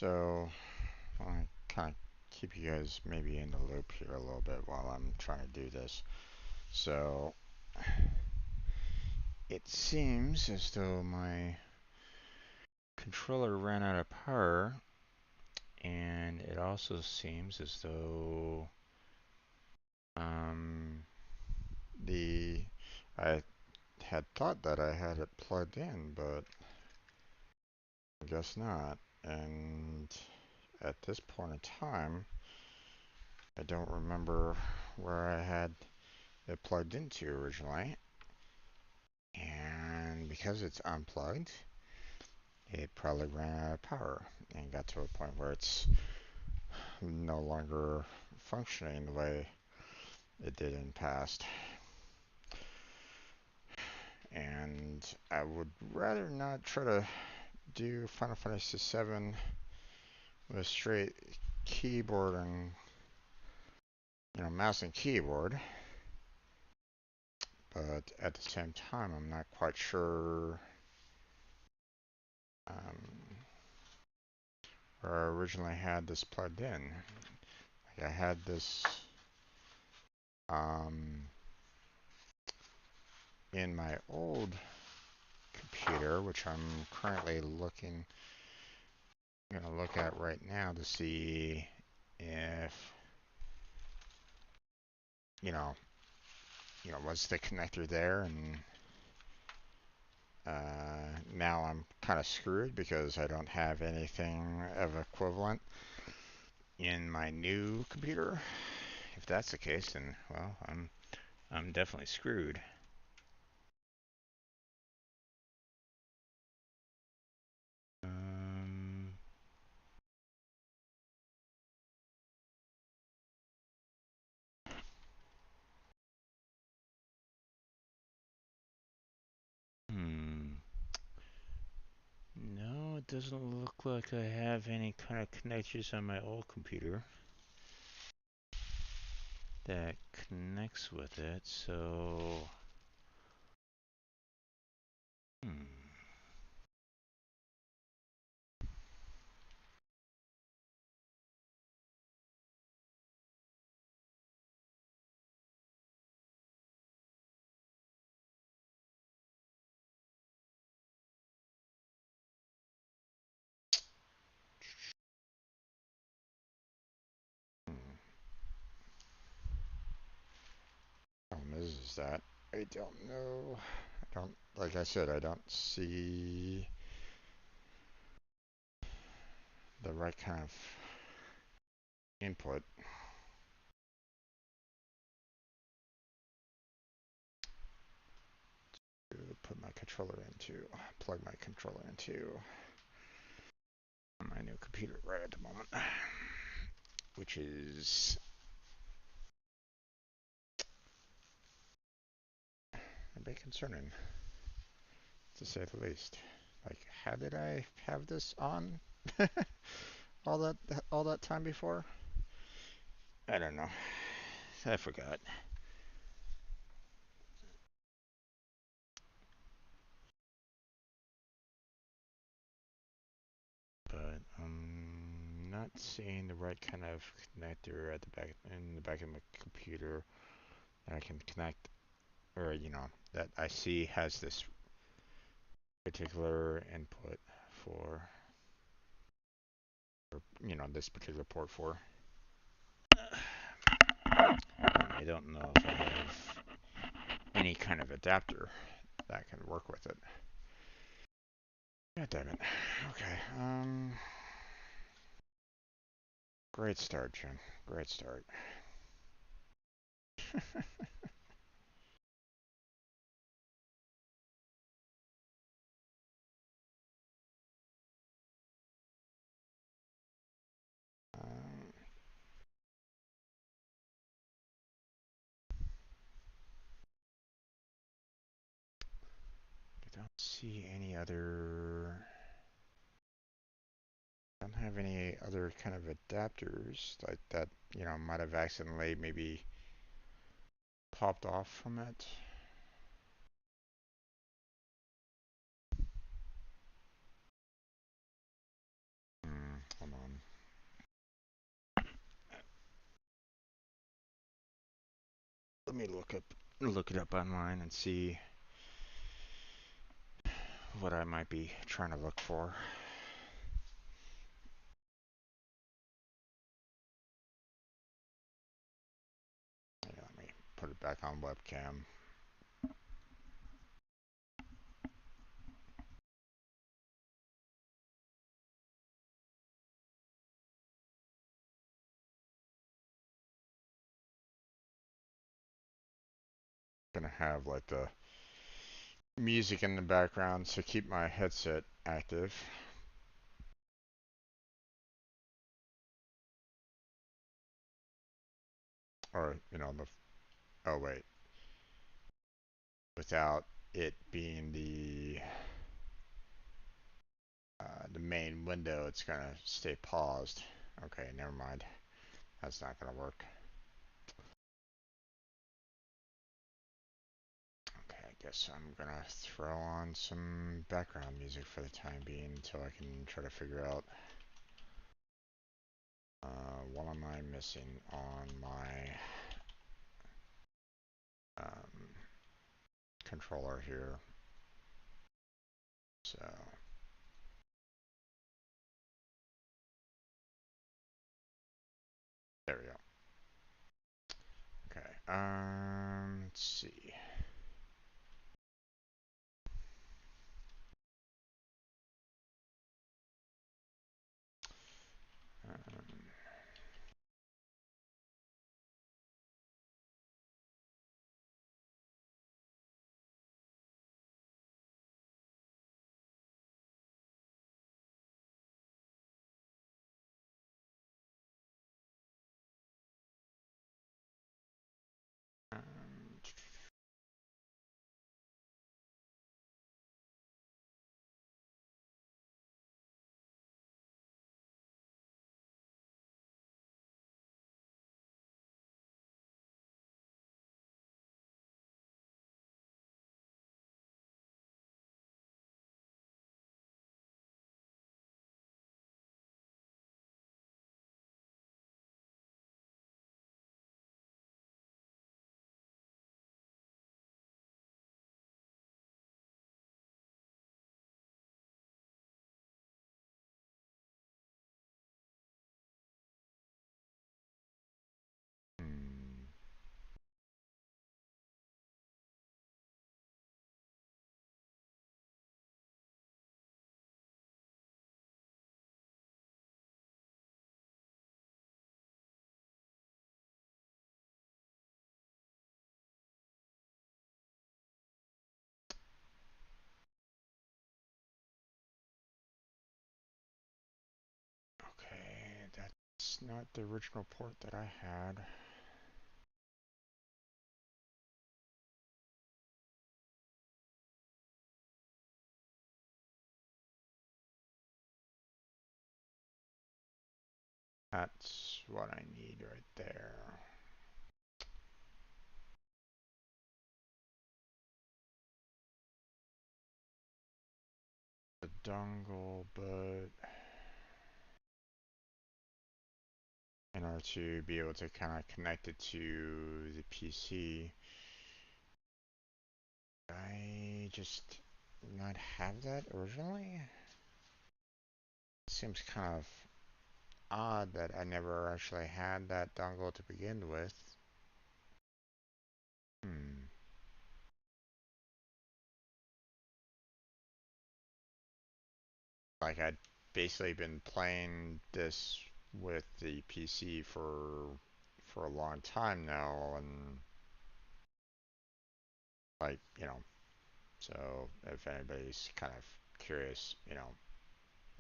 So I kind of keep you guys maybe in the loop here a little bit while I'm trying to do this. So it seems as though my controller ran out of power, and it also seems as though um, the I had thought that I had it plugged in, but I guess not. And at this point in time, I don't remember where I had it plugged into originally. And because it's unplugged, it probably ran out of power and got to a point where it's no longer functioning the way it did in the past. And I would rather not try to do Final Fantasy VII with straight keyboard and mouse and keyboard, but at the same time I'm not quite sure where I originally had this plugged in. Like I had this um, in my old computer, which I'm currently gonna look at right now to see if you know was the connector there, and now I'm kind of screwed because I don't have anything of equivalent in my new computer. If that's the case, then well, I'm definitely screwed. Um, hmm. No, it doesn't look like I have any kind of connectors on my old computer that connects with it, so hmm. Problem is that I don't know. I don't, like I said, I don't see the right kind of input to put my controller into, plug my controller into my new computer right at the moment, which is a bit concerning, to say the least. Like, how did I have this on all that all that time before? I don't know. I forgot. But I'm not seeing the right kind of connector at the back in the back of my computer that I can connect, or that I see has this particular input for, or this particular port for. I don't know if I have any kind of adapter that can work with it. God damn it. Okay. Great start, Jim. Great start. um, I don't see any other. Don't have any other kind of adapters like that, might have accidentally maybe popped off from it. Hold Let me look it up online and see what I might be trying to look for. Yeah, let me put it back on webcam. Gonna have like the music in the background to keep my headset active. Or, oh wait, without it being the main window, it's gonna stay paused. Okay, never mind. That's not gonna work. Okay, I guess I'm gonna throw on some background music for the time being until I can try to figure out what am I missing on my controller here. So there we go. Okay, let's see. Um, hmm. Okay, that's not the original port that I had. That's what I need right there. The dongle, but in order to be able to kind of connect it to the PC, I just not have that originally. Seems kind of odd that I never actually had that dongle to begin with. Hmm. Like I'd basically been playing this with the PC for a long time now, and like, so if anybody's kind of curious,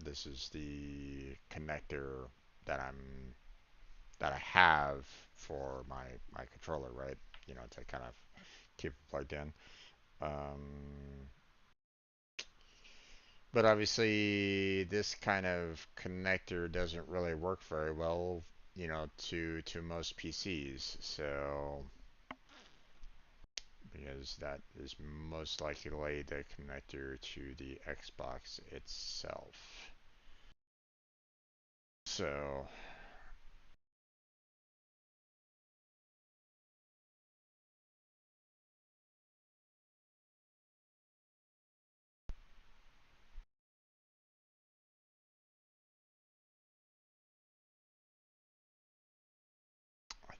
this is the connector that I have for my controller, right? To kind of keep it plugged in. Um, but obviously, this kind of connector doesn't really work very well, to most PCs. So because that is most likely the connector to the Xbox itself. So,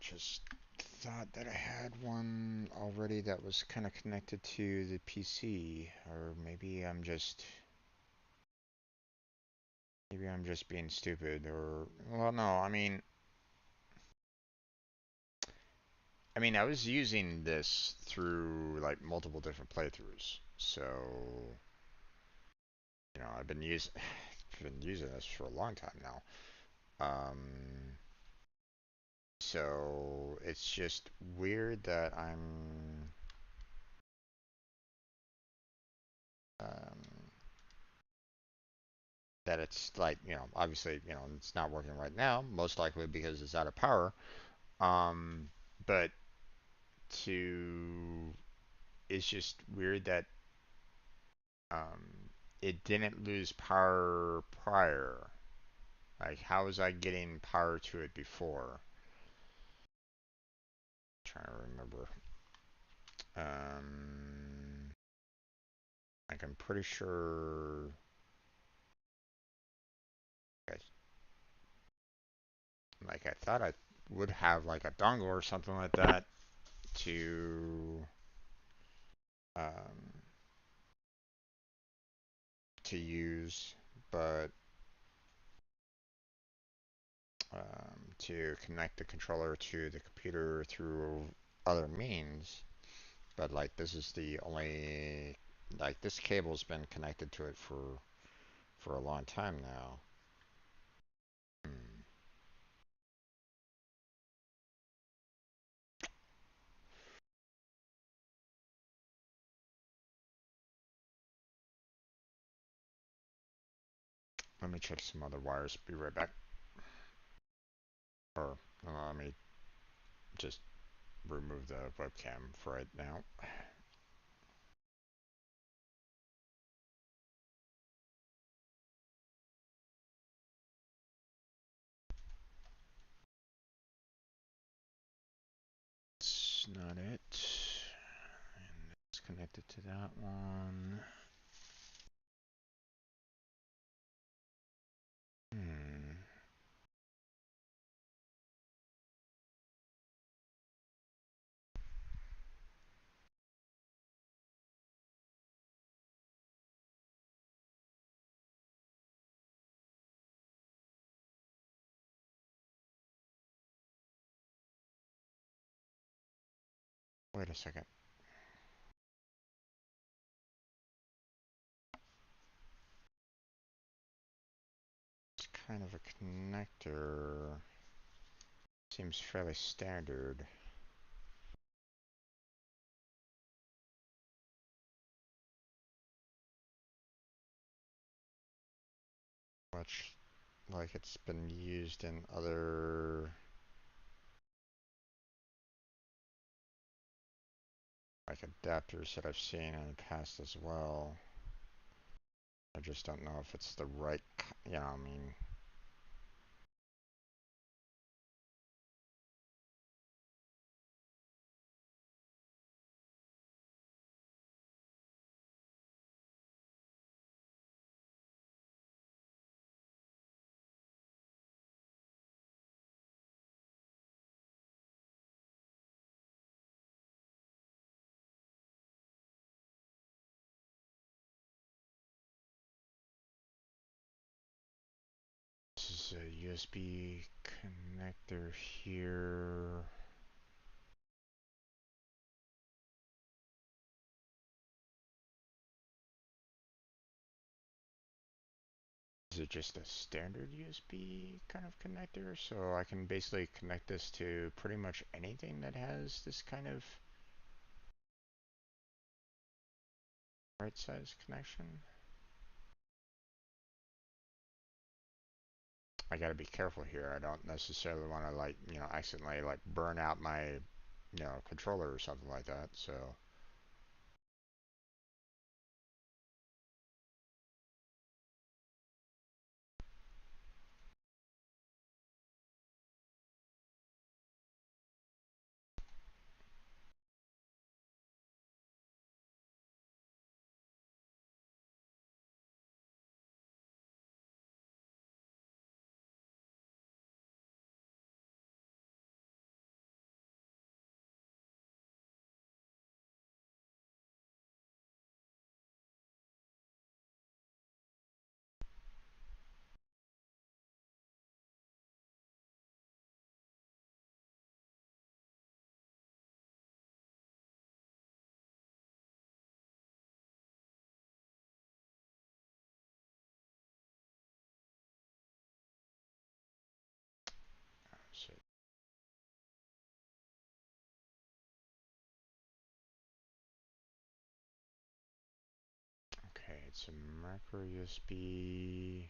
just thought that I had one already that was kind of connected to the PC, or maybe I'm just being stupid, or well, no, I mean, I was using this through like multiple different playthroughs, so I've been using been using this for a long time now. So it's just weird that um, that it's like, obviously, it's not working right now, most likely because it's out of power. Um, but to it's just weird that it didn't lose power prior. Like, how was I getting power to it before? Trying to remember. Um, like I'm pretty sure. I, like I thought I would have like a dongle or something like that to um, to use, but to connect the controller to the computer through other means. But like this is the only like this cable's been connected to it for a long time now. Hmm. Let me check some other wires. Be right back. Or let me just remove the webcam for right now. It's not it. And it's connected to that one. Hmm. Wait a second. It's kind of a connector. Seems fairly standard. Much like it's been used in other like adapters that I've seen in the past as well. I just don't know if it's the right, I mean, this is a USB connector here. Is it just a standard USB kind of connector? So I can basically connect this to pretty much anything that has this kind of right size connection? I gotta be careful here. I don't necessarily want to like, accidentally like burn out my, controller or something like that. So Alright, so micro USB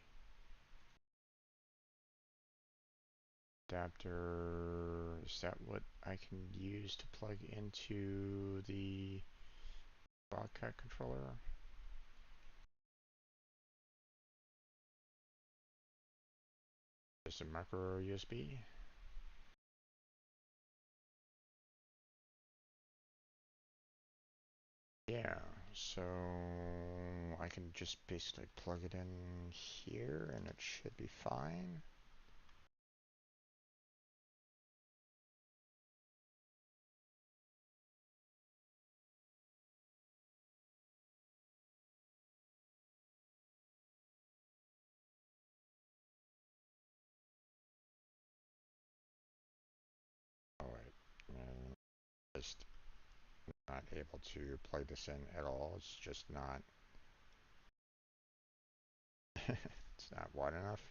adapter. Is that what I can use to plug into the broadcast controller? Just a micro USB? Yeah, so I can just basically plug it in here and it should be fine. Oh wait, just not able to plug this in at all. It's just not, it's not wide enough.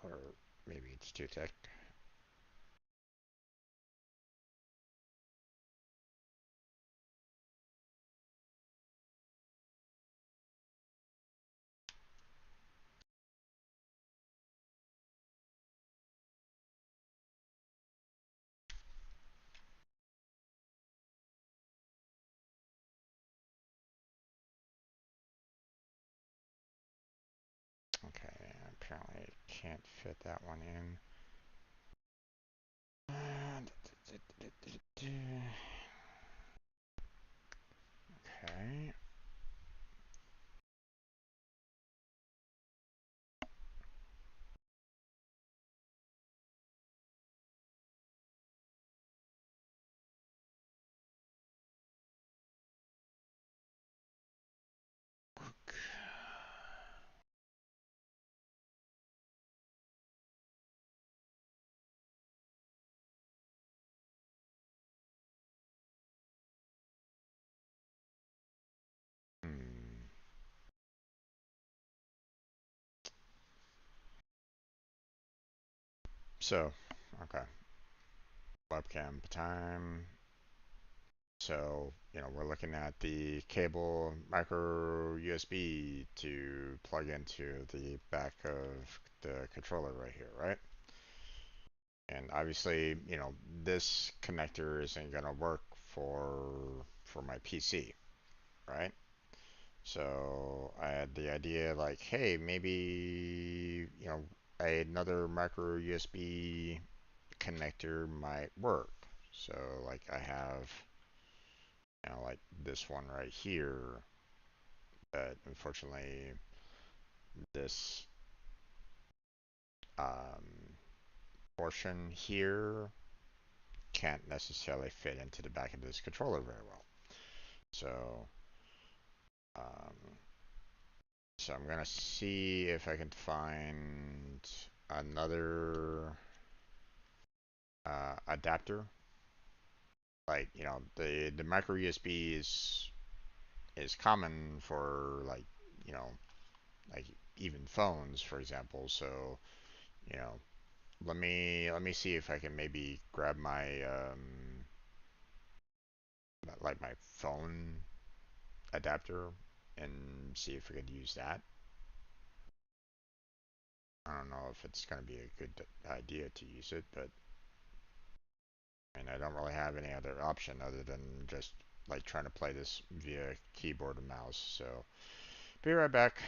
Or maybe it's too thick. Okay, apparently it can't fit that one in. Okay. Hmm. So, okay. Webcam time. So, we're looking at the cable micro USB to plug into the back of the controller right here, right? And obviously, this connector isn't gonna work for my PC, right? So I had the idea like, hey, maybe, another micro USB connector might work. So like I have, like this one right here, but unfortunately this um, portion here can't necessarily fit into the back of this controller very well. So, um, so I'm gonna see if I can find another adapter. Like, the micro USB is common for like, you know, like even phones, for example. So, you know, let me see if I can maybe grab my like my phone adapter and see if we could use that. I don't know if it's going to be a good idea to use it, but I mean, I don't really have any other option other than just like trying to play this via keyboard and mouse. So, be right back.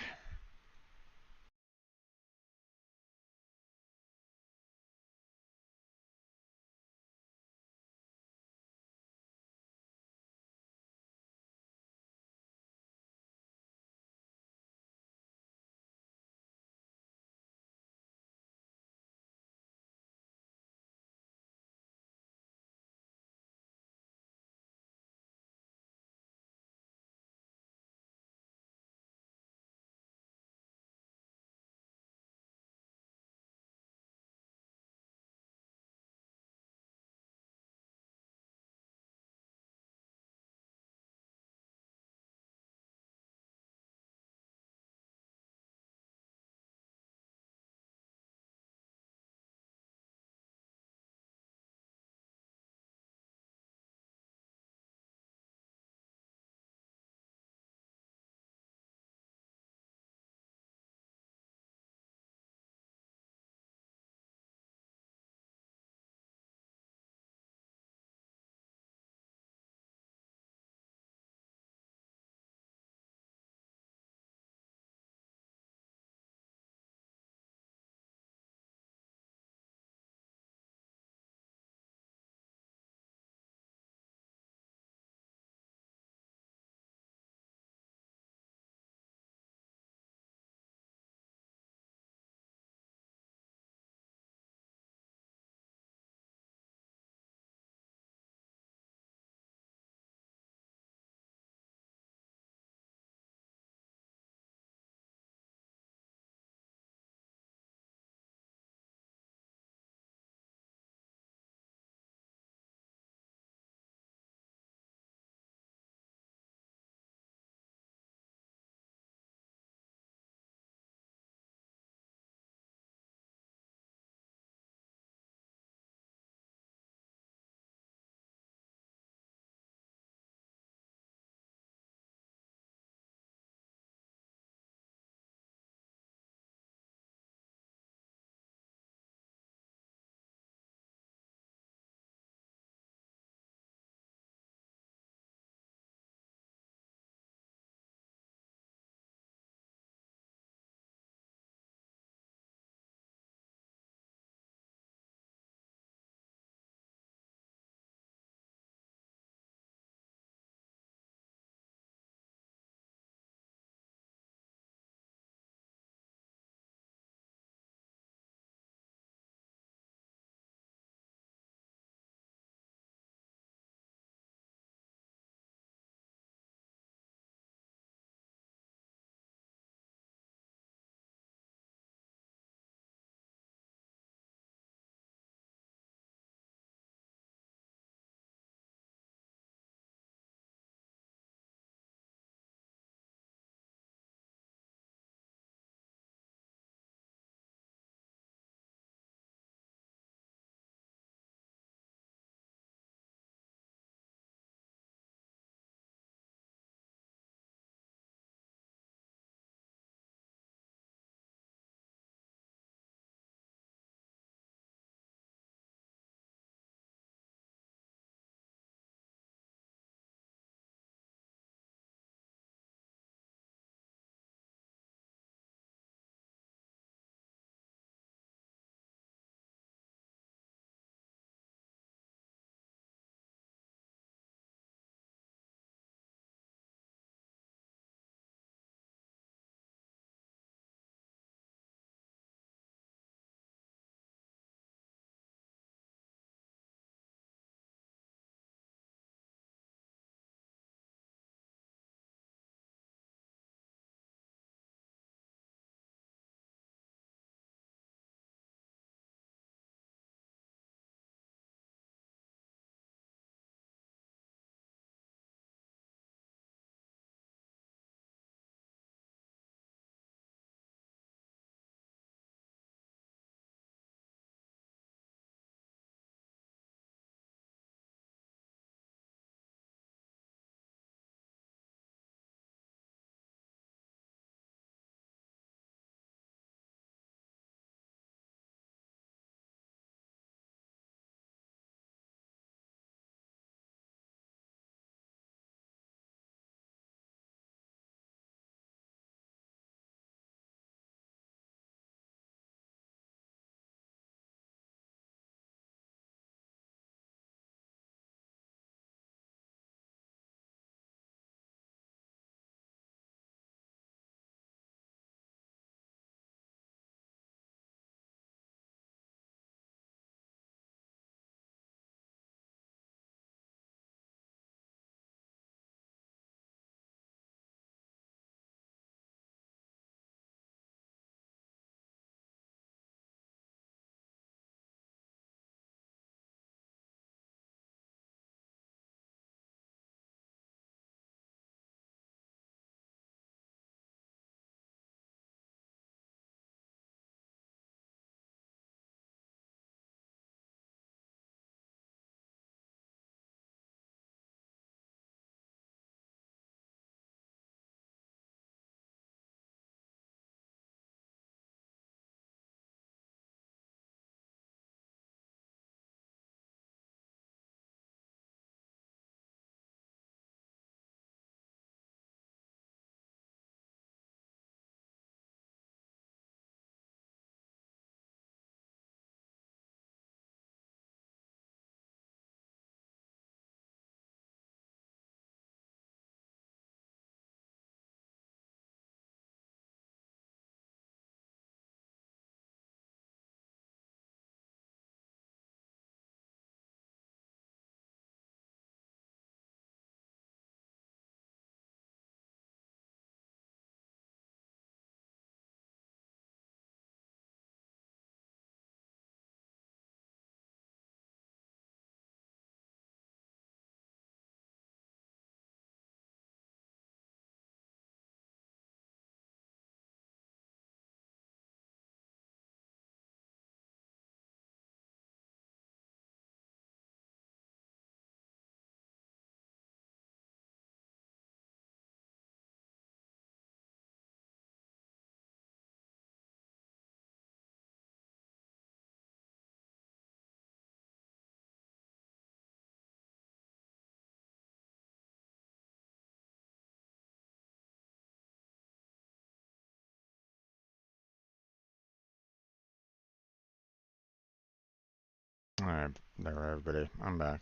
Alright, there everybody. I'm back.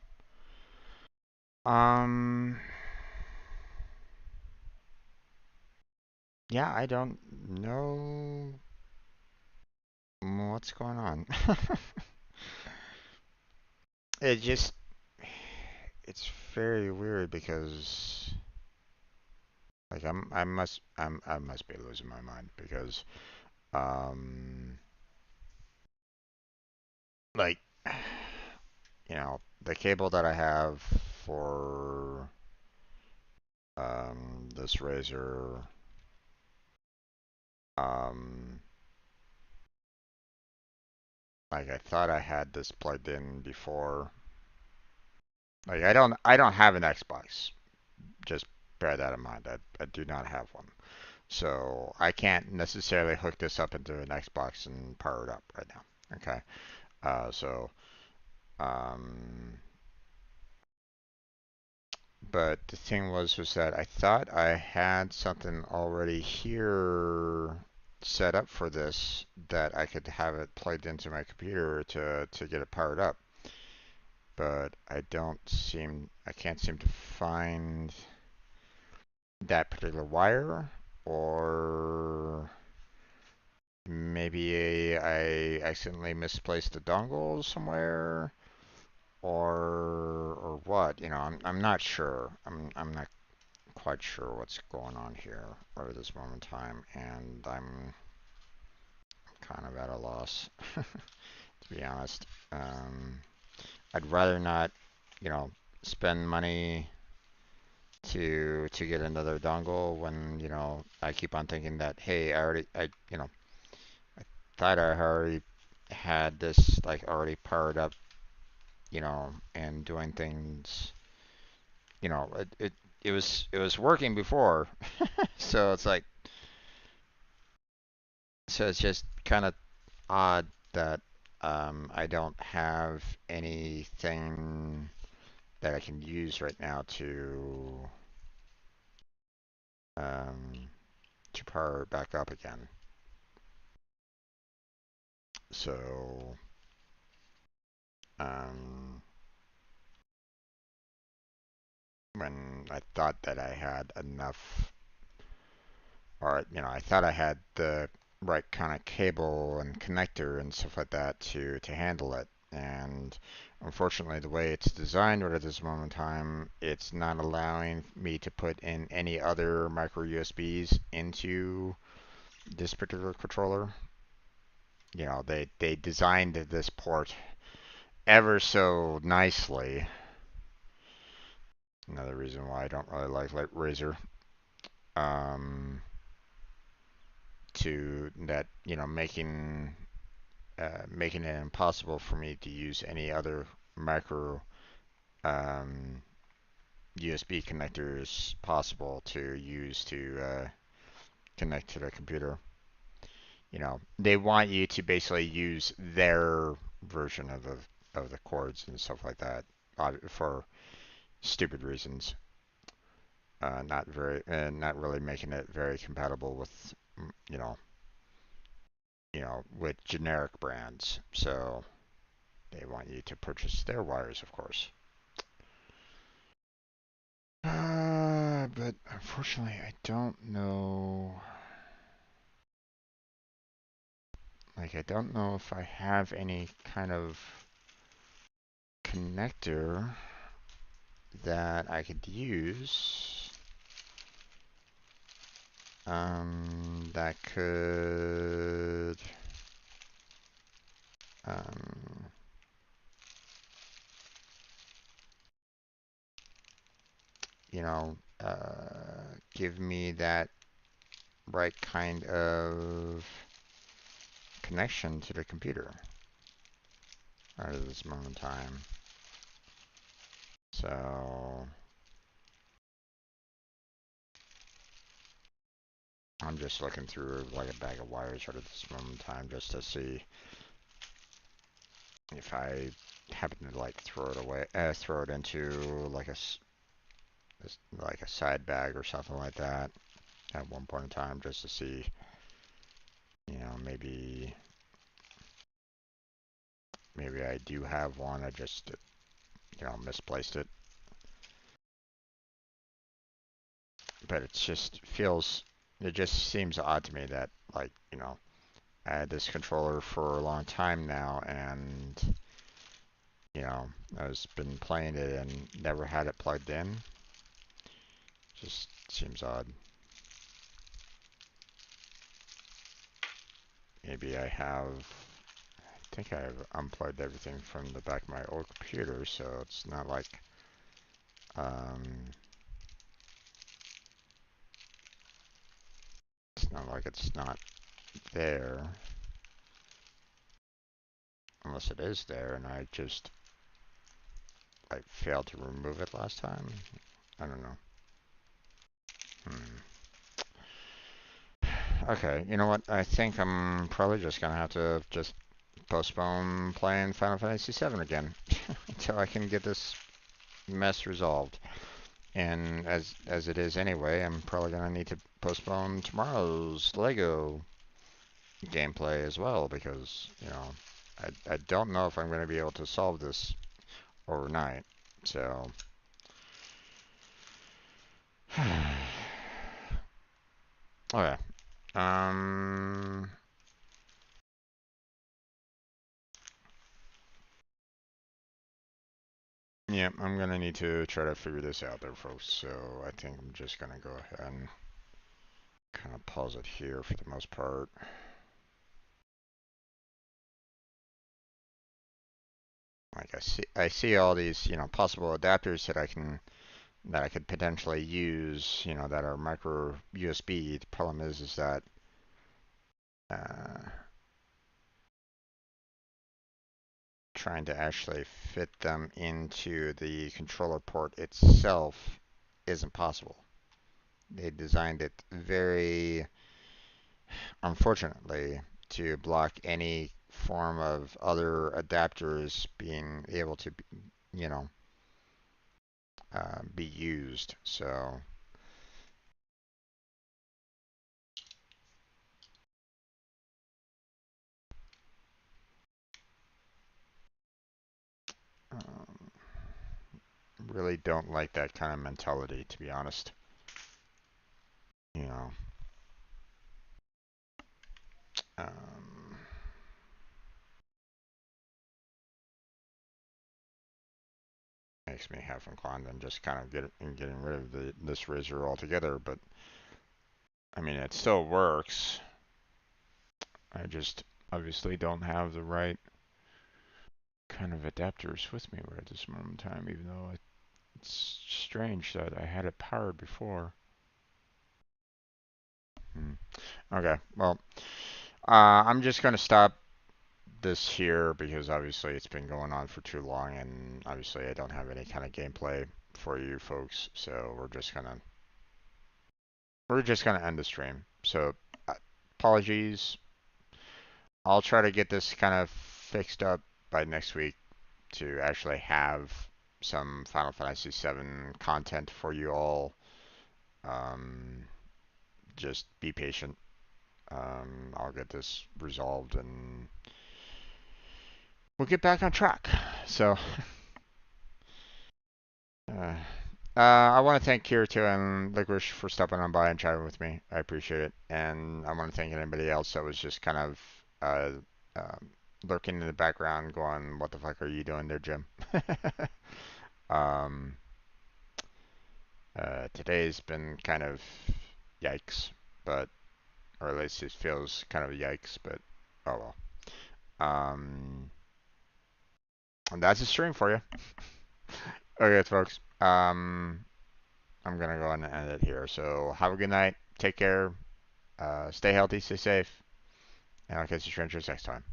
Um, yeah, I don't know what's going on. It just, it's very weird because, like, I must be losing my mind because, um, like, the cable that I have for, this razor, um, like, I thought I had this plugged in before. Like, I don't have an Xbox. Just bear that in mind. I do not have one. So I can't necessarily hook this up into an Xbox and power it up right now. Okay. So, um, but the thing was that I thought I had something already here set up for this that I could have it plugged into my computer to get it powered up. But I can't seem to find that particular wire, or maybe I accidentally misplaced the dongle somewhere, or what? I'm not sure. I'm not quite sure what's going on here right at this moment in time, and I'm kind of at a loss, to be honest. I'd rather not, you know, spend money to get another dongle when, I keep on thinking that, hey, I thought I already had this like already powered up, and doing things, it was working before. So it's just kind of odd that I don't have anything that I can use right now um, to power it back up again. So um, when I thought that I had enough, or I thought I had the right kind of cable and connector and stuff like that to handle it. And unfortunately, the way it's designed right at this moment in time, it's not allowing me to put in any other micro USBs into this particular controller. They designed this port ever so nicely. Another reason why I don't really like Razer. Um, to that, making it impossible for me to use any other micro um, USB connectors possible to use to connect to the computer. They want you to basically use their version of the cords and stuff like that for stupid reasons. Not really making it very compatible with, you know, with generic brands. So they want you to purchase their wires, of course. But unfortunately, I don't know. Like, I don't know if I have any kind of connector that I could use. That could, um, give me that right kind of connection to the computer out of this moment in time. So I'm just looking through like a bag of wires right at this moment in time just to see if I happen to like throw it away, throw it into like like a side bag or something like that at one point in time just to see, maybe maybe I do have one. I just, misplaced it. But it just seems odd to me that, like, I had this controller for a long time now, and, I've been playing it and never had it plugged in. Just seems odd. Maybe I think I've unplugged everything from the back of my old computer, so it's not like, um, it's not there. Unless it is there and I just, like, failed to remove it last time. I don't know. Okay, you know what? I think I'm probably just gonna have to just postpone playing Final Fantasy VII again until I can get this mess resolved. And as it is anyway, I'm probably gonna need to postpone tomorrow's Lego gameplay as well because, I don't know if I'm gonna be able to solve this overnight. So, okay. Um, yeah, I'm gonna need to try to figure this out there, folks. So I think I'm just gonna go ahead and kind of pause it here for the most part. Like I see all these, possible adapters that I could potentially use, that are micro USB. The problem is that uh, trying to actually fit them into the controller port itself isn't possible. They designed it very unfortunately to block any form of other adapters being able to, you know, be used. So, um, really don't like that kind of mentality, to be honest. You know, um, makes me half inclined and just kind of getting rid of this razor altogether. But I mean, it still works. I just obviously don't have the right kind of adapters with me right at this moment in time, even though it's strange that I had it powered before. Okay, well, I'm just going to stop this here because obviously it's been going on for too long, and obviously I don't have any kind of gameplay for you folks, so we're just gonna end the stream. So uh, apologies. I'll try to get this kind of fixed up by next week to actually have some Final Fantasy VII content for you all. Um, just be patient. I'll get this resolved and we'll get back on track. So, uh, I want to thank Kirito and Licorice for stopping on by and chatting with me. I appreciate it. And I want to thank anybody else that was just kind of um, lurking in the background going, what the fuck are you doing there, Jim? um, today's been kind of yikes, but, or at least it feels kind of yikes, but oh well. And that's a stream for you. Okay, folks. I'm gonna go ahead and end it here. So have a good night. Take care. Stay healthy. Stay safe. And I'll catch you strangers next time.